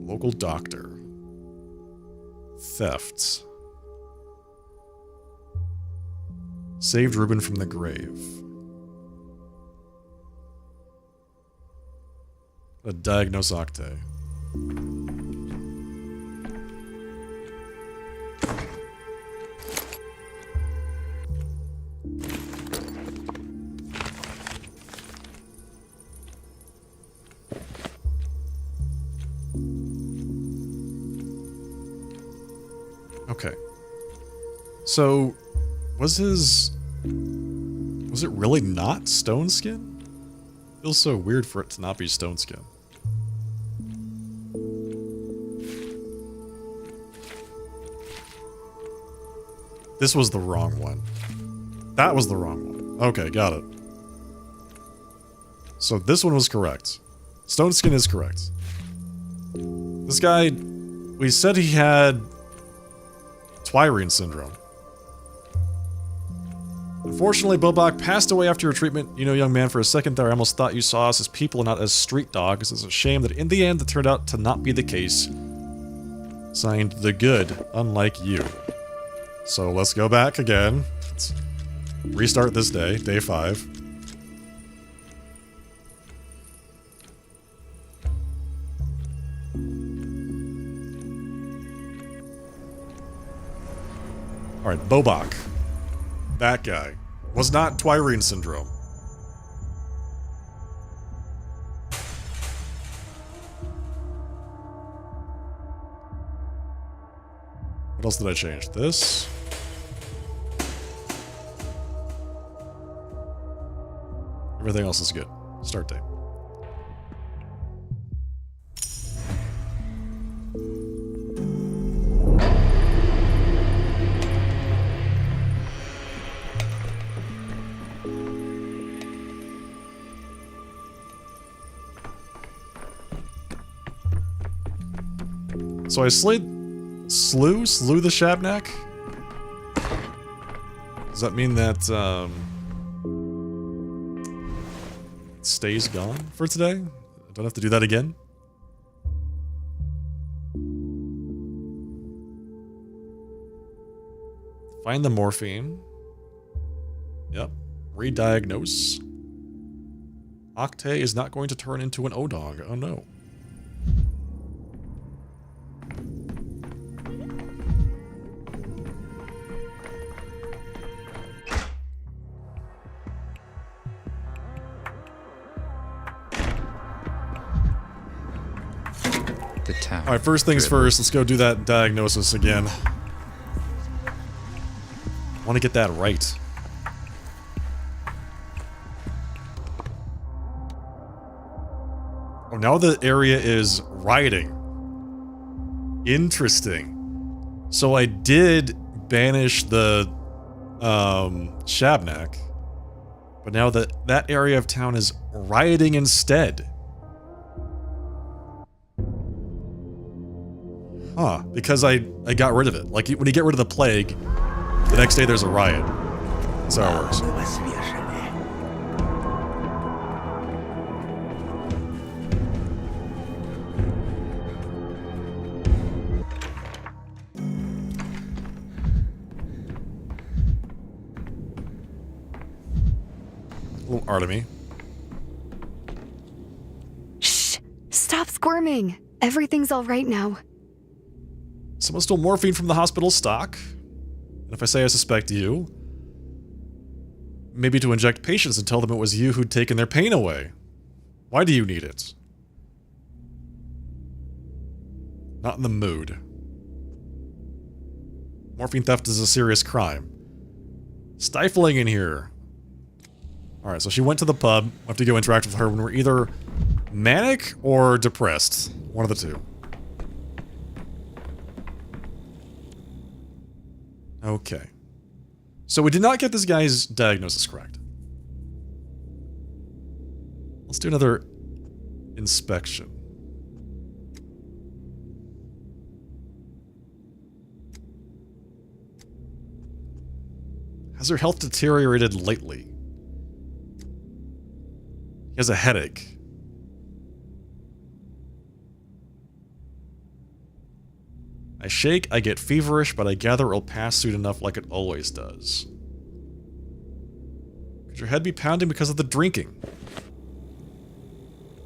Local doctor. Thefts. Saved Ruben from the grave. A diagnose Octay. Okay. So, was it really not stone skin? Feels so weird for it to not be stone skin. This was the wrong one. That was the wrong one. Okay, got it. So this one was correct. Stone skin is correct. This guy, we said he had Twirine syndrome. Unfortunately, Bobak passed away after your treatment. You know, young man, for a second there I almost thought you saw us as people and not as street dogs. It's a shame that in the end it turned out to not be the case. Signed, The Good, unlike you. So let's go back again. Let's restart this day, day 5. Alright, Bobak. That guy. Was not Twirine syndrome. What else did I change? This. Everything else is good. Start date. So I slew the Shabnak? Does that mean that, it stays gone for today? I don't have to do that again? Find the morphine. Yep. Re-diagnose. Octay is not going to turn into an Odong. Oh no. Alright, first things first, let's go do that diagnosis again. I want to get that right. Oh, now the area is rioting. Interesting. So I did banish the Shabnak, but now that area of town is rioting instead. Huh, because I got rid of it. Like, when you get rid of the plague, the next day there's a riot. That's how it works. Little Artemy. Shh! Stop squirming! Everything's alright now. Someone stole morphine from the hospital stock. If I say I suspect you, maybe to inject patience and tell them it was you who'd taken their pain away. Why do you need it? Not in the mood. Morphine theft is a serious crime. Stifling in here. Alright, so she went to the pub. I have to go interact with her when we're either manic or depressed. One of the two. Okay. So we did not get this guy's diagnosis correct. Let's do another inspection. Has her health deteriorated lately? He has a headache. I shake, I get feverish, but I gather it'll pass soon enough like it always does. Could your head be pounding because of the drinking?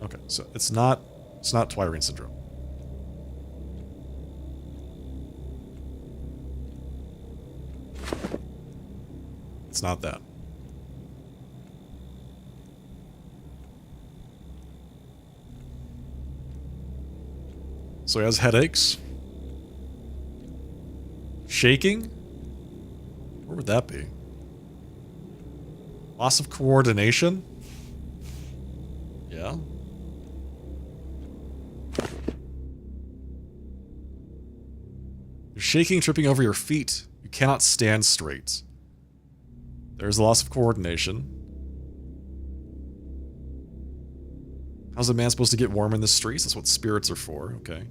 Okay, so it's not Twirine syndrome. It's not that. So he has headaches. Shaking? Where would that be? Loss of coordination? Yeah. You're shaking, tripping over your feet. You cannot stand straight. There's a loss of coordination. How's a man supposed to get warm in the streets? That's what spirits are for, okay.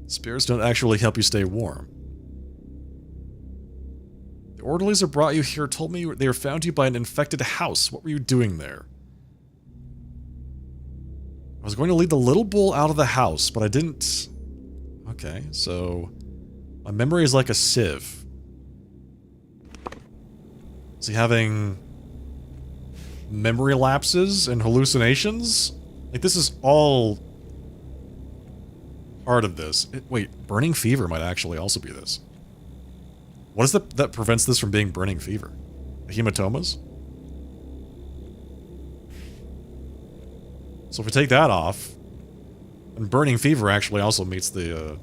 Spirits don't actually help you stay warm. The orderlies who brought you here told me they found you by an infected house. What were you doing there? I was going to lead the little bull out of the house, but I didn't. Okay, so my memory is like a sieve. Is he having memory lapses and hallucinations? Like, this is all part of this. Wait, burning fever might actually also be this. What is that prevents this from being burning fever? The hematomas? So if we take that off, and burning fever actually also meets the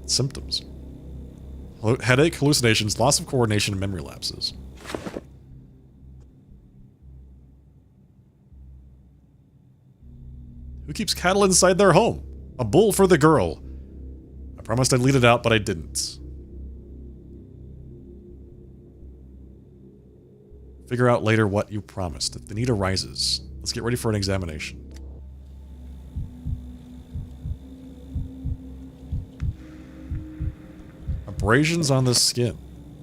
symptoms. Headache, hallucinations, loss of coordination, and memory lapses. Who keeps cattle inside their home? A bull for the girl. I promised I'd lead it out, but I didn't. Figure out later what you promised. If the need arises, let's get ready for an examination. Abrasions on the skin.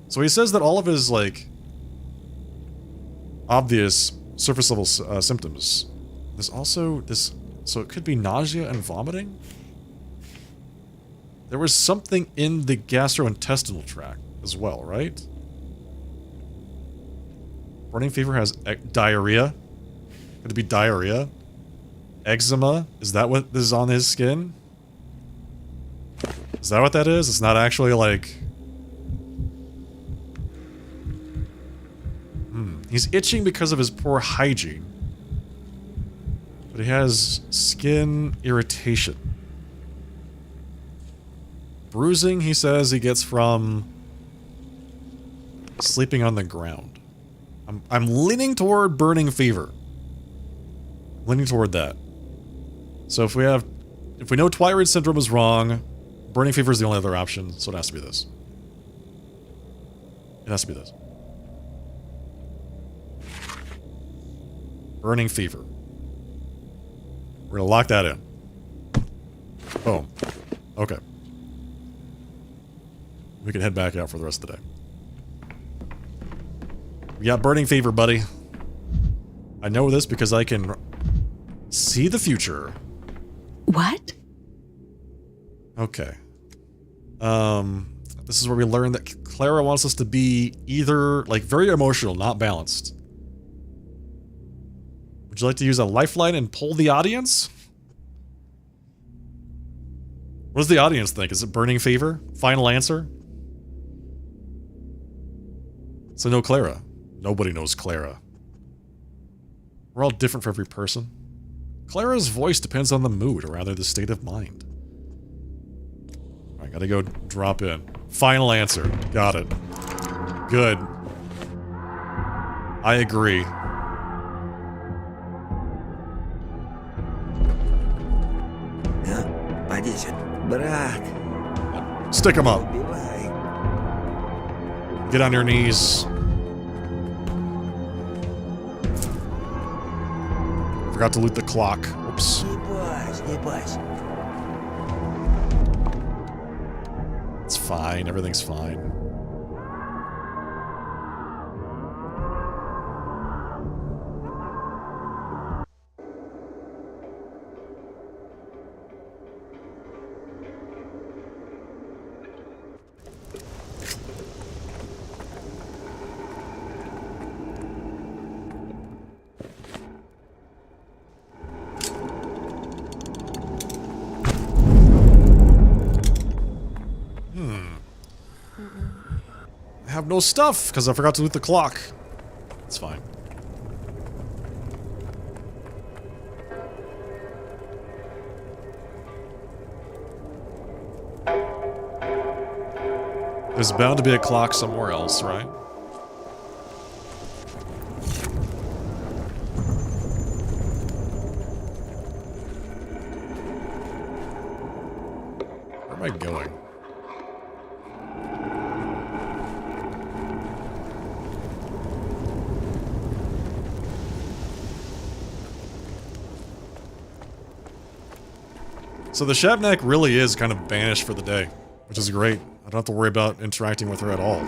So he says that all of his, like, obvious surface level symptoms. There's also this, so it could be nausea and vomiting? There was something in the gastrointestinal tract as well, right? Burning fever has diarrhea. Could it be diarrhea? Eczema? Is that what is on his skin? Is that what that is? It's not actually like... He's itching because of his poor hygiene. But he has skin irritation. Bruising, he says, he gets from sleeping on the ground. I'm leaning toward burning fever. Leaning toward that. So if we know Twirine syndrome is wrong, burning fever is the only other option, so it has to be this. It has to be this. Burning fever. We're gonna lock that in. Boom. Okay. We can head back out for the rest of the day. We got burning fever, buddy. I know this because I can see the future. What? Okay. This is where we learn that Clara wants us to be either, like, very emotional, not balanced. Would you like to use a lifeline and pull the audience? What does the audience think? Is it burning fever? Final answer? So no Clara. Nobody knows Clara. We're all different for every person. Clara's voice depends on the mood, or rather the state of mind. I gotta go drop in. Final answer. Got it. Good. I agree. Stick him up. Get on your knees. Forgot to loot the clock. Oops. It's fine. Everything's fine. I have no stuff because I forgot to loot the clock. It's fine. There's bound to be a clock somewhere else, right? Where am I going? So the Shabnak really is kind of banished for the day, which is great. I don't have to worry about interacting with her at all.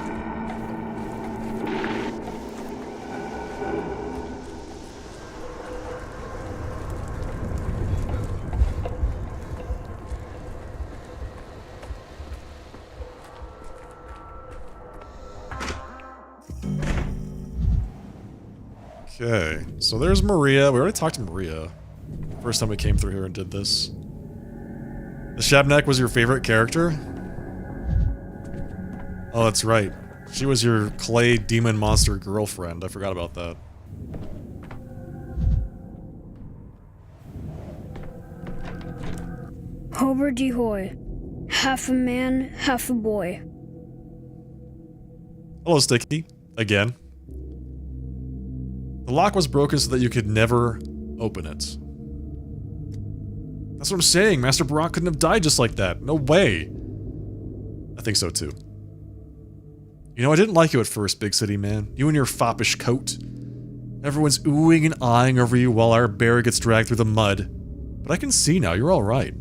Okay, so there's Maria. We already talked to Maria. First time we came through here and did this. The Shabnak was your favorite character? Oh, that's right. She was your clay demon monster girlfriend. I forgot about that. Hober-de-hoy. Half a man, half a boy. Hello, Sticky. Again. The lock was broken so that you could never open it. That's what I'm saying. Master Barak couldn't have died just like that. No way. I think so too. You know, I didn't like you at first, Big City Man. You and your foppish coat. Everyone's oohing and eyeing over you while our bear gets dragged through the mud. But I can see now, you're alright.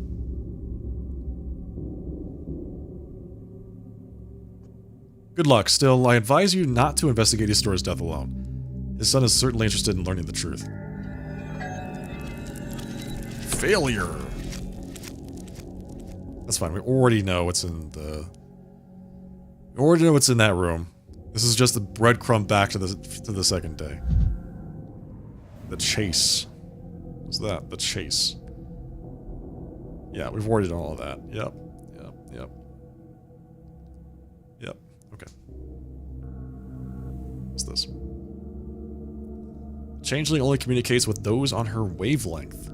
Good luck. Still, I advise you not to investigate Istor's death alone. His son is certainly interested in learning the truth. Failure. That's fine. We already know what's in the... We already know what's in that room. This is just the breadcrumb back to the second day. The chase. What's that? The chase. Yeah, we've already done all of that. Yep. Yep. Okay. What's this? Changeling only communicates with those on her wavelength.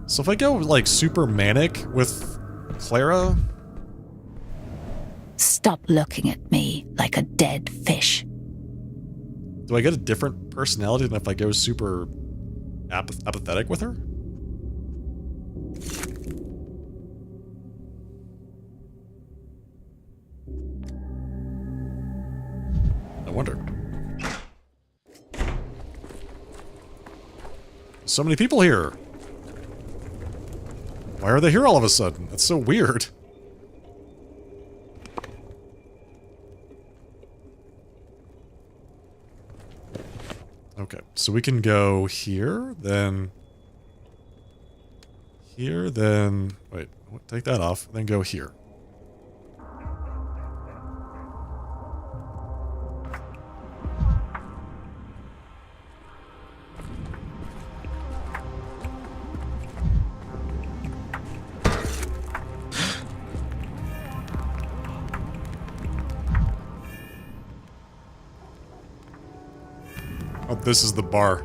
So if I go, like, super manic with Clara... Stop looking at me like a dead fish. Do I get a different personality than if I go super apathetic with her? I wonder. So many people here. Why are they here all of a sudden? That's so weird. Okay, so we can go here, then... Here, then... Wait, take that off, then go here. Oh, this is the bar.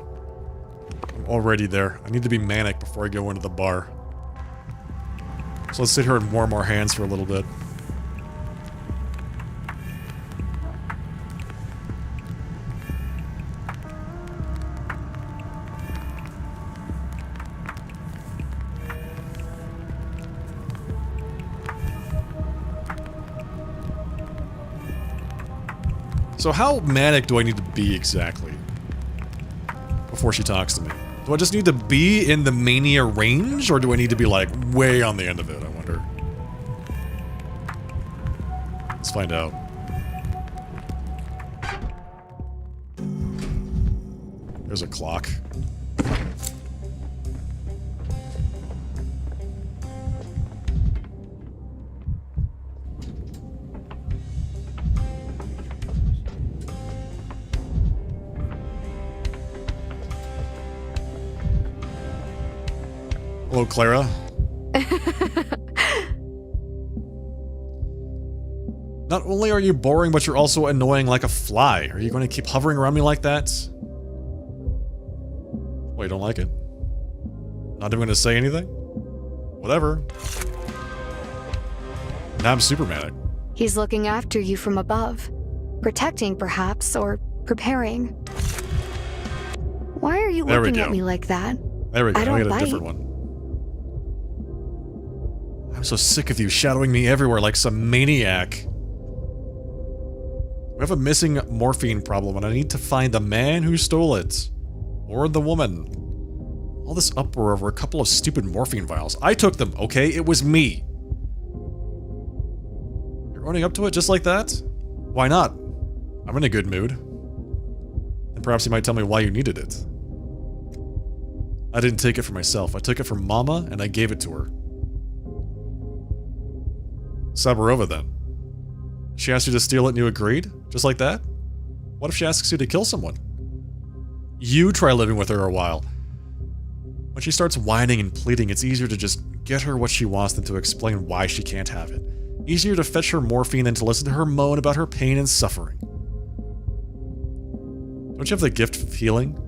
I'm already there. I need to be manic before I go into the bar. So let's sit here and warm our hands for a little bit. So how manic do I need to be exactly before she talks to me? Do I just need to be in the mania range, or do I need to be like way on the end of it, I wonder? Let's find out. There's a clock. Hello, Clara. Not only are you boring, but you're also annoying like a fly. Are you going to keep hovering around me like that? Well, you don't like it? Not even going to say anything? Whatever. Now I'm super manic. He's looking after you from above. Protecting, perhaps, or preparing. Why are you looking at me like that? There we go. I don't get a bite. different one. I'm so sick of you shadowing me everywhere like some maniac. We have a missing morphine problem, and I need to find the man who stole it. Or the woman. All this uproar over a couple of stupid morphine vials. I took them, okay? It was me. You're owning up to it just like that? Why not? I'm in a good mood. And perhaps you might tell me why you needed it. I didn't take it for myself. I took it from Mama, and I gave it to her. Saburova, then. She asked you to steal it and you agreed? Just like that? What if she asks you to kill someone? You try living with her a while. When she starts whining and pleading, it's easier to just get her what she wants than to explain why she can't have it. Easier to fetch her morphine than to listen to her moan about her pain and suffering. Don't you have the gift of healing?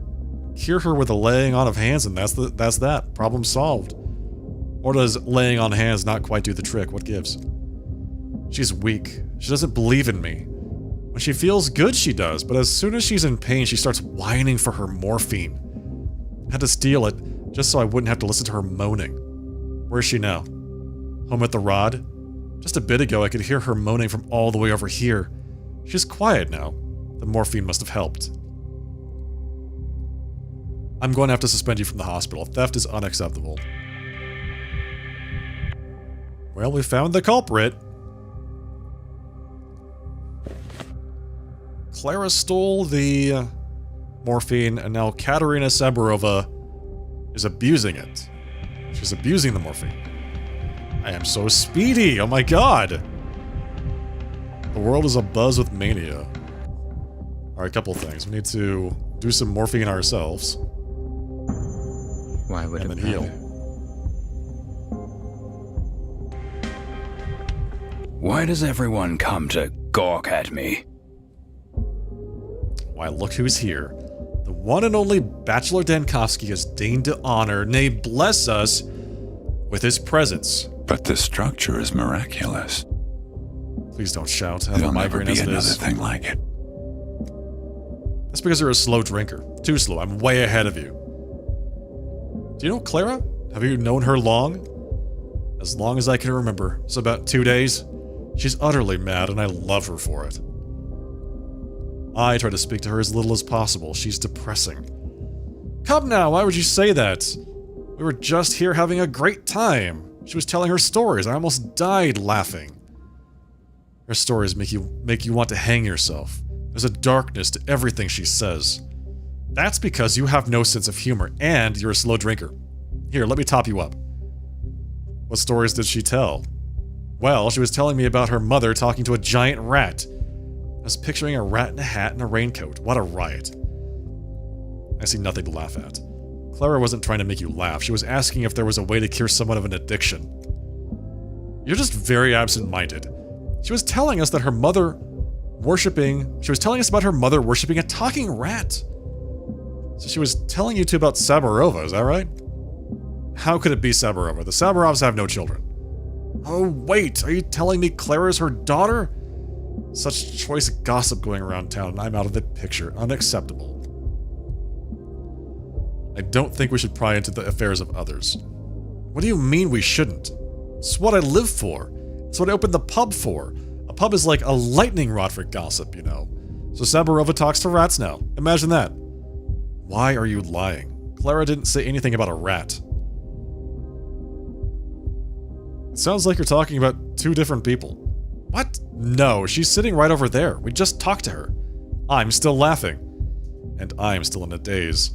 Cure her with a laying on of hands and that's that. Problem solved. Or does laying on hands not quite do the trick? What gives? She's weak. She doesn't believe in me. When she feels good, she does, but as soon as she's in pain, she starts whining for her morphine. I had to steal it just so I wouldn't have to listen to her moaning. Where's she now? Home at the Rod? Just a bit ago, I could hear her moaning from all the way over here. She's quiet now. The morphine must have helped. I'm going to have to suspend you from the hospital. Theft is unacceptable. Well, we found the culprit. Clara stole the morphine, and now Katerina Saburova is abusing it. She's abusing the morphine. I am so speedy! Oh my god! The world is abuzz with mania. Alright, a couple things. We need to do some morphine ourselves. Why would and it then heal. Why does everyone come to gawk at me? Why, look who's here. The one and only Bachelor Dankovsky has deigned to honor, nay bless us, with his presence. But this structure is miraculous. Please don't shout. I have a There'll never migraine be as it another is. thing like it. That's because you're a slow drinker. Too slow. I'm way ahead of you. Do you know Clara? Have you known her long? As long as I can remember. It's about 2 days. She's utterly mad, and I love her for it. I try to speak to her as little as possible. She's depressing. Come now, why would you say that? We were just here having a great time. She was telling her stories. I almost died laughing. Her stories make you want to hang yourself. There's a darkness to everything she says. That's because you have no sense of humor, and you're a slow drinker. Here, let me top you up. What stories did she tell? Well, she was telling me about her mother talking to a giant rat. I was picturing a rat in a hat and a raincoat. What a riot. I see nothing to laugh at. Clara wasn't trying to make you laugh. She was asking if there was a way to cure someone of an addiction. You're just very absent-minded. She was telling us about her mother worshipping a talking rat. So she was telling you two about Saburova, is that right? How could it be Saburova? The Saburovs have no children. Oh, wait, are you telling me Clara's her daughter? Such choice gossip going around town, and I'm out of the picture. Unacceptable. I don't think we should pry into the affairs of others. What do you mean we shouldn't? It's what I live for. It's what I opened the pub for. A pub is like a lightning rod for gossip, you know. So Saburova talks to rats now. Imagine that. Why are you lying? Clara didn't say anything about a rat. It sounds like you're talking about two different people. What? No, she's sitting right over there. We just talked to her. I'm still laughing. And I'm still in a daze.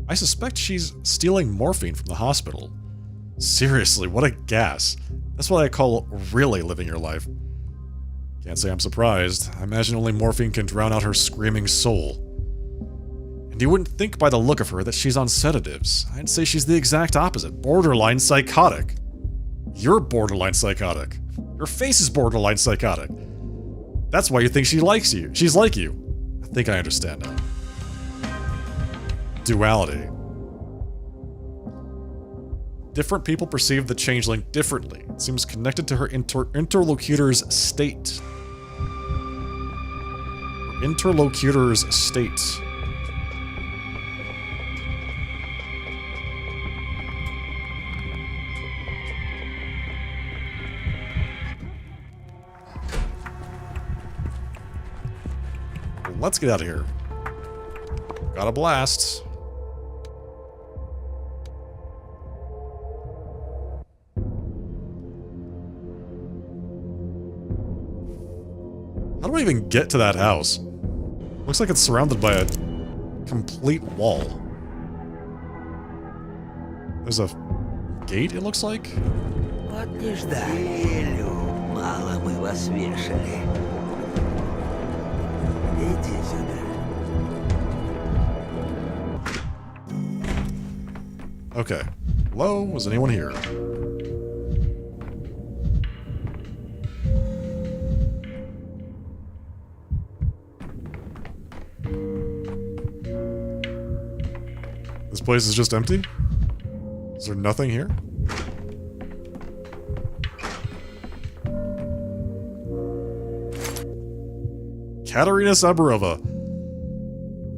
I suspect she's stealing morphine from the hospital. Seriously, what a gas. That's what I call really living your life. Can't say I'm surprised. I imagine only morphine can drown out her screaming soul. And you wouldn't think by the look of her that she's on sedatives. I'd say she's the exact opposite. Borderline psychotic. You're borderline psychotic. Your face is borderline psychotic. That's why you think she likes you. She's like you. I think I understand now. Duality. Different people perceive the changeling differently. It seems connected to her interlocutor's state. Her interlocutor's state. Let's get out of here. Got a blast. How do I even get to that house? Looks like it's surrounded by a complete wall. There's a gate, it looks like? Вот не ждали, Элю. Мало мы вас вешали. Иди сюда. Okay. Hello? Was anyone here? This place is just empty? Is there nothing here? Katerina Saburova,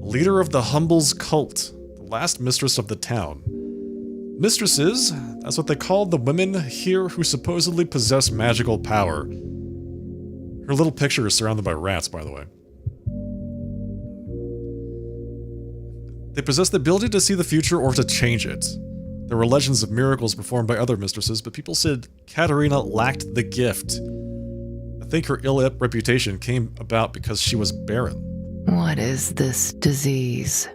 leader of the Humbles cult, the last mistress of the town. Mistresses, that's what they called the women here who supposedly possess magical power. Her little picture is surrounded by rats, by the way. They possess the ability to see the future or to change it. There were legends of miracles performed by other mistresses, but people said Katerina lacked the gift. I think her ill reputation came about because she was barren. What is this disease?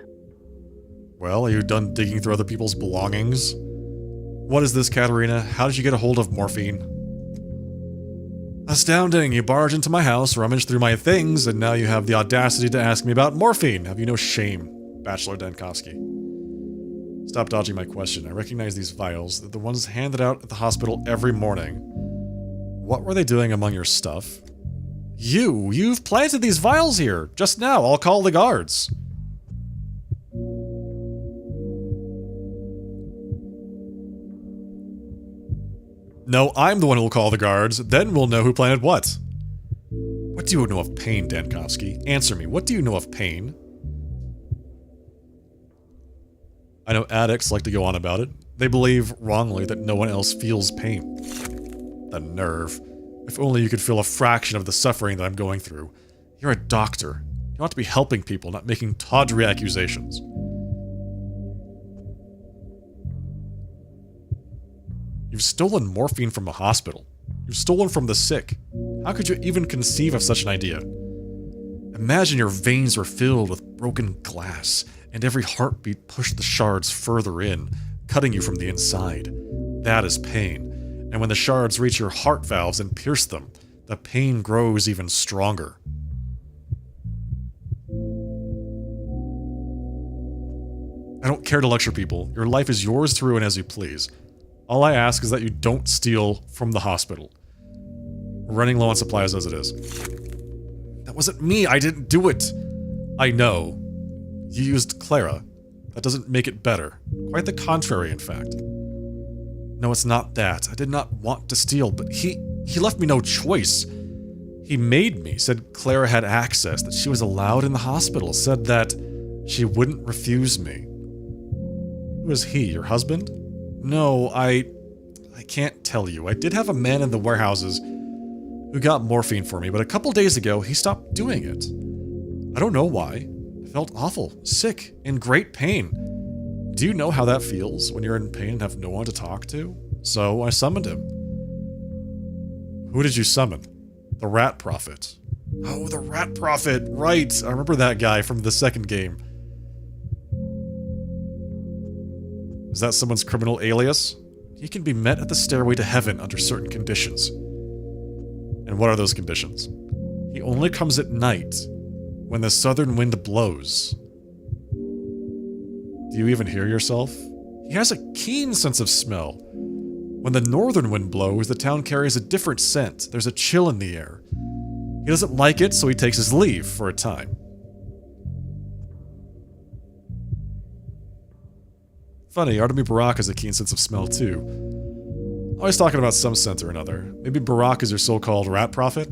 Well, are you done digging through other people's belongings? What is this, Katerina? How did you get a hold of morphine? Astounding! You barge into my house, rummage through my things, and now you have the audacity to ask me about morphine. Have you no shame, Bachelor Dankovsky? Stop dodging my question. I recognize these vials. They're the ones handed out at the hospital every morning. What were they doing among your stuff? You've planted these vials here. Just now, I'll call the guards. No, I'm the one who'll call the guards. Then we'll know who planted what. What do you know of pain, Dankovsky? Answer me. What do you know of pain? I know addicts like to go on about it. They believe, wrongly, that no one else feels pain. The nerve. If only you could feel a fraction of the suffering that I'm going through. You're a doctor. You ought to be helping people, not making tawdry accusations. You've stolen morphine from a hospital. You've stolen from the sick. How could you even conceive of such an idea? Imagine your veins were filled with broken glass, and every heartbeat pushed the shards further in, cutting you from the inside. That is pain. And when the shards reach your heart valves and pierce them, the pain grows even stronger. I don't care to lecture people. Your life is yours to ruin as you please. All I ask is that you don't steal from the hospital. We're running low on supplies as it is. That wasn't me. I didn't do it. I know. You used Clara. That doesn't make it better. Quite the contrary, in fact. No, it's not that. I did not want to steal, but he left me no choice. He made me, said Clara had access, that she was allowed in the hospital, said that she wouldn't refuse me. Who is he, your husband? No, I can't tell you. I did have a man in the warehouses who got morphine for me, but a couple days ago, he stopped doing it. I don't know why. I felt awful, sick, in great pain. Do you know how that feels when you're in pain and have no one to talk to? So I summoned him. Who did you summon? The Rat Prophet. Oh, the Rat Prophet, right. I remember that guy from the second game. Is that someone's criminal alias? He can be met at the stairway to heaven under certain conditions. And what are those conditions? He only comes at night, when the southern wind blows. Do you even hear yourself? He has a keen sense of smell. When the northern wind blows, the town carries a different scent. There's a chill in the air. He doesn't like it, so he takes his leave for a time. Funny, Artemy Barak has a keen sense of smell too. Always talking about some scent or another. Maybe Barak is your so-called rat prophet?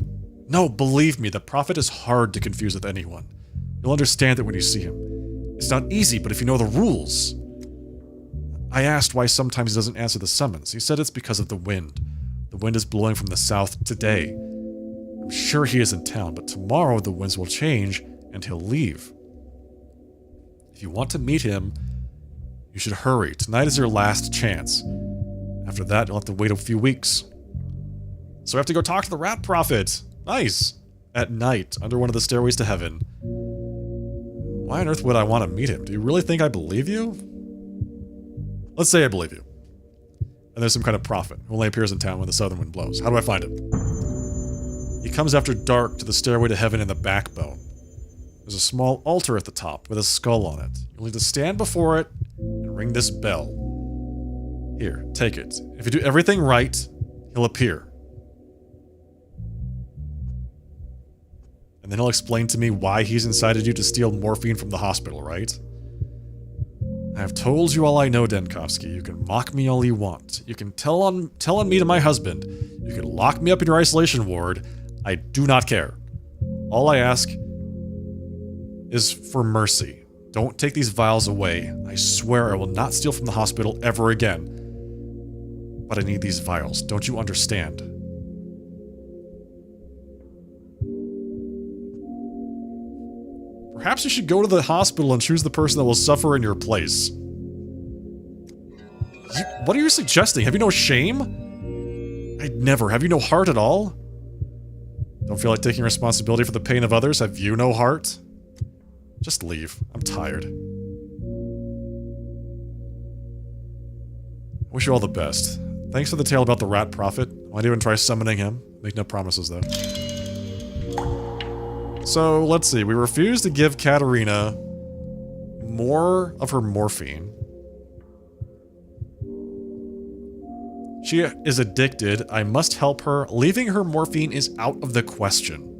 No, believe me, the prophet is hard to confuse with anyone. You'll understand it when you see him. It's not easy, but if you know the rules. I asked why sometimes he doesn't answer the summons. He said it's because of the wind. The wind is blowing from the south today. I'm sure he is in town, but tomorrow the winds will change and he'll leave. If you want to meet him, you should hurry. Tonight is your last chance. After that, you'll have to wait a few weeks. So I have to go talk to the Rat Prophet. Nice. At night, under one of the stairways to heaven. Why on earth would I want to meet him? Do you really think I believe you? Let's say I believe you. And there's some kind of prophet who only appears in town when the southern wind blows. How do I find him? He comes after dark to the stairway to heaven in the backbone. There's a small altar at the top with a skull on it. You'll need to stand before it and ring this bell. Here, take it. If you do everything right, he'll appear. And then he'll explain to me why he's incited you to steal morphine from the hospital, right? I have told you all I know, Denkovsky. You can mock me all you want. You can tell on me to my husband. You can lock me up in your isolation ward. I do not care. All I ask is for mercy. Don't take these vials away. I swear I will not steal from the hospital ever again. But I need these vials. Don't you understand? Perhaps you should go to the hospital and choose the person that will suffer in your place. What are you suggesting? Have you no shame? I'd never. Have you no heart at all? Don't feel like taking responsibility for the pain of others? Have you no heart? Just leave. I'm tired. I wish you all the best. Thanks for the tale about the Rat Prophet. Might even try summoning him. Make no promises, though. So, let's see. We refuse to give Katerina more of her morphine. She is addicted. I must help her. Leaving her morphine is out of the question.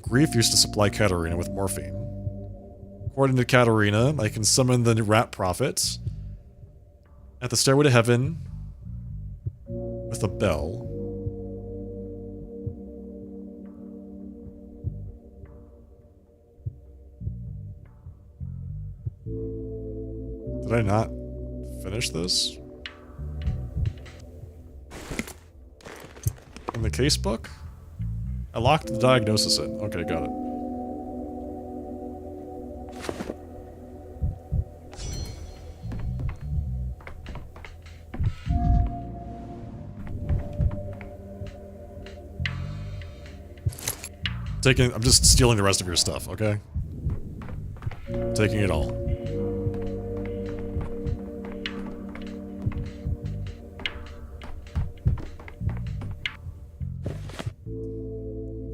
Grief used to supply Katerina with morphine. According to Katerina, I can summon the Rat Prophet at the stairway to heaven with a bell. Did I not finish this? In the case book? I locked the diagnosis in. Okay, got it. I'm just stealing the rest of your stuff, okay? Taking it all.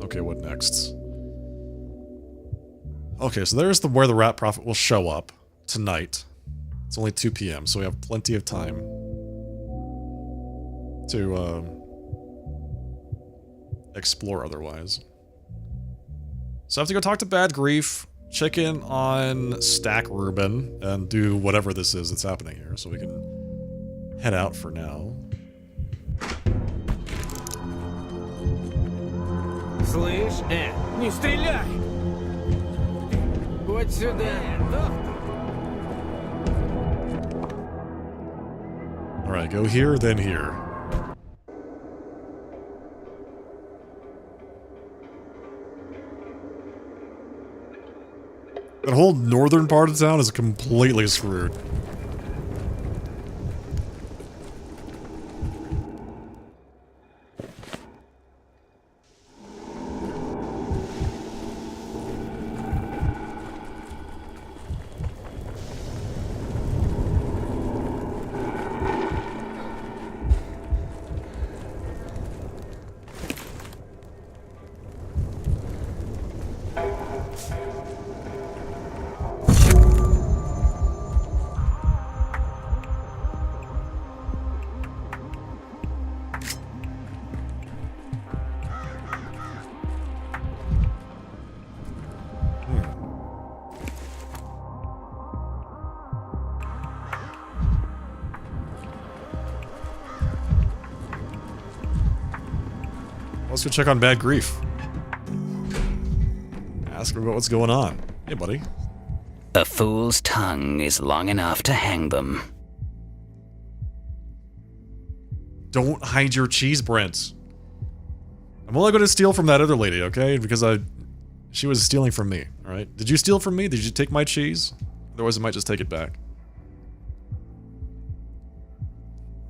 Okay, what next? Okay, so there's where the Rat Prophet will show up tonight. It's only 2 p.m., so we have plenty of time to explore otherwise. So I have to go talk to Bad Grief, check in on Stack Reuben, and do whatever this is that's happening here, so we can head out for now. Слышь, не стреляй! Вот сюда, доктор! Alright, go here, then here. That whole northern part of town is completely screwed. Let's go check on Bad Grief. Ask him about what's going on. Hey, buddy. A fool's tongue is long enough to hang them. Don't hide your cheese, Brent. I'm only going to steal from that other lady, okay? Because she was stealing from me, alright? Did you steal from me? Did you take my cheese? Otherwise, I might just take it back.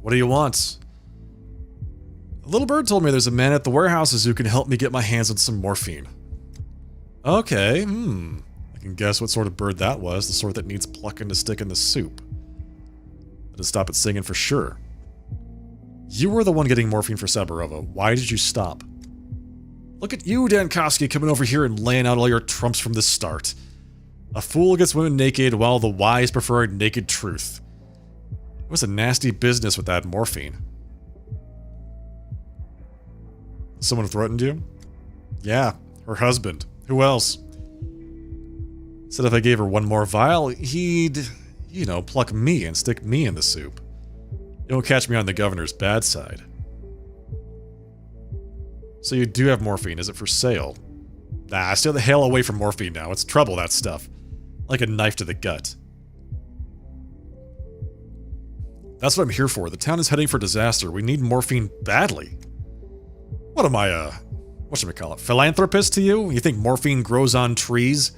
What do you want? A little bird told me there's a man at the warehouses who can help me get my hands on some morphine. Okay, I can guess what sort of bird that was. The sort that needs plucking to stick in the soup. That'll stop it singing for sure. You were the one getting morphine for Sabarova. Why did you stop? Look at you, Dankowski, coming over here and laying out all your trumps from the start. A fool gets women naked while the wise prefer a naked truth. It was a nasty business with that morphine. Someone threatened you? Yeah, her husband. Who else? Said if I gave her one more vial, he'd, you know, pluck me and stick me in the soup. You don't catch me on the governor's bad side. So you do have morphine. Is it for sale? Nah, stay the hell away from morphine now. It's trouble, that stuff. Like a knife to the gut. That's what I'm here for. The town is heading for disaster. We need morphine badly. What am I, whatchamacallit, philanthropist to you? You think morphine grows on trees?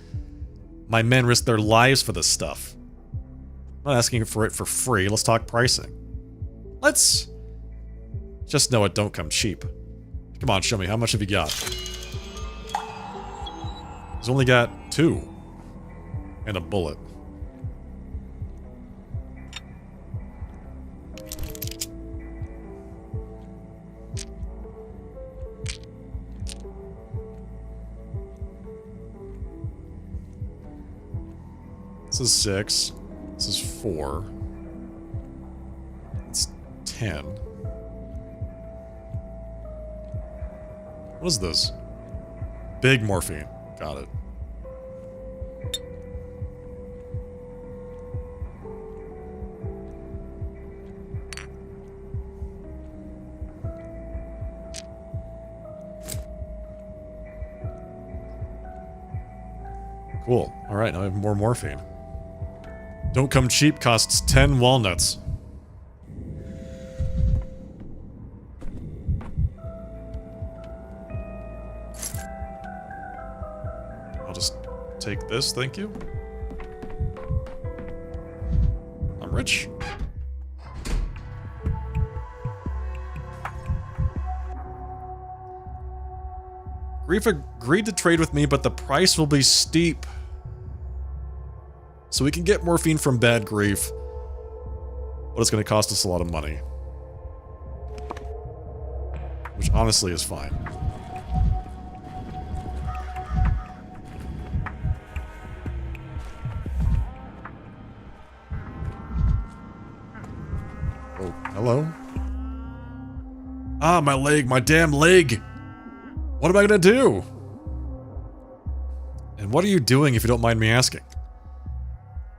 My men risk their lives for this stuff. I'm not asking for it for free. Let's talk pricing. Let's... just know it don't come cheap. Come on, show me. How much have you got? He's only got 2. And a bullet. This is 6. This is 4. It's 10. What is this? Big morphine. Got it. Cool. Alright, now I have more morphine. Don't come cheap costs 10 walnuts. I'll just take this, thank you. I'm rich. Grief agreed to trade with me, but the price will be steep. So we can get morphine from Bad Grief, but it's going to cost us a lot of money. Which honestly is fine. Oh, hello? Ah, my leg, my damn leg! What am I gonna do? And what are you doing if you don't mind me asking?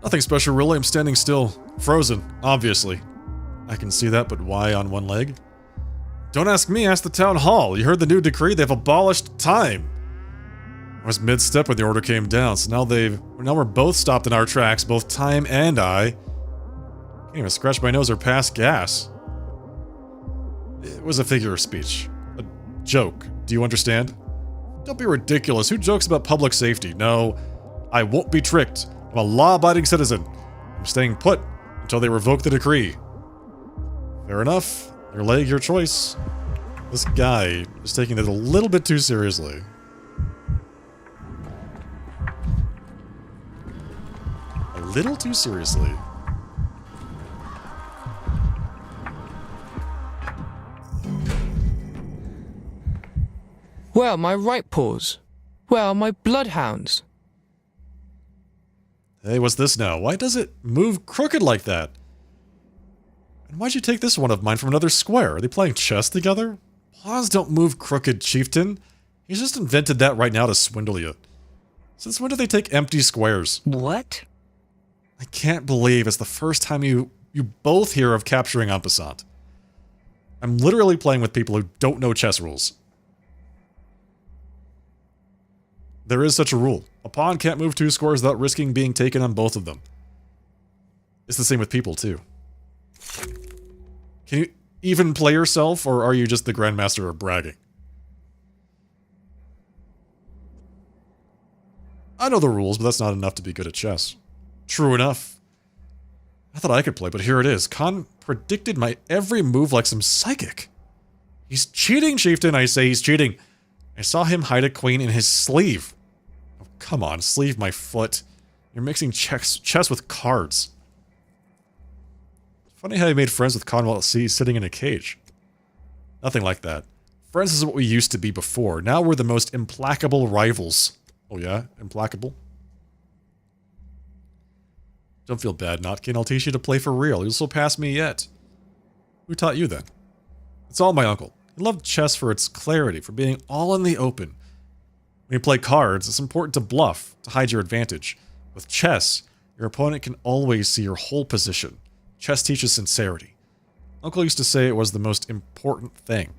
Nothing special really, I'm standing still. Frozen, obviously. I can see that, but why on one leg? Don't ask me, ask the town hall. You heard the new decree, they've abolished time. I was mid-step when the order came down, so now we're both stopped in our tracks, both time and I. Can't even scratch my nose or pass gas. It was a figure of speech. A joke. Do you understand? Don't be ridiculous. Who jokes about public safety? No, I won't be tricked. I'm a law-abiding citizen. I'm staying put until they revoke the decree. Fair enough. Your leg, your choice. This guy is taking it a little bit too seriously. A little too seriously. Where are my right paws? Where are my bloodhounds? Hey, what's this now? Why does it move crooked like that? And why'd you take this one of mine from another square? Are they playing chess together? Paws don't move crooked, chieftain. He's just invented that right now to swindle you. Since when do they take empty squares? What? I can't believe it's the first time you both hear of capturing en passant. I'm literally playing with people who don't know chess rules. There is such a rule. A pawn can't move 2 squares without risking being taken on both of them. It's the same with people, too. Can you even play yourself, or are you just the grandmaster of bragging? I know the rules, but that's not enough to be good at chess. True enough. I thought I could play, but here it is. Khan predicted my every move like some psychic. He's cheating, chieftain, I say he's cheating. I saw him hide a queen in his sleeve. Oh, come on, sleeve my foot. You're mixing chess with cards. Funny how he made friends with Khan while he's sitting in a cage. Nothing like that. Friends is what we used to be before. Now we're the most implacable rivals. Oh yeah? Implacable? Don't feel bad, Notkin. I'll teach you to play for real. You'll still pass me yet. Who taught you then? It's all my uncle. He loved chess for its clarity, for being all in the open. When you play cards, it's important to bluff, to hide your advantage. With chess, your opponent can always see your whole position. Chess teaches sincerity. Uncle used to say it was the most important thing.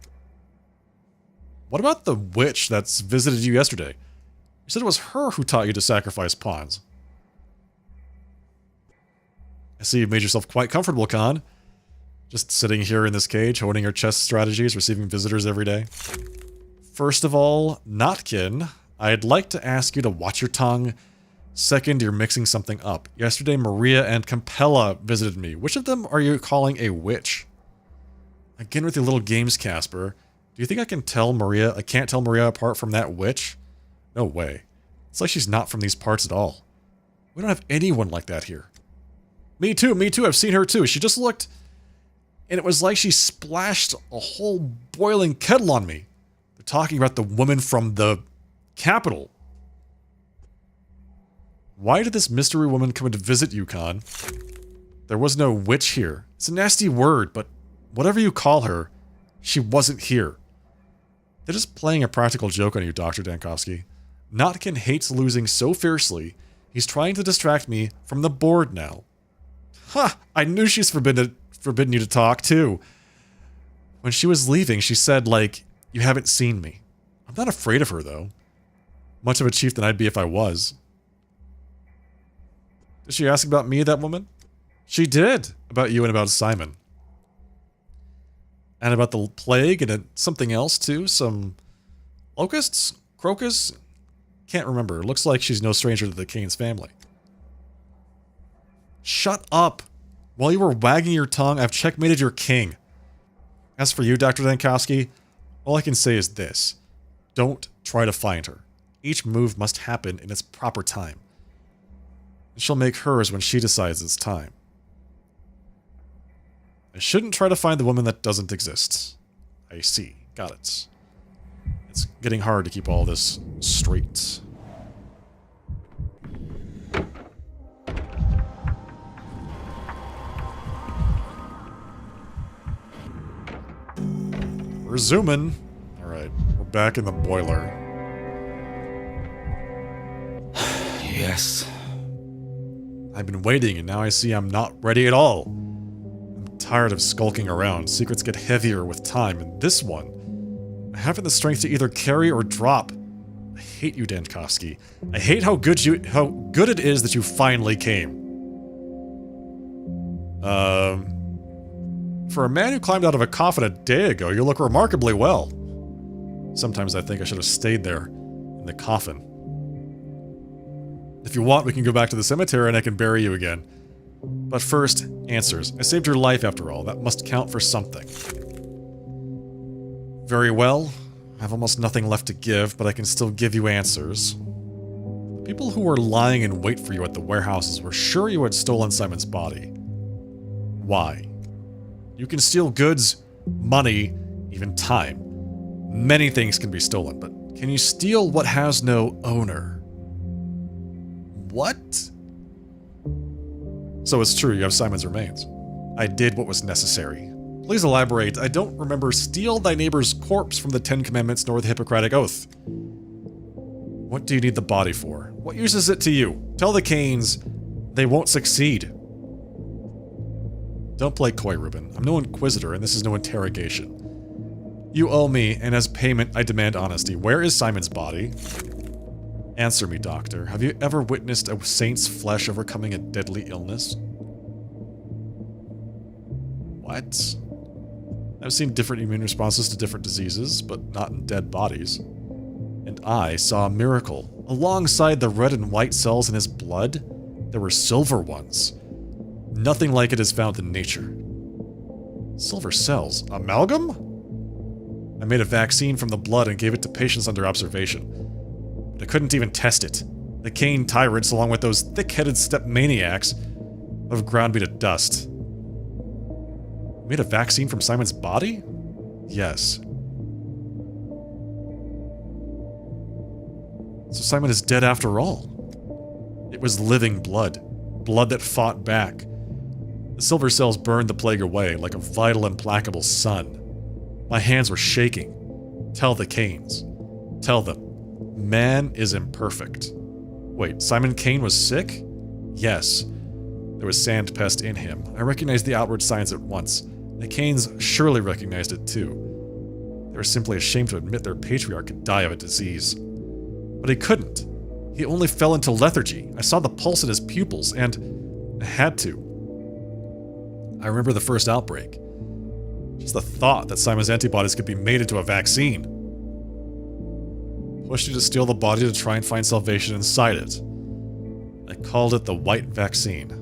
What about the witch that's visited you yesterday? You said it was her who taught you to sacrifice pawns. I see you've made yourself quite comfortable, Khan. Just sitting here in this cage, honing your chess strategies, receiving visitors every day. First of all, Notkin, I'd like to ask you to watch your tongue. Second, you're mixing something up. Yesterday, Maria and Campella visited me. Which of them are you calling a witch? Again with your little games, Casper. Do you think I can tell Maria? I can't tell Maria apart from that witch? No way. It's like she's not from these parts at all. We don't have anyone like that here. Me too, I've seen her too. She just looked... And it was like she splashed a whole boiling kettle on me. They're talking about the woman from the capital. Why did this mystery woman come to visit you, Khan? There was no witch here. It's a nasty word, but whatever you call her, she wasn't here. They're just playing a practical joke on you, Dr. Dankovsky. Notkin hates losing so fiercely, he's trying to distract me from the board now. Ha! I knew she's forbidden you to talk, too. When she was leaving, she said, like, you haven't seen me. I'm not afraid of her, though. Much of a chieftain I'd be if I was. Did she ask about me, that woman? She did. About you and about Simon. And about the plague and something else, too. Some locusts? Crocus? Can't remember. Looks like she's no stranger to the Kane's family. Shut up. While you were wagging your tongue, I've checkmated your king. As for you, Dr. Dankowski, all I can say is this. Don't try to find her. Each move must happen in its proper time. And she'll make hers when she decides it's time. I shouldn't try to find the woman that doesn't exist. I see. Got it. It's getting hard to keep all this straight. We're zooming. Alright, we're back in the boiler. Yes. I've been waiting, and now I see I'm not ready at all. I'm tired of skulking around. Secrets get heavier with time, and this one, I haven't the strength to either carry or drop. I hate you, Dankowski. I hate how good it is that you finally came. For a man who climbed out of a coffin a day ago, you look remarkably well. Sometimes I think I should have stayed there, in the coffin. If you want, we can go back to the cemetery and I can bury you again. But first, answers. I saved your life after all. That must count for something. Very well. I have almost nothing left to give, but I can still give you answers. The people who were lying in wait for you at the warehouses were sure you had stolen Simon's body. Why? You can steal goods, money, even time. Many things can be stolen, but can you steal what has no owner? What? So it's true, you have Simon's remains. I did what was necessary. Please elaborate. I don't remember steal thy neighbor's corpse from the Ten Commandments nor the Hippocratic Oath. What do you need the body for? What use is it to you? Tell the Canes they won't succeed. Don't play coy, Reuben. I'm no inquisitor and this is no interrogation. You owe me, and as payment I demand honesty. Where is Simon's body? Answer me, doctor. Have you ever witnessed a saint's flesh overcoming a deadly illness? What? I've seen different immune responses to different diseases, but not in dead bodies. And I saw a miracle. Alongside the red and white cells in his blood, there were silver ones. Nothing like it is found in nature. Silver cells? Amalgam? I made a vaccine from the blood and gave it to patients under observation. I couldn't even test it. The Cane tyrants, along with those thick-headed step maniacs, have ground me to dust. Made a vaccine from Simon's body? Yes. So Simon is dead after all. It was living blood. Blood that fought back. The silver cells burned the plague away like a vital, implacable sun. My hands were shaking. Tell the Canes. Tell them. Man is imperfect. Wait, Simon Cane was sick? Yes. There was sand pest in him. I recognized the outward signs at once. The Canes surely recognized it too. They were simply ashamed to admit their patriarch could die of a disease. But he couldn't. He only fell into lethargy. I saw the pulse in his pupils, and I had to. I remember the first outbreak. Just the thought that Simon's antibodies could be made into a vaccine. Pushed you to steal the body to try and find salvation inside it. I called it the White Vaccine.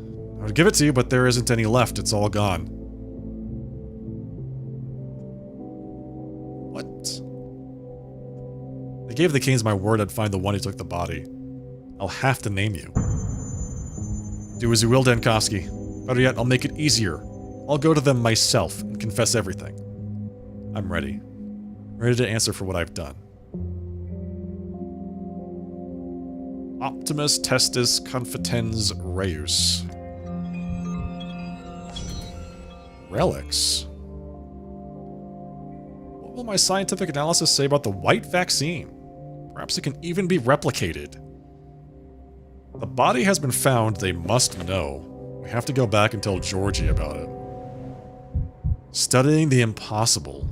I would give it to you, but there isn't any left. It's all gone. What? I gave the Canes my word I'd find the one who took the body. I'll have to name you. Do as you will, Dankowski. Better yet, I'll make it easier. I'll go to them myself and confess everything. I'm ready. Ready to answer for what I've done. Optimus testis confitens reus. Relics? What will my scientific analysis say about the White Vaccine? Perhaps it can even be replicated. The body has been found, they must know. We have to go back and tell Georgie about it. Studying the impossible.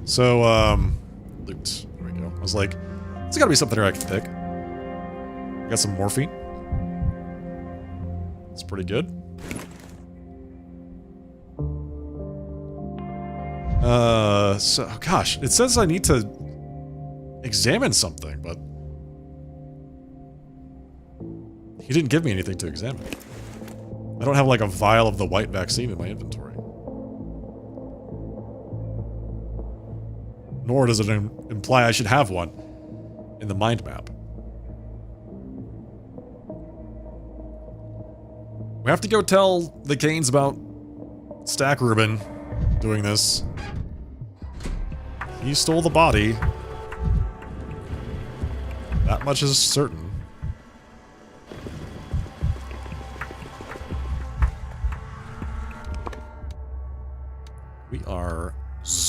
So, loot. There we go. I was like, there's gotta be something here I can pick. Got some morphine. It's pretty good. So, gosh, it says I need to examine something, but he didn't give me anything to examine. I don't have like a vial of the White Vaccine in my inventory. Nor does it imply I should have one in the mind map. We have to go tell the Canes about Stack Reuben doing this. He stole the body. That much is certain.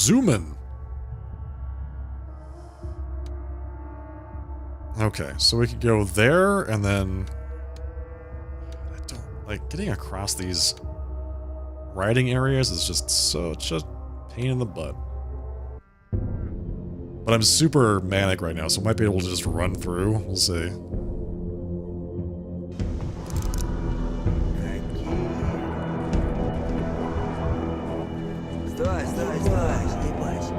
Zoom in. Okay, so we could go there, and then... I don't... Like, getting across these riding areas is just such a pain in the butt. But I'm super manic right now, so I might be able to just run through. We'll see. Стой, стой, стой, степась.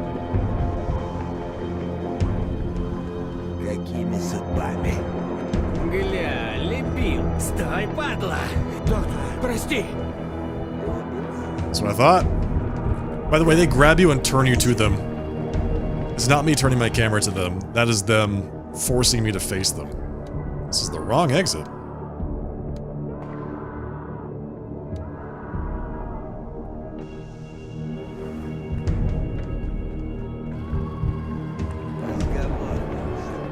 Какими судьбами? Гля, лепил. Стой, падла. Доктор, прости. That's what I thought. By the way, they grab you and turn you to them. It's not me turning my camera to them. That is them forcing me to face them. This is the wrong exit.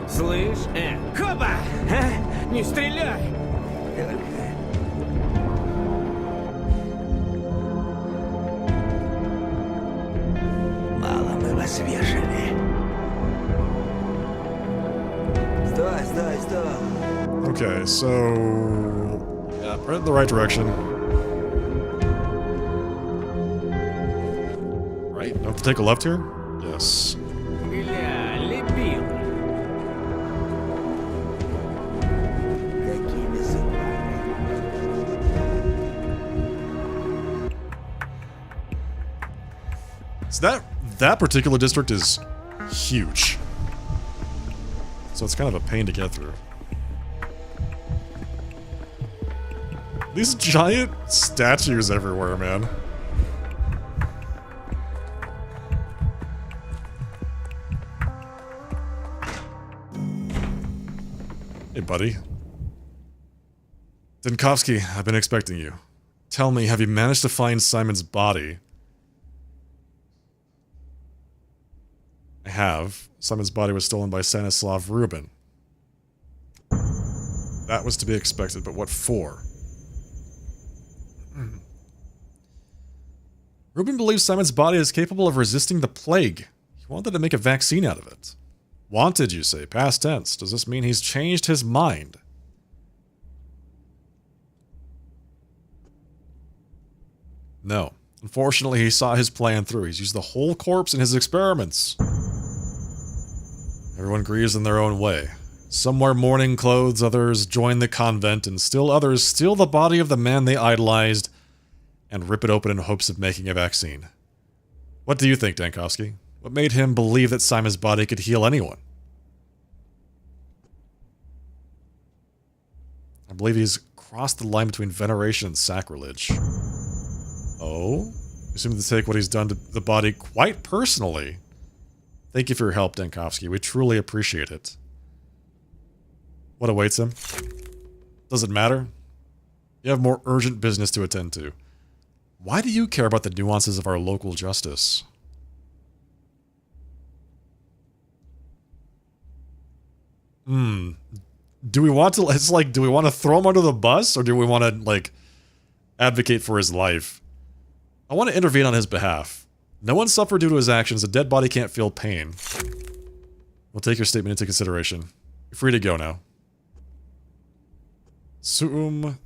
Слышь, хоба! Не стреляй! Мало мы вас вешали. Стой, стой, стой! Okay, so... Yeah, we're in the right direction. Right? Don't have to take a left here? Yes. Гля, лепил. Какими судьбами? So that particular district is huge. So it's kind of a pain to get through. These giant statues everywhere, man. Hey, buddy. Denkovsky, I've been expecting you. Tell me, have you managed to find Simon's body? I have. Simon's body was stolen by Stanislav Rubin. That was to be expected, but what for? Rubin believes Simon's body is capable of resisting the plague. He wanted to make a vaccine out of it. Wanted, you say, past tense. Does this mean he's changed his mind? No. Unfortunately, he saw his plan through. He's used the whole corpse in his experiments. Everyone grieves in their own way. Some wear mourning clothes, others join the convent, and still others steal the body of the man they idolized and rip it open in hopes of making a vaccine. What do you think, Dankovsky? What made him believe that Simon's body could heal anyone? I believe he's crossed the line between veneration and sacrilege. Oh? You seem to take what he's done to the body quite personally. Thank you for your help, Dankovsky. We truly appreciate it. What awaits him? Does it matter? You have more urgent business to attend to. Why do you care about the nuances of our local justice? Do we want to, it's like, do we want to throw him under the bus, or do we want to, like, advocate for his life? I want to intervene on his behalf. No one suffered due to his actions. A dead body can't feel pain. We'll take your statement into consideration. You're free to go now. Suum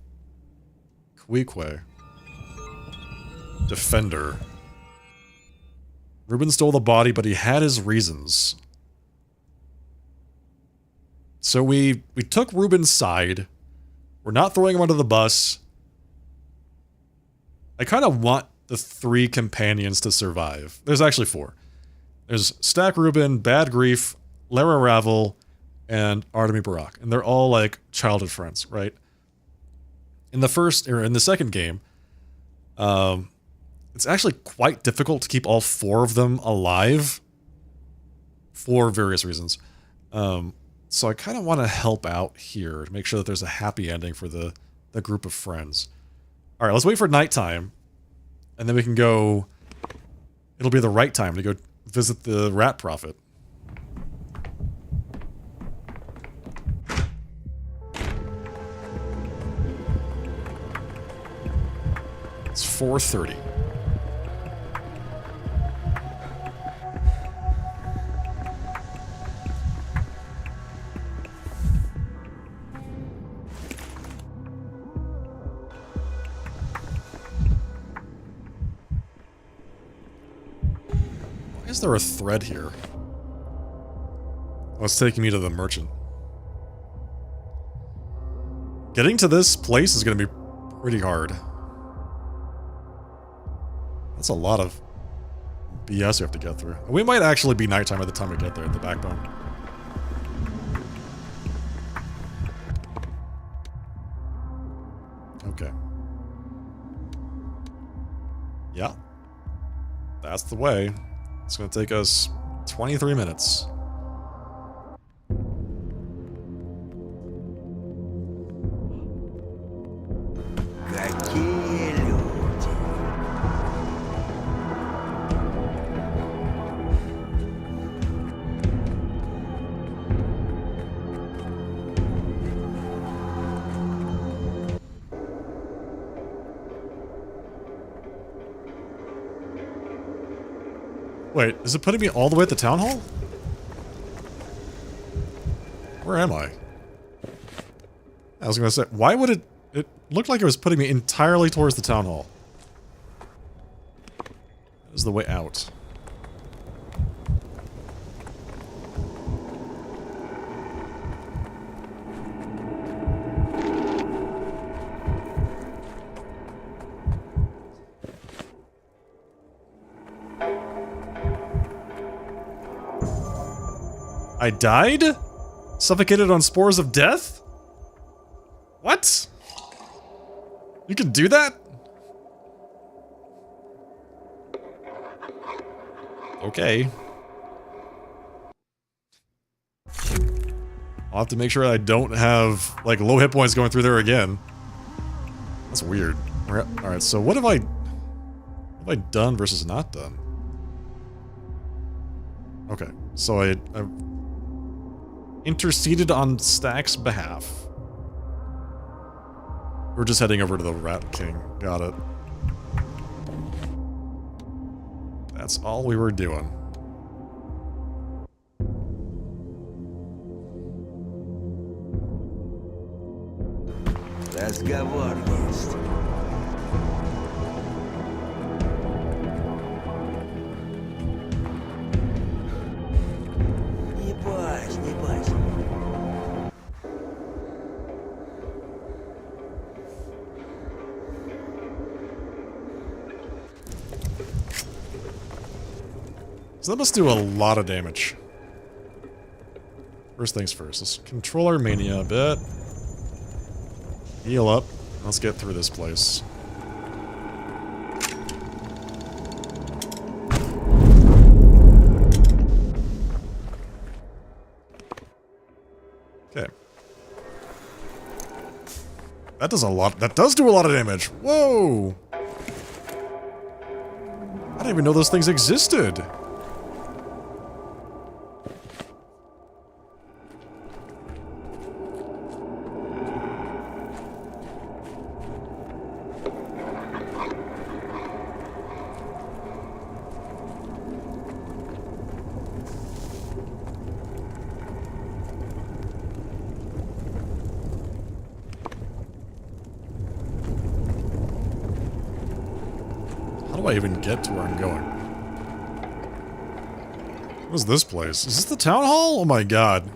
Quique. Defender. Rubin stole the body, but he had his reasons. So we took Rubin's side. We're not throwing him under the bus. I kind of want the 3 companions to survive. There's actually 4. There's Stack Rubin, Bad Grief, Lara Ravel, and Artemy Barak. And they're all like childhood friends, right? In the second game, it's actually quite difficult to keep all 4 of them alive for various reasons. So I kind of want to help out here to make sure that there's a happy ending for the group of friends. All right, let's wait for nighttime, and then we can go... It'll be the right time to go visit the Rat Prophet. It's 4:30. is there a thread here? Oh, it's taking me to the merchant. Getting to this place is going to be pretty hard. That's a lot of BS we have to get through. We might actually be nighttime by the time we get there at the backbone. Okay. Yeah. That's the way. It's going to take us 23 minutes. Wait, is it putting me all the way at the town hall? Where am I? I was gonna say, why would it... It looked like it was putting me entirely towards the town hall. That is the way out. I died? Suffocated on spores of death? What? You can do that? Okay. I'll have to make sure I don't have, like, low hit points going through there again. That's weird. Alright, so what have I done versus not done? Okay, so I interceded on Stack's behalf. We're just heading over to the Rat King. Got it. That's all we were doing. Разговор есть. Не бойся, не бойся. So that must do a lot of damage. First things first, let's control our mania a bit. Heal up. Let's get through this place. Okay. That does a lot. That does do a lot of damage. Whoa! I didn't even know those things existed. How do I even get to where I'm going? What is this place? Is this the town hall? Oh my god.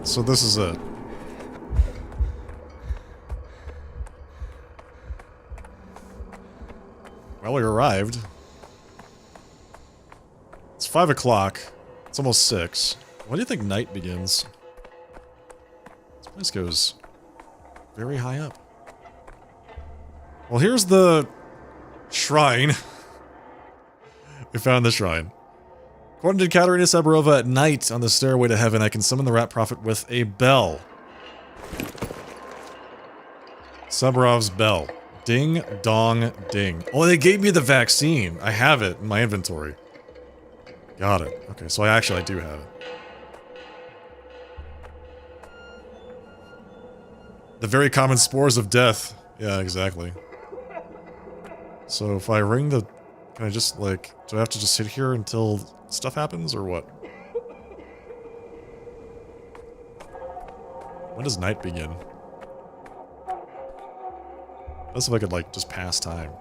So this is it. Well, we arrived. It's 5 o'clock. It's almost 6. When do you think night begins? This place goes very high up. Well, here's the shrine. We found the shrine. According to Katerina Saburova, at night on the stairway to heaven, I can summon the Rat Prophet with a bell. Saburov's bell. Ding, dong, ding. Oh, they gave me the vaccine. I have it in my inventory. Got it. Okay, so I do have it. The very common spores of death. Yeah, exactly. So if I ring the... Can I just, like... Do I have to just sit here until stuff happens, or what? When does night begin? That's if I could, like, just pass time.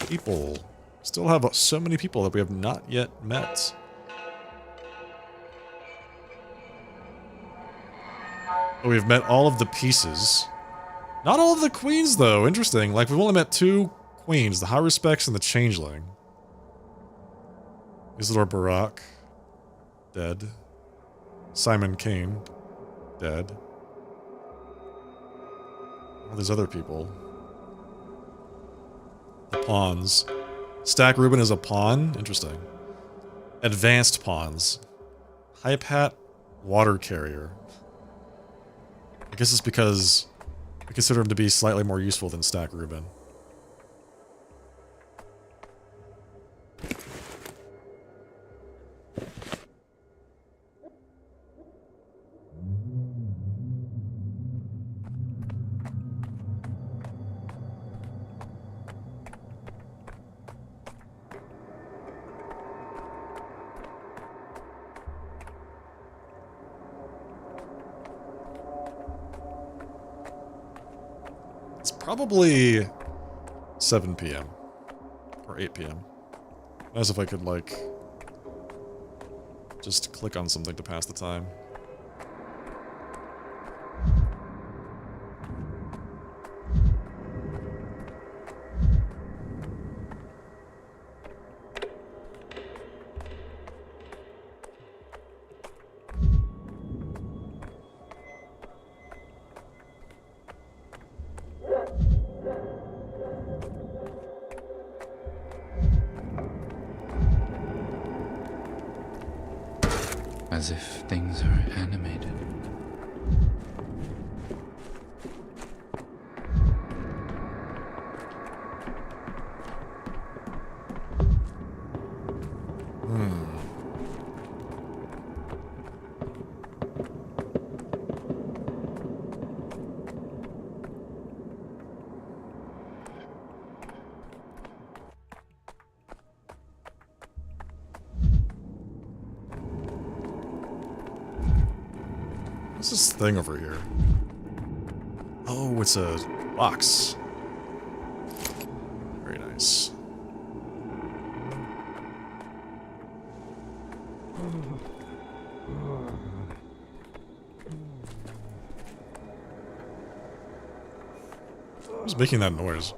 People. Still have so many people that we have not yet met. Oh, we've met all of the pieces. Not all of the queens, though. Interesting. Like, we've only met 2 queens. The High Respects and the Changeling. Isidore Barak. Dead. Simon Kane. Dead. All these other people. The pawns. Stack Reuben is a pawn? Interesting. Advanced pawns. Hypat Water Carrier. I guess it's because we consider him to be slightly more useful than Stack Reuben. Probably 7 p.m. or 8 p.m. As if I could, like, just click on something to pass the time. As if things are animated. What's this thing over here? Oh, it's a box. Very nice. Who's making that noise?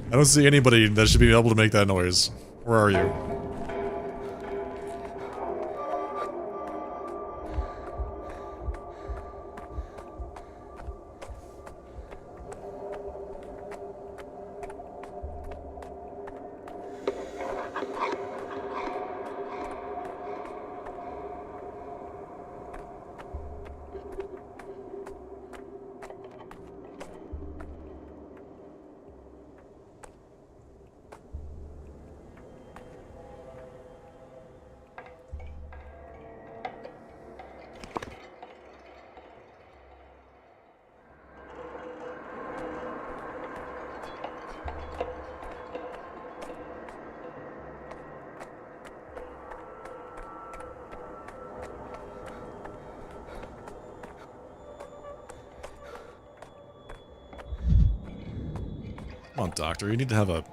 I don't see anybody that should be able to make that noise. Where are you? Come on, Doctor. You need to have a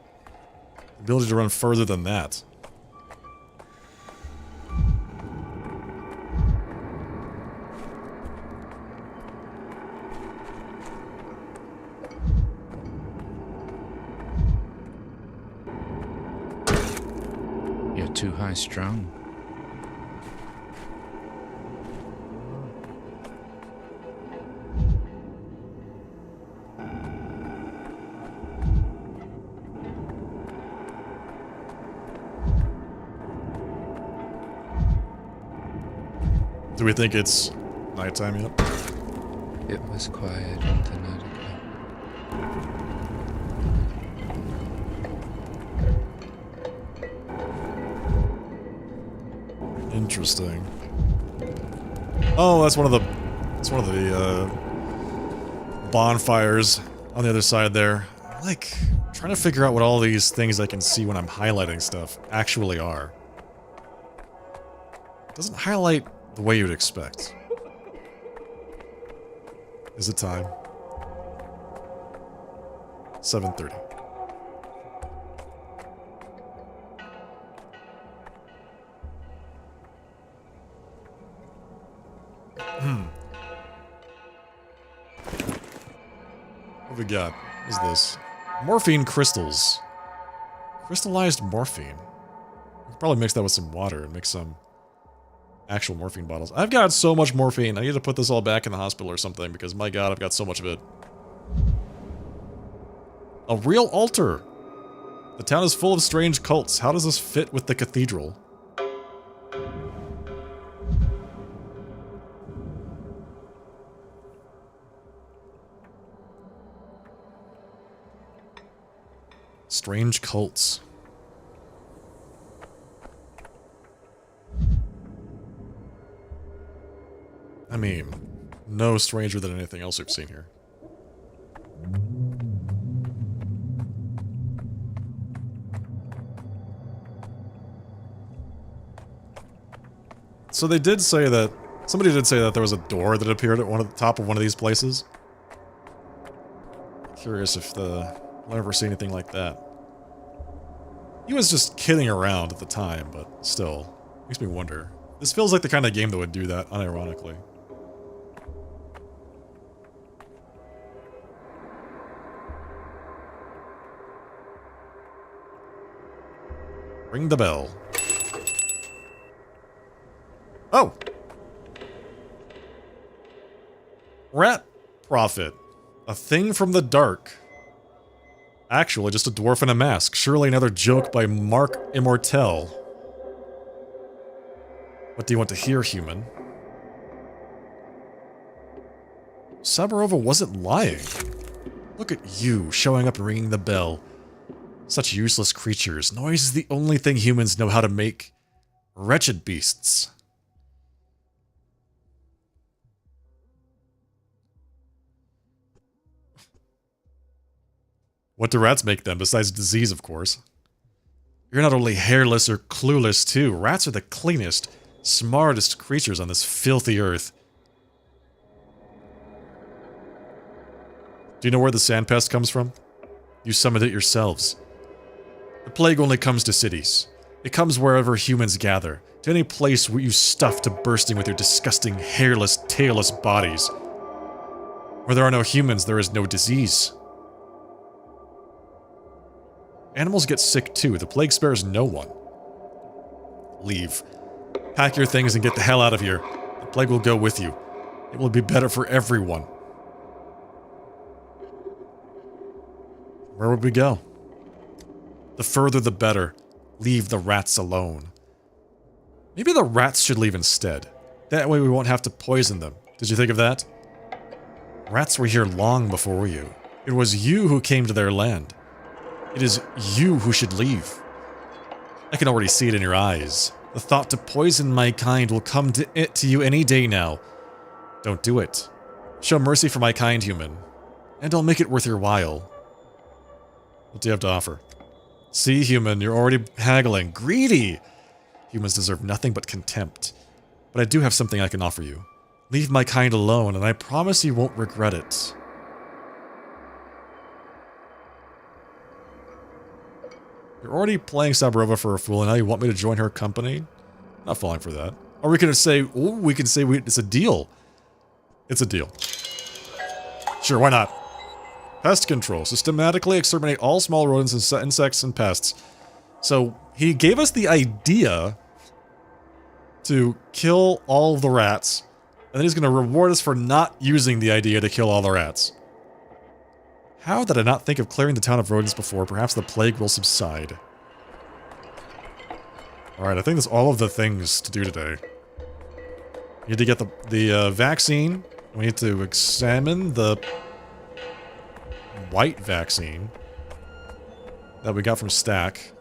ability to run further than that. You're too high-strung. Do we think it's nighttime yet? It was quiet until 9 o'clock. Interesting. Oh, that's one of the bonfires on the other side there. I'm like trying to figure out what all these things I can see when I'm highlighting stuff actually are. It doesn't highlight the way you'd expect. Is it time? 7:30. What we got? What is this? Morphine crystals. Crystallized morphine. We could probably mix that with some water and make some actual morphine bottles. I've got so much morphine. I need to put this all back in the hospital or something because, my god, I've got so much of it. A real altar. The town is full of strange cults. How does this fit with the cathedral? Strange cults. I mean, no stranger than anything else we've seen here. So they did say that, somebody did say that there was a door that appeared at the top of one of these places. Curious if I'll ever see anything like that. He was just kidding around at the time, but still, makes me wonder. This feels like the kind of game that would do that, unironically. Ring the bell. Oh! Rat Prophet. A thing from the dark. Actually, just a dwarf in a mask. Surely another joke by Mark Immortel. What do you want to hear, human? Sabarova wasn't lying. Look at you, showing up and ringing the bell. Such useless creatures. Noise is the only thing humans know how to make. Wretched beasts. What do rats make them, besides disease, of course? You're not only hairless or clueless, too. Rats are the cleanest, smartest creatures on this filthy earth. Do you know where the sand pest comes from? You summoned it yourselves. The plague only comes to cities. It comes wherever humans gather, to any place where you stuff to bursting with your disgusting, hairless, tailless bodies. Where there are no humans, there is no disease. Animals get sick too. The plague spares no one. Leave. Pack your things and get the hell out of here. The plague will go with you. It will be better for everyone. Where would we go? The further the better. Leave the rats alone. Maybe the rats should leave instead. That way we won't have to poison them. Did you think of that? Rats were here long before you. It was you who came to their land. It is you who should leave. I can already see it in your eyes. The thought to poison my kind will come to you any day now. Don't do it. Show mercy for my kind, human. And I'll make it worth your while. What do you have to offer? See, human, you're already haggling. Greedy! Humans deserve nothing but contempt. But I do have something I can offer you. Leave my kind alone, and I promise you won't regret it. You're already playing Sabarova for a fool, and now you want me to join her company? Not falling for that. Or we can say, it's a deal. It's a deal. Sure, why not? Pest control. Systematically exterminate all small rodents, insects, and pests. So, he gave us the idea to kill all of the rats, and then he's going to reward us for not using the idea to kill all the rats. How did I not think of clearing the town of rodents before? Perhaps the plague will subside. Alright, I think that's all of the things to do today. We need to get the vaccine. We need to examine the white vaccine that we got from Stack.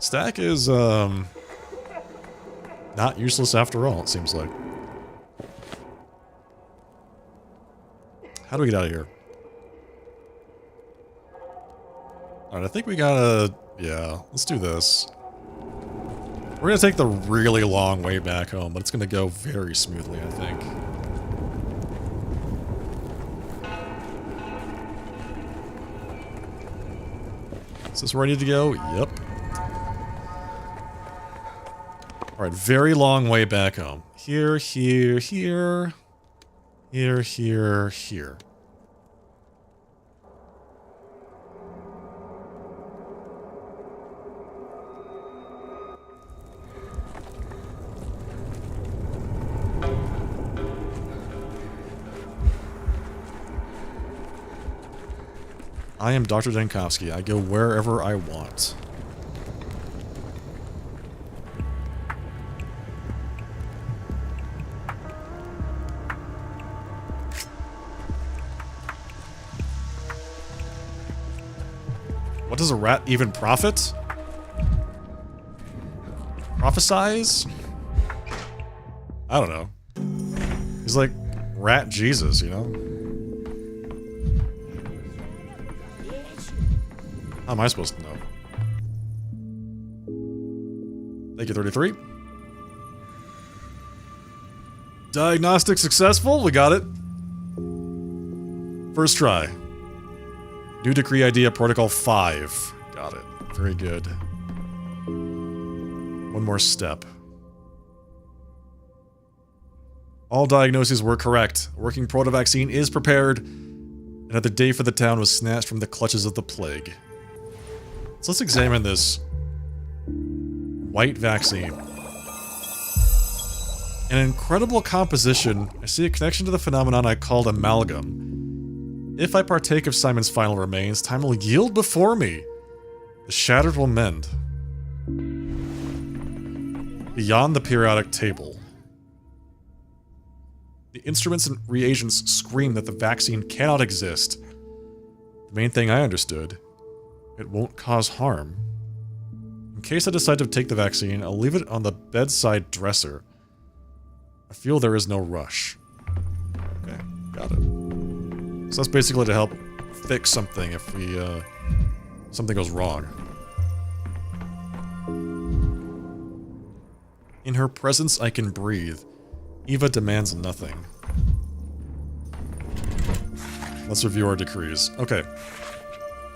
Stack is, not not useless after all, it seems like. How do we get out of here? Alright, I think we gotta... Yeah, let's do this. We're gonna take the really long way back home, but it's gonna go very smoothly, I think. Is this where I need to go? Yep. Alright, very long way back home. Here, here, here. Here, here, here. I am Dr. Dankovsky. I go wherever I want. What does a rat even profit? Prophesize? I don't know. He's like Rat Jesus, you know? How am I supposed to know? Thank you, 33. Diagnostic successful. We got it. First try. New decree idea protocol 5. Got it. Very good. One more step. All diagnoses were correct. A working proto-vaccine is prepared. Another day for the town was snatched from the clutches of the plague. So let's examine this white vaccine. An incredible composition. I see a connection to the phenomenon I called amalgam. If I partake of Simon's final remains, time will yield before me. The shattered will mend. Beyond the periodic table. The instruments and reagents scream that the vaccine cannot exist. The main thing I understood. It won't cause harm. In case I decide to take the vaccine, I'll leave it on the bedside dresser. I feel there is no rush. Okay, got it. So that's basically to help fix something if we, something goes wrong. In her presence, I can breathe. Eva demands nothing. Let's review our decrees. Okay.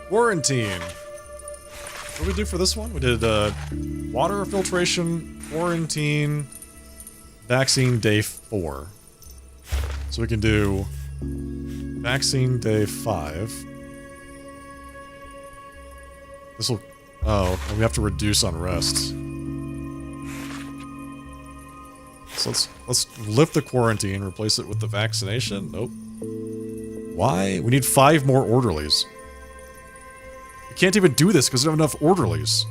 Quarantine. What did we do for this one? We did water filtration, quarantine, vaccine day 4. So we can do vaccine day 5. This will... Oh, we have to reduce unrest. So let's lift the quarantine, replace it with the vaccination. Nope. Why? We need 5 more orderlies. We can't even do this because we don't have enough orderlies.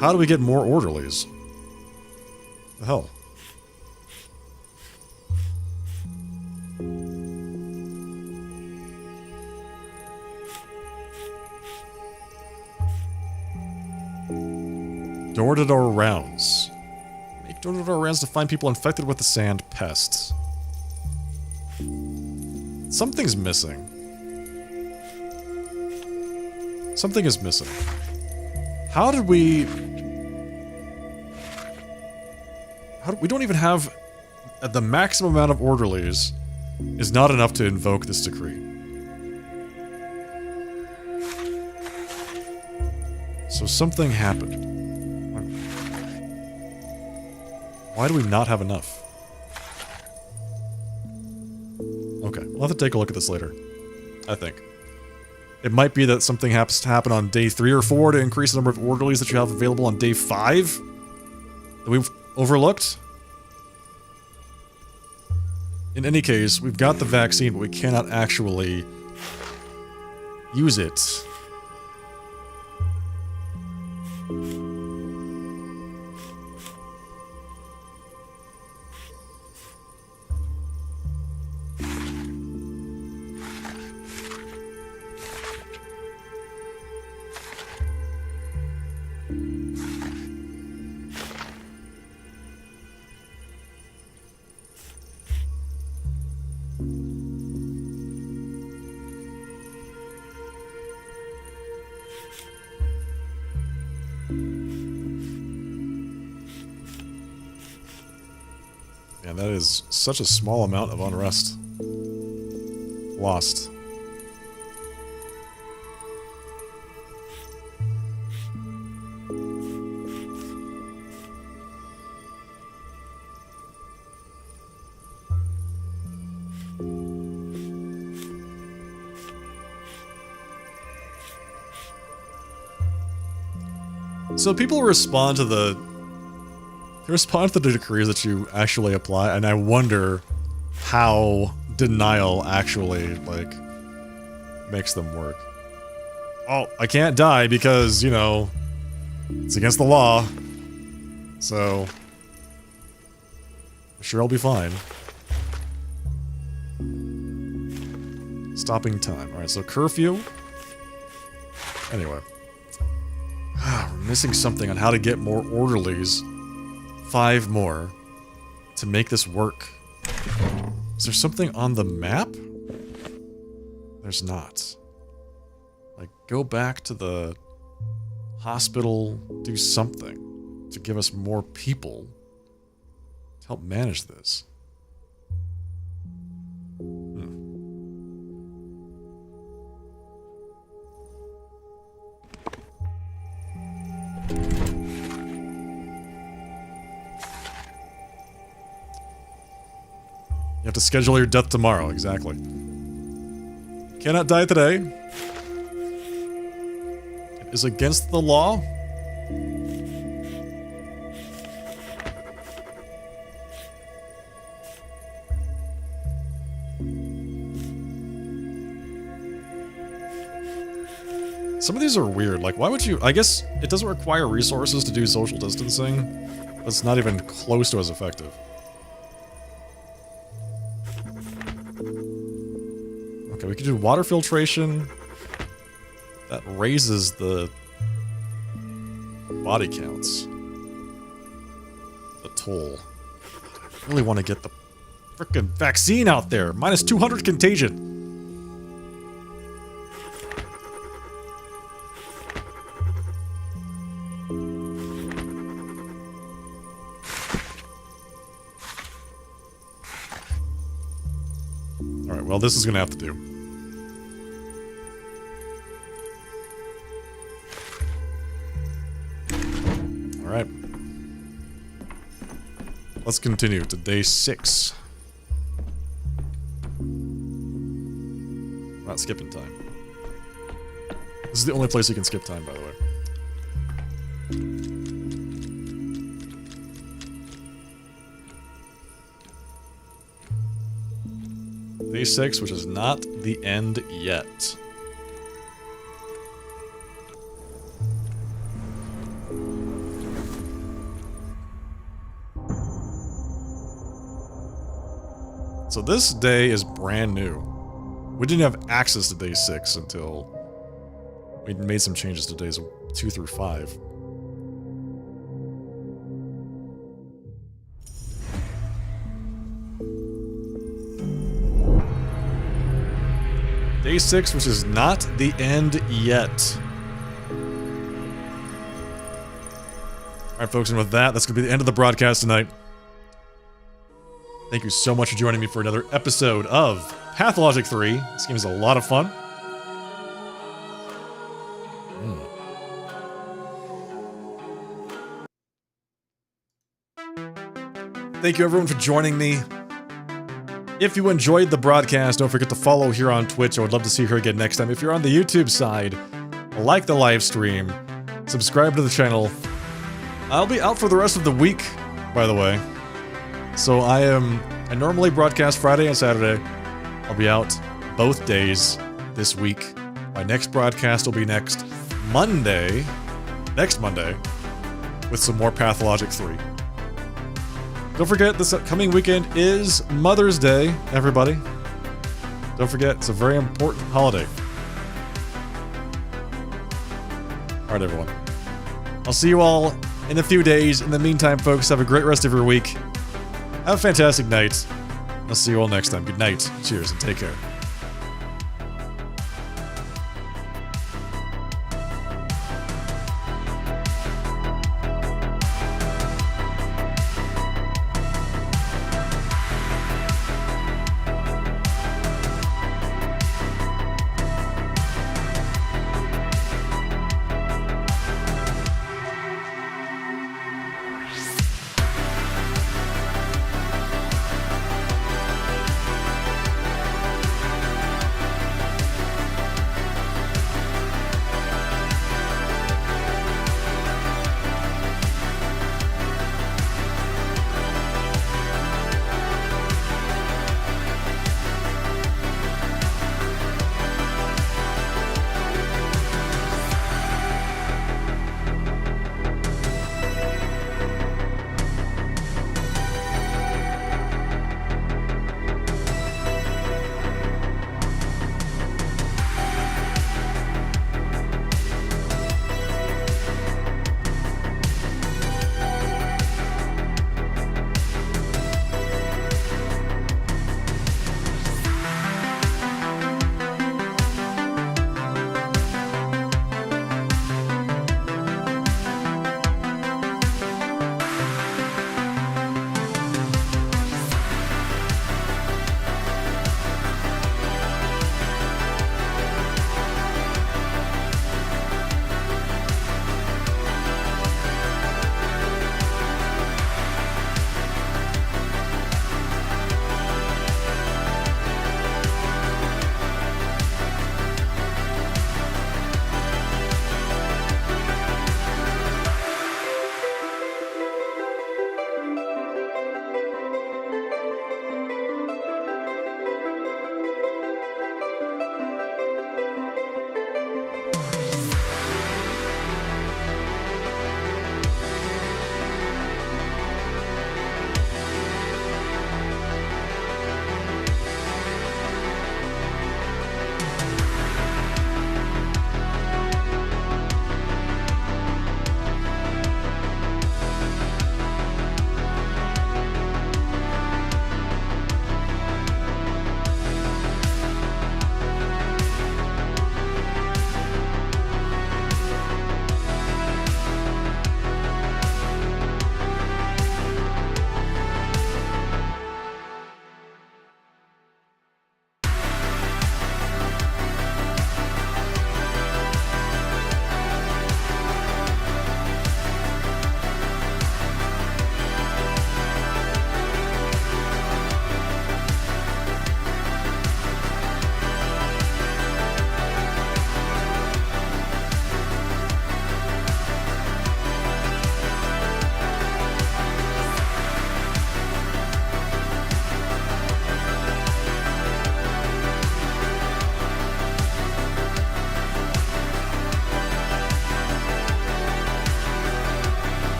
How do we get more orderlies? The hell? Door-to-door rounds. Make door-to-door rounds to find people infected with the sand pests. Something's missing. Something is missing. How did we... we don't even have... The maximum amount of orderlies is not enough to invoke this decree. So something happened. Why do we not have enough? Okay, we'll have to take a look at this later. I think. It might be that something happens to happen on day 3 or 4 to increase the number of orderlies that you have available on day 5? That we've overlooked? In any case, we've got the vaccine, but we cannot actually use it. And that is such a small amount of unrest. Lost. So people respond to the decrees that you actually apply, and I wonder how denial actually, like, makes them work. Oh, I can't die because, you know, it's against the law. So, I'm sure I'll be fine. Stopping time. Alright, so curfew. Anyway. We're missing something on how to get more orderlies. 5 more. To make this work. Is there something on the map? There's not. Like, go back to the hospital, do something to give us more people to help manage this. You have to schedule your death tomorrow, exactly. Cannot die today. It is against the law. Some of these are weird. Like, why would you... I guess it doesn't require resources to do social distancing, but it's not even close to as effective. Okay, we can do water filtration. That raises the body counts. The toll. I really want to get the frickin' vaccine out there. Minus 200 contagion. Alright, well, this is gonna have to do. Alright. Let's continue to day 6. We're not skipping time. This is the only place you can skip time, by the way. Day 6, which is not the end yet. So this day is brand new. We didn't have access to day 6 until we made some changes to days 2 through 5. Day 6, which is not the end yet. Alright, folks, and with that, that's going to be the end of the broadcast tonight. Thank you so much for joining me for another episode of Pathologic 3. This game is a lot of fun. Thank you everyone for joining me. If you enjoyed the broadcast, don't forget to follow here on Twitch. I would love to see you here again next time. If you're on the YouTube side, like the live stream, subscribe to the channel. I'll be out for the rest of the week, by the way. So I normally broadcast Friday and Saturday. I'll be out both days this week. My next broadcast will be next Monday, with some more Pathologic 3. Don't forget, this upcoming weekend is Mother's Day, everybody. Don't forget, it's a very important holiday. Alright, everyone. I'll see you all in a few days. In the meantime, folks, have a great rest of your week. Have a fantastic night. I'll see you all next time. Good night. Cheers and take care.